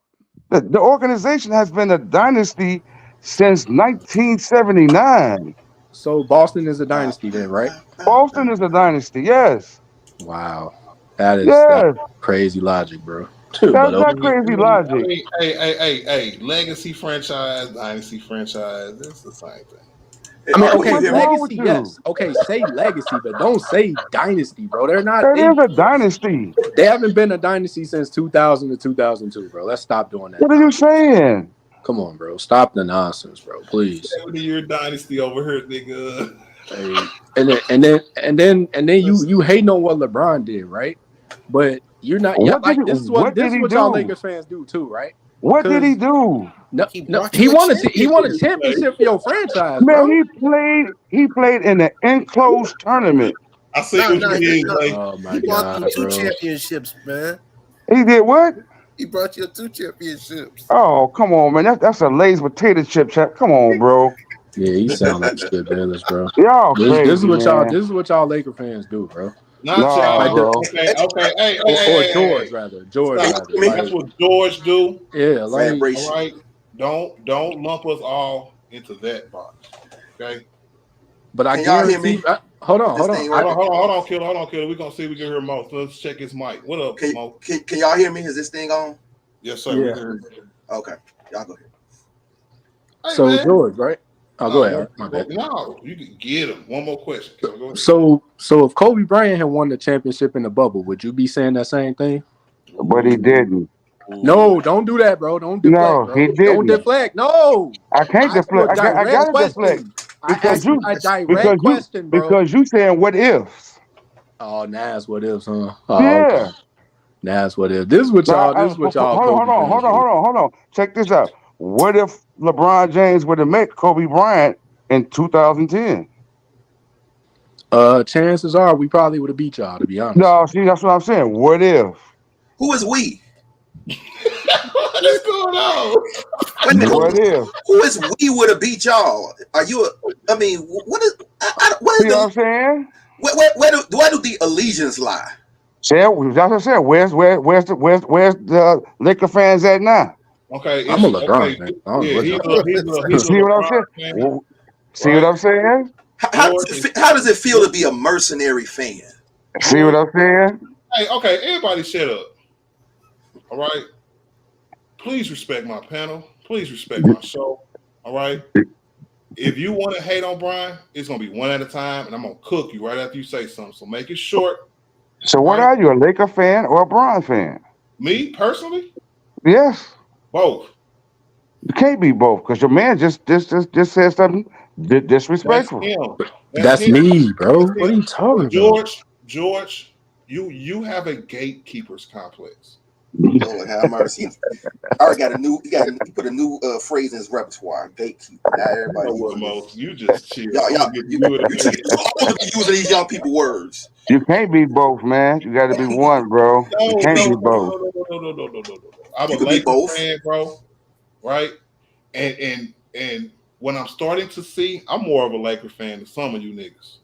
The organization has been a dynasty since 1979. So Boston is a dynasty, then, right? Boston is a dynasty. Yes, Wow, that's yes. crazy logic, bro. That's But not crazy logic. Hey, legacy franchise, dynasty franchise, it's the same thing. I mean, okay, What's wrong with legacy, you? yes. Okay, say legacy, but don't say dynasty, bro. They're not. That is a dynasty. They haven't been a dynasty since 2000 to 2002, bro. Let's stop doing that What are you nonsense. saying? Come on, bro. Stop the nonsense, bro. Please. 70-year dynasty over here, nigga. Hey, and then you hating on what LeBron did, right? But you're not. Yeah, like this is What this did is he what y'all do? Lakers fans do too, right? What did he Because do? no, He no, brought he you a won a championship. championship for your franchise, Man, bro. he played in an enclosed tournament. I see No, what you did, no. Zay. Oh my He brought them god, 2 bro. championships, man. He did what? He brought you 2 championships. Oh, come on, man. That's a Lay's potato chip chat. Come on, bro. Yeah, you sound like Skip Bayless, bro. Y'all This crazy, is what man. y'all Laker fans do, bro. Not Nah, Like y'all. the bro. Okay. Hey, or hey. George rather. George Stop. rather. That's Like what George do. yeah, like All right. Don't lump us all into that box. Okay. but I Can y'all hear guarantee me? hold Is on. this thing Hold working? on, Killer. We're gonna see if we can hear Mo. So let's check his mic. What up, Mo? Can y'all hear me? Is this thing on? Yes, sir. Yeah. We can hear you. Okay, y'all go ahead. Hey, So man. George, right? Oh, go ahead. My bad. No, you can get him. One more question. Killer, go ahead. So if Kobe Bryant had won the championship in the bubble, would you be saying that same thing? But he didn't. No, don't do that, bro. Don't deflect, No, he bro. Don't didn't. deflect. No. I can't I asked you a deflect. I direct gotta deflect question. I asked you a direct question, bro. because you saying what ifs. Oh, now it's what ifs, huh? Oh, okay. Yeah. Now it's what ifs. This is what Now, y'all Kobe fans do. hold on. Check this out. What if LeBron James would have met Kobe Bryant in 2010? Chances are we probably would have beat y'all, to be honest. No, see, that's what I'm saying. What if? Who is we? What is going on? Wait a minute, What is? who is we would have beat y'all? Are you? I mean, what is? What You is know what I'm the? saying? Where do the allegiance lie? That's what I said. Where's the Laker fans at now? Okay, I'm a it's LeBron okay. fan. I don't know Yeah, what he's y'all a talking he's a See what I'm LeBron saying? fan, See what right? I'm saying? How does it feel to be a mercenary fan? See what I'm saying? Hey, okay, everybody shut up. All right. Please respect my panel. Please respect my show. All right. If you want to hate on Brian, it's gonna be one at a time, and I'm gonna cook you right after you say something. So make it short. So what Right? are you, a Laker fan or a Bron fan? Me personally, Yes. both. You can't be both because your man just said something That's disrespectful. him. about. That's That's him. me, bro. That's What are him. you talking But about? George, you have a gatekeeper's complex. Lord have mercy. I already got a new. He put a new phrase in his repertoire. Gatekeeper. Now You know everybody what, using Mo? this. You just chill. Y'all, I'm y'all, gonna get you, you in a you minute. too old to be using these young people words. You can't be both, man. You got to be one, bro. You No, can't no, be no, both. no, no, no, no, no, no, no, no. I'm a You could be Lakers both. fan, bro. Right? And when I'm starting to see, I'm more of a Laker fan than some of you niggas.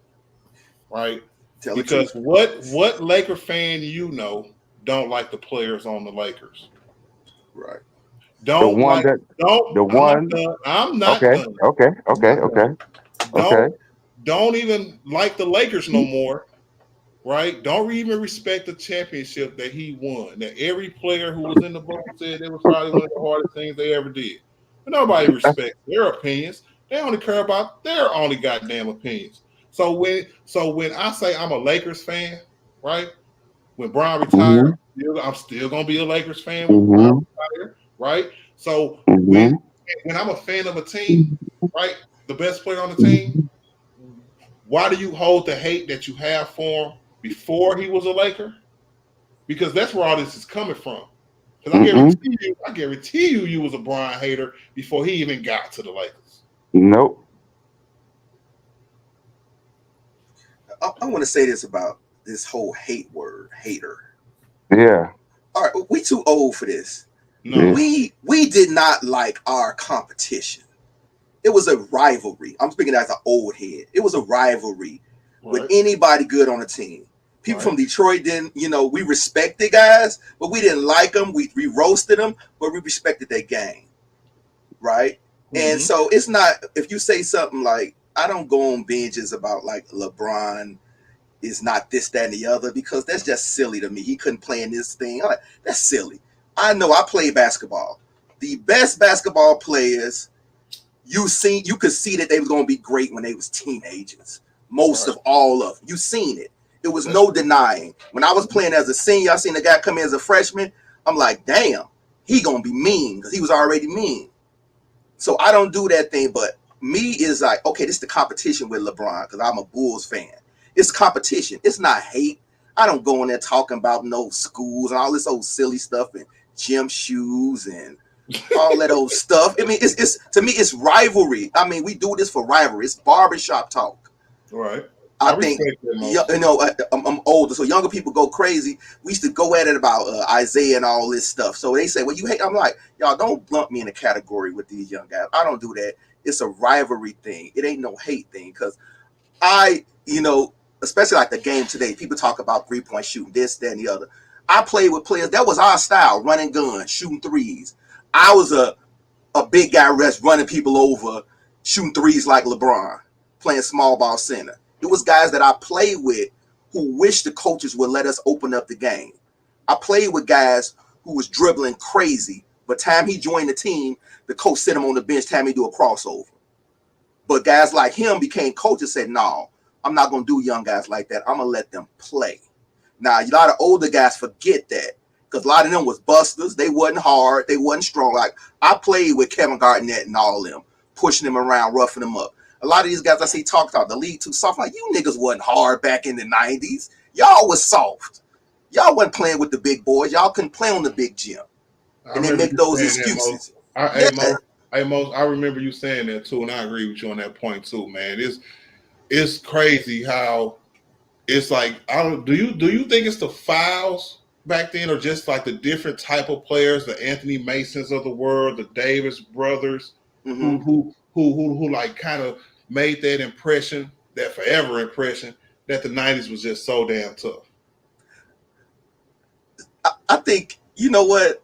Right? Tell the Because truth. what Laker fan you know don't like the players on the Lakers? Right. The one that, the I'm not one. done. I'm not Okay, done. okay, I'm okay, not okay, done. okay. Don't even like the Lakers no more. Right? Don't even respect the championship that he won. That every player who was in the bubble said it was probably one of the hardest things they ever did. But nobody respects their opinions. They only care about their only goddamn opinions. So when I say I'm a Lakers fan, right? When Bron Mm-hmm, retired, I'm still gonna be a Lakers fan when Bron mm-hmm, retired, right? So mm-hmm. when I'm a fan of a team, right, the best player on the team, why do you hold the hate that you have for him before he was a Laker? Because that's where all this is coming from. Because Mm-mm. I guarantee you was a Bron hater before he even got to the Lakers. Nope. I want to say this about this whole hate word, hater. Yeah. All right, we too old for this. No. We did not like our competition. It was a rivalry. I'm speaking as an old head. It was a rivalry with anybody good on the team. People from Detroit didn't, we respected guys, but we didn't like them. We roasted them, but we respected their game. Right? And so it's not, if you say something like, I don't go on binges about like LeBron is not this, that, and the other, because that's just silly to me. He couldn't play in this thing. I'm like, that's silly. I know I play basketball. The best basketball players, you could see that they was going to be great when they was teenagers. Most of all of them. You seen it. It was no denying. When I was playing as a senior, I seen the guy come in as a freshman. I'm like, damn, he going to be mean, because he was already mean. So I don't do that thing, but me is like, okay, this is the competition with LeBron, because I'm a Bulls fan. It's competition. It's not hate. I don't go in there talking about no schools and all this old silly stuff and gym shoes and all that old stuff. I mean, it's to me, it's rivalry. I mean, we do this for rivalry. It's barbershop talk. Right. I think, I'm older, so younger people go crazy. We used to go at it about Isaiah and all this stuff. So they say, well, you hate. I'm like, y'all don't lump me in a category with these young guys. I don't do that. It's a rivalry thing. It ain't no hate thing, because especially like the game today, people talk about 3-point shooting, this, that, and the other. I played with players. That was our style, running guns, shooting threes. I was a big guy running people over, shooting threes like LeBron, playing small ball center. It was guys that I played with who wished the coaches would let us open up the game. I played with guys who was dribbling crazy, but time he joined the team, the coach sent him on the bench, time he do a crossover. But guys like him became coaches, said, no, I'm not going to do young guys like that. I'm going to let them play. Now, a lot of older guys forget that, because a lot of them was busters. They wasn't hard. They wasn't strong. Like, I played with Kevin Garnett and all them, pushing them around, roughing them up. A lot of these guys I see talk about the league too soft. Like, you niggas wasn't hard back in the 90s. Y'all was soft. Y'all wasn't playing with the big boys. Y'all couldn't play on the big gym. And they make those excuses. I remember you saying that too, and I agree with you on that point too, man. It's crazy how it's like, do you think it's the fouls back then, or just like the different type of players, the Anthony Masons of the world, the Davis brothers, who like kind of made that impression, that forever impression, that the 90s was just so damn tough? I think, you know what?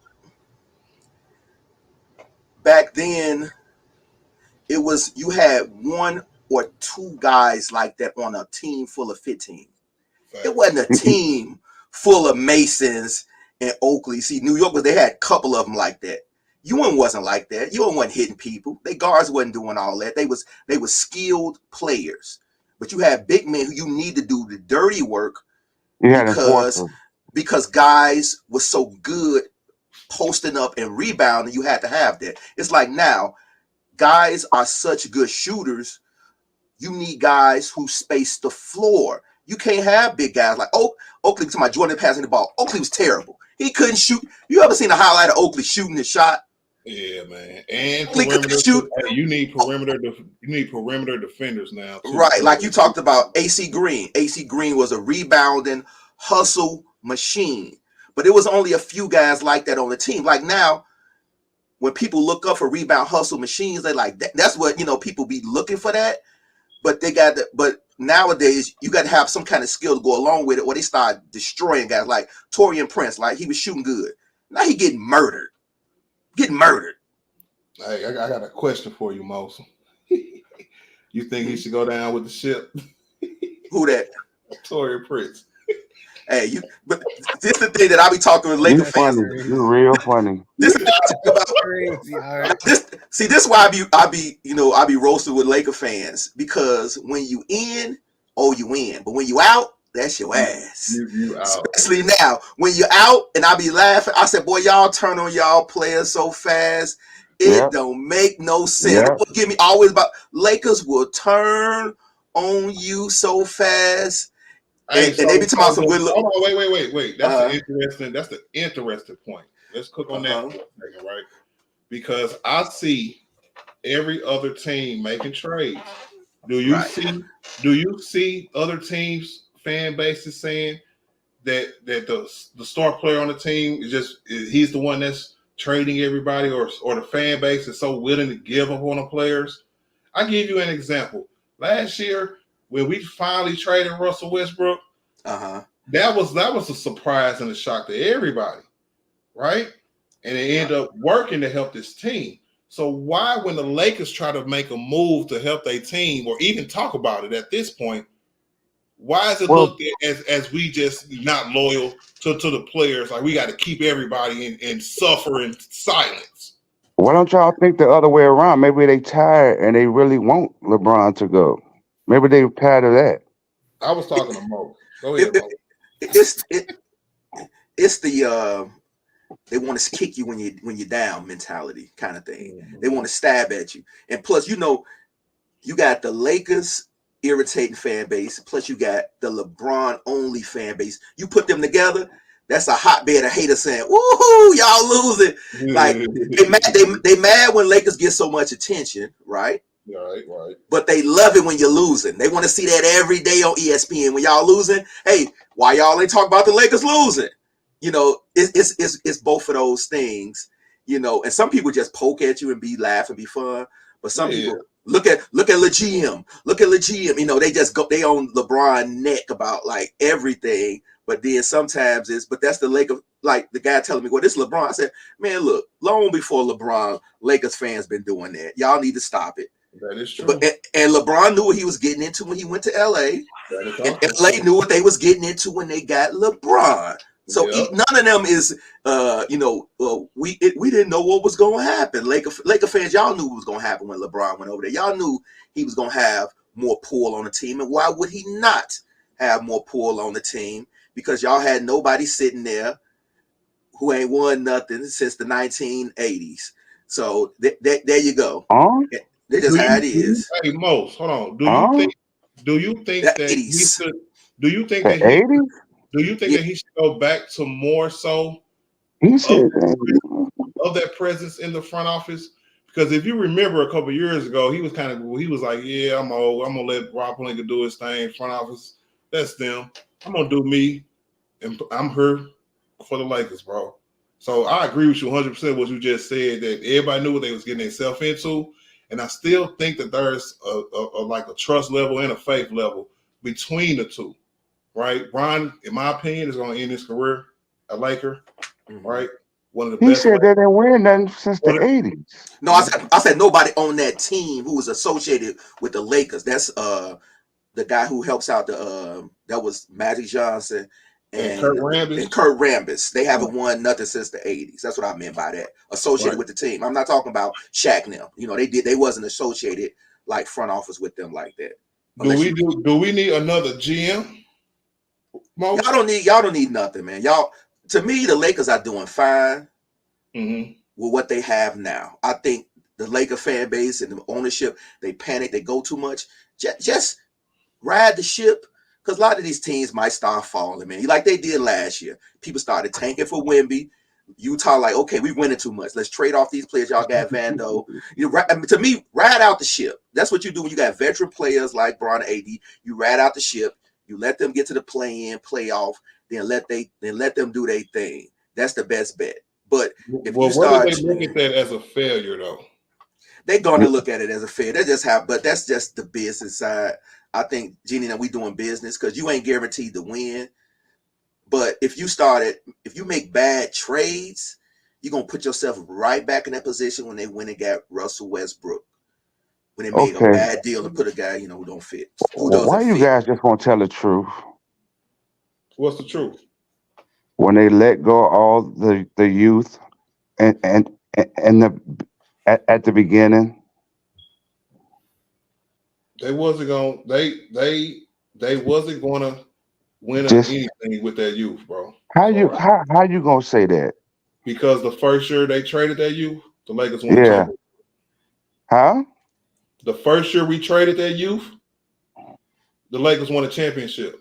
Back then, it was, you had one or two guys like that on a team full of 15. It wasn't a team full of Masons and Oakley. See, New York, they had a couple of them like that. Ewan wasn't like that. Ewan wasn't hitting people. They guards wasn't doing all that. They was skilled players. But you had big men who you need to do the dirty work because guys was so good posting up and rebounding, you had to have that. It's like now, guys are such good shooters, you need guys who space the floor. You can't have big guys like Oakley, to my Jordan passing the ball. Oakley was terrible. He couldn't shoot. You ever seen a highlight of Oakley shooting his shot? Yeah, man. And perimeter, shoot. Hey, you need perimeter defenders now, too. Right, like you talked about AC Green. AC Green was a rebounding hustle machine. But it was only a few guys like that on the team. Like now, when people look up for rebound hustle machines, they like that. That's what, people be looking for that. But but nowadays you got to have some kind of skill to go along with it, or they start destroying guys like Torian Prince. Like he was shooting good. Now he getting murdered. Hey, I got a question for you, Mos. You think he should go down with the ship? Who that? Torian Prince. Hey, but this is the thing that I be talking with Laker fans. You're real funny. This is crazy. This is why I be roasted with Laker fans, because when you in, you in. But when you out, that's your ass. You out. Especially now. When you're out and I be laughing, I said, boy, y'all turn on y'all players so fast. It don't make no sense. Give me always about Lakers will turn on you so fast. And they be talking about some good look. Hold on, wait. That's the interesting point. Let's cook on that for a second, right? Because I see every other team making trades. Do you see other teams' fan bases saying that the star player on the team he's the one that's trading everybody, or the fan base is so willing to give up on the players? I give you an example. Last year, when we finally traded Russell Westbrook, that was a surprise and a shock to everybody, right? And it ended up working to help this team. So why, when the Lakers try to make a move to help their team, or even talk about it at this point, why is it looked at as we just not loyal to the players? Like we got to keep everybody in suffer in silence. Why don't y'all think the other way around? Maybe they tired and they really want LeBron to go. Maybe they tired of that. I was talking to Mo. Go ahead, Mo. It's the they want to kick you when you're down mentality kind of thing. Mm-hmm. They want to stab at you, and plus, you got the Lakers irritating fan base. Plus, you got the LeBron only fan base. You put them together, that's a hotbed of haters saying, "Woohoo, y'all losing!" Like they mad when Lakers get so much attention, right? Right. But they love it when you're losing. They want to see that every day on ESPN. When y'all losing, hey, why y'all ain't talk about the Lakers losing? It's both of those things. And some people just poke at you and laugh and be fun. But some people look at LeGM. Look at LeGM. They on LeBron neck about like everything. But then sometimes but that's the Lakers. Like the guy telling me, well, this is LeBron. I said, man, look, long before LeBron, Lakers fans been doing that. Y'all need to stop it. That is true. And LeBron knew what he was getting into when he went to LA. And LA knew what they was getting into when they got LeBron. So none of them is, we didn't know what was going to happen. Laker fans, y'all knew what was going to happen when LeBron went over there. Y'all knew he was going to have more pull on the team. And why would he not have more pull on the team? Because y'all had nobody sitting there who ain't won nothing since the 1980s. So there you go. That's just how it is. Hey, Mos, hold on. Do you think that he should go back to more so of that presence in the front office? Because if you remember a couple of years ago, he was like, yeah, I'm old. I'm gonna let Rob Pelinka do his thing. Front office, that's them. I'm gonna do me, and I'm her. for the Lakers, bro. So I agree with you 100% what you just said, that everybody knew what they was getting themselves into. And I still think that there's a trust level and a faith level between the two, right? Bron, in my opinion, is going to end his career a Laker, right? One of the He best. said they didn't win nothing since the 80s. No, I said nobody on that team who was associated with the Lakers. That's the guy who helps out that was Magic Johnson and Kurt Rambis. They haven't won nothing since the 80s. That's what I meant by that. Associated with the team. I'm not talking about Shaq now. You know, they wasn't associated like front office with them like that. Do we need another GM? Y'all don't need nothing, man. Y'all, to me, the Lakers are doing fine with what they have now. I think the Laker fan base and the ownership, they panic, they go too much. Just ride the ship. Because a lot of these teams might start falling, man. Like they did last year. People started tanking for Wemby. Utah, like, okay, we're winning too much. Let's trade off these players. Y'all got Vando. To me, ride out the ship. That's what you do when you got veteran players like Bron and AD. You ride out the ship. You let them get to the play-in, playoff. Then let them do their thing. That's the best bet. But if you start, they look at that as a failure, though. They're going to look at it as a failure. But that's just the business side. I think, Jeannie, that we doing business because you ain't guaranteed to win. But if you make bad trades, you're going to put yourself right back in that position when they went and got Russell Westbrook. When they made a bad deal and put a guy, who don't fit. Why you guys just won't tell the truth? What's the truth? When they let go of all the youth and at the beginning. They wasn't gonna win anything with that youth, bro. How you gonna say that? Because the first year they traded that youth, the Lakers won the championship. Huh? The first year we traded that youth, the Lakers won a championship.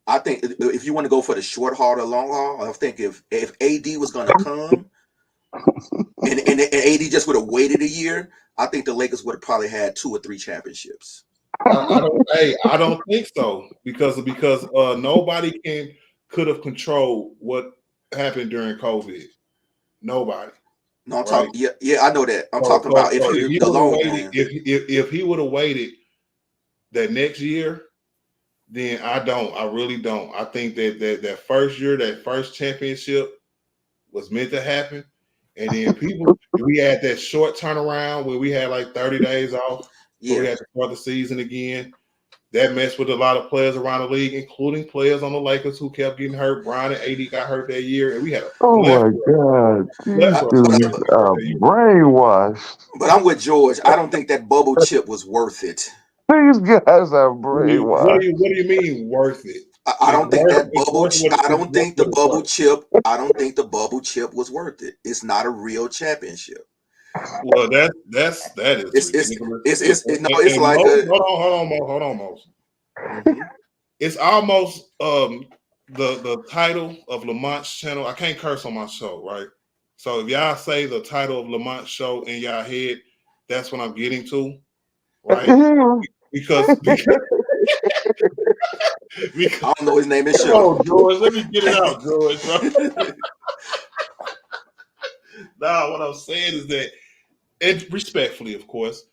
I think if you want to go for the short haul or long haul, I think if AD was gonna come and AD just would have waited a year, I think the Lakers would have probably had 2 or 3 championships. I don't think so because nobody could have controlled what happened during COVID. Nobody. No, I'm talking. Yeah, I know that. I'm talking about if he would have waited that next year, then I really don't. I think that first year, that first championship was meant to happen. And then we had that short turnaround where we had like 30 days off. So we had to start the season again. That messed with a lot of players around the league, including players on the Lakers who kept getting hurt. Bron and AD got hurt that year, and we had God, these brainwashed. But I'm with George. I don't think that bubble chip was worth it. These guys are brainwashed. What do you mean worth it? I don't think that bubble. I don't think the bubble chip. I don't think the bubble chip was worth it. It's not a real championship. Well, that is hold on, Mose. It's almost the title of Lamont's channel. I can't curse on my show, right? So if y'all say the title of Lamont's show in y'all head, that's what I'm getting to, right? because I don't know his name is show. Oh, George, let me get it out, George. Nah, what I'm saying is that, and respectfully, of course,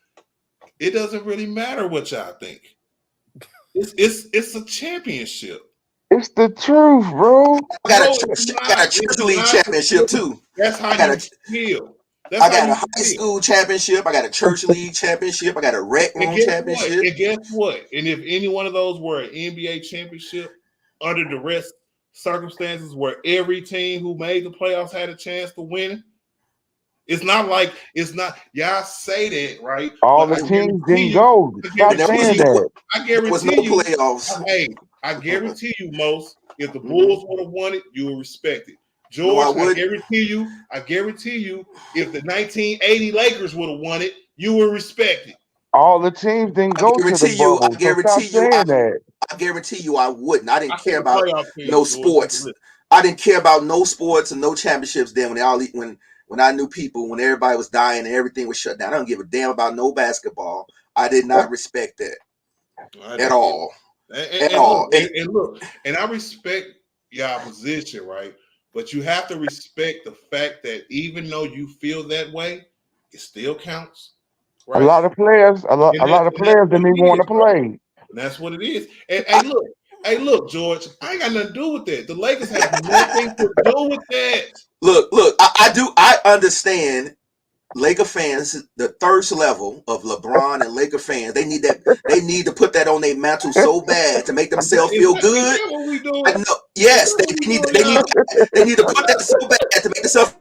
it doesn't really matter what y'all think. It's a championship. It's the truth, bro. I got a church league championship too. That's how you feel. I got a high school championship. I got a church league championship. I got a rec room championship. And guess what? And if any one of those were an NBA championship under the rest circumstances where every team who made the playoffs had a chance to win, it's not y'all say that, right? All the teams didn't go. Stop saying that. I guarantee you playoffs. Hey, I guarantee you, Most, if the Bulls would have won it, you would respect it. George, I guarantee you, if the 1980 Lakers would have won it, you would respect it. All the teams didn't go to the bubble. I guarantee you I wouldn't. I didn't care about no sports. I didn't care about no sports and no championships then when I knew people, when everybody was dying and everything was shut down. I don't give a damn about no basketball. I did not respect that at all. And look, and I respect your opposition, right? But you have to respect the fact that even though you feel that way, it still counts. Right? A lot of players didn't even want to play. And that's what it is. And hey, look, George, I ain't got nothing to do with that. The Lakers have nothing to do with that. Look, I understand Laker fans, the thirst level of LeBron and Laker fans, they need to put that on their mantle so bad to make themselves feel good. I know, yes, they need to put that so bad to make themselves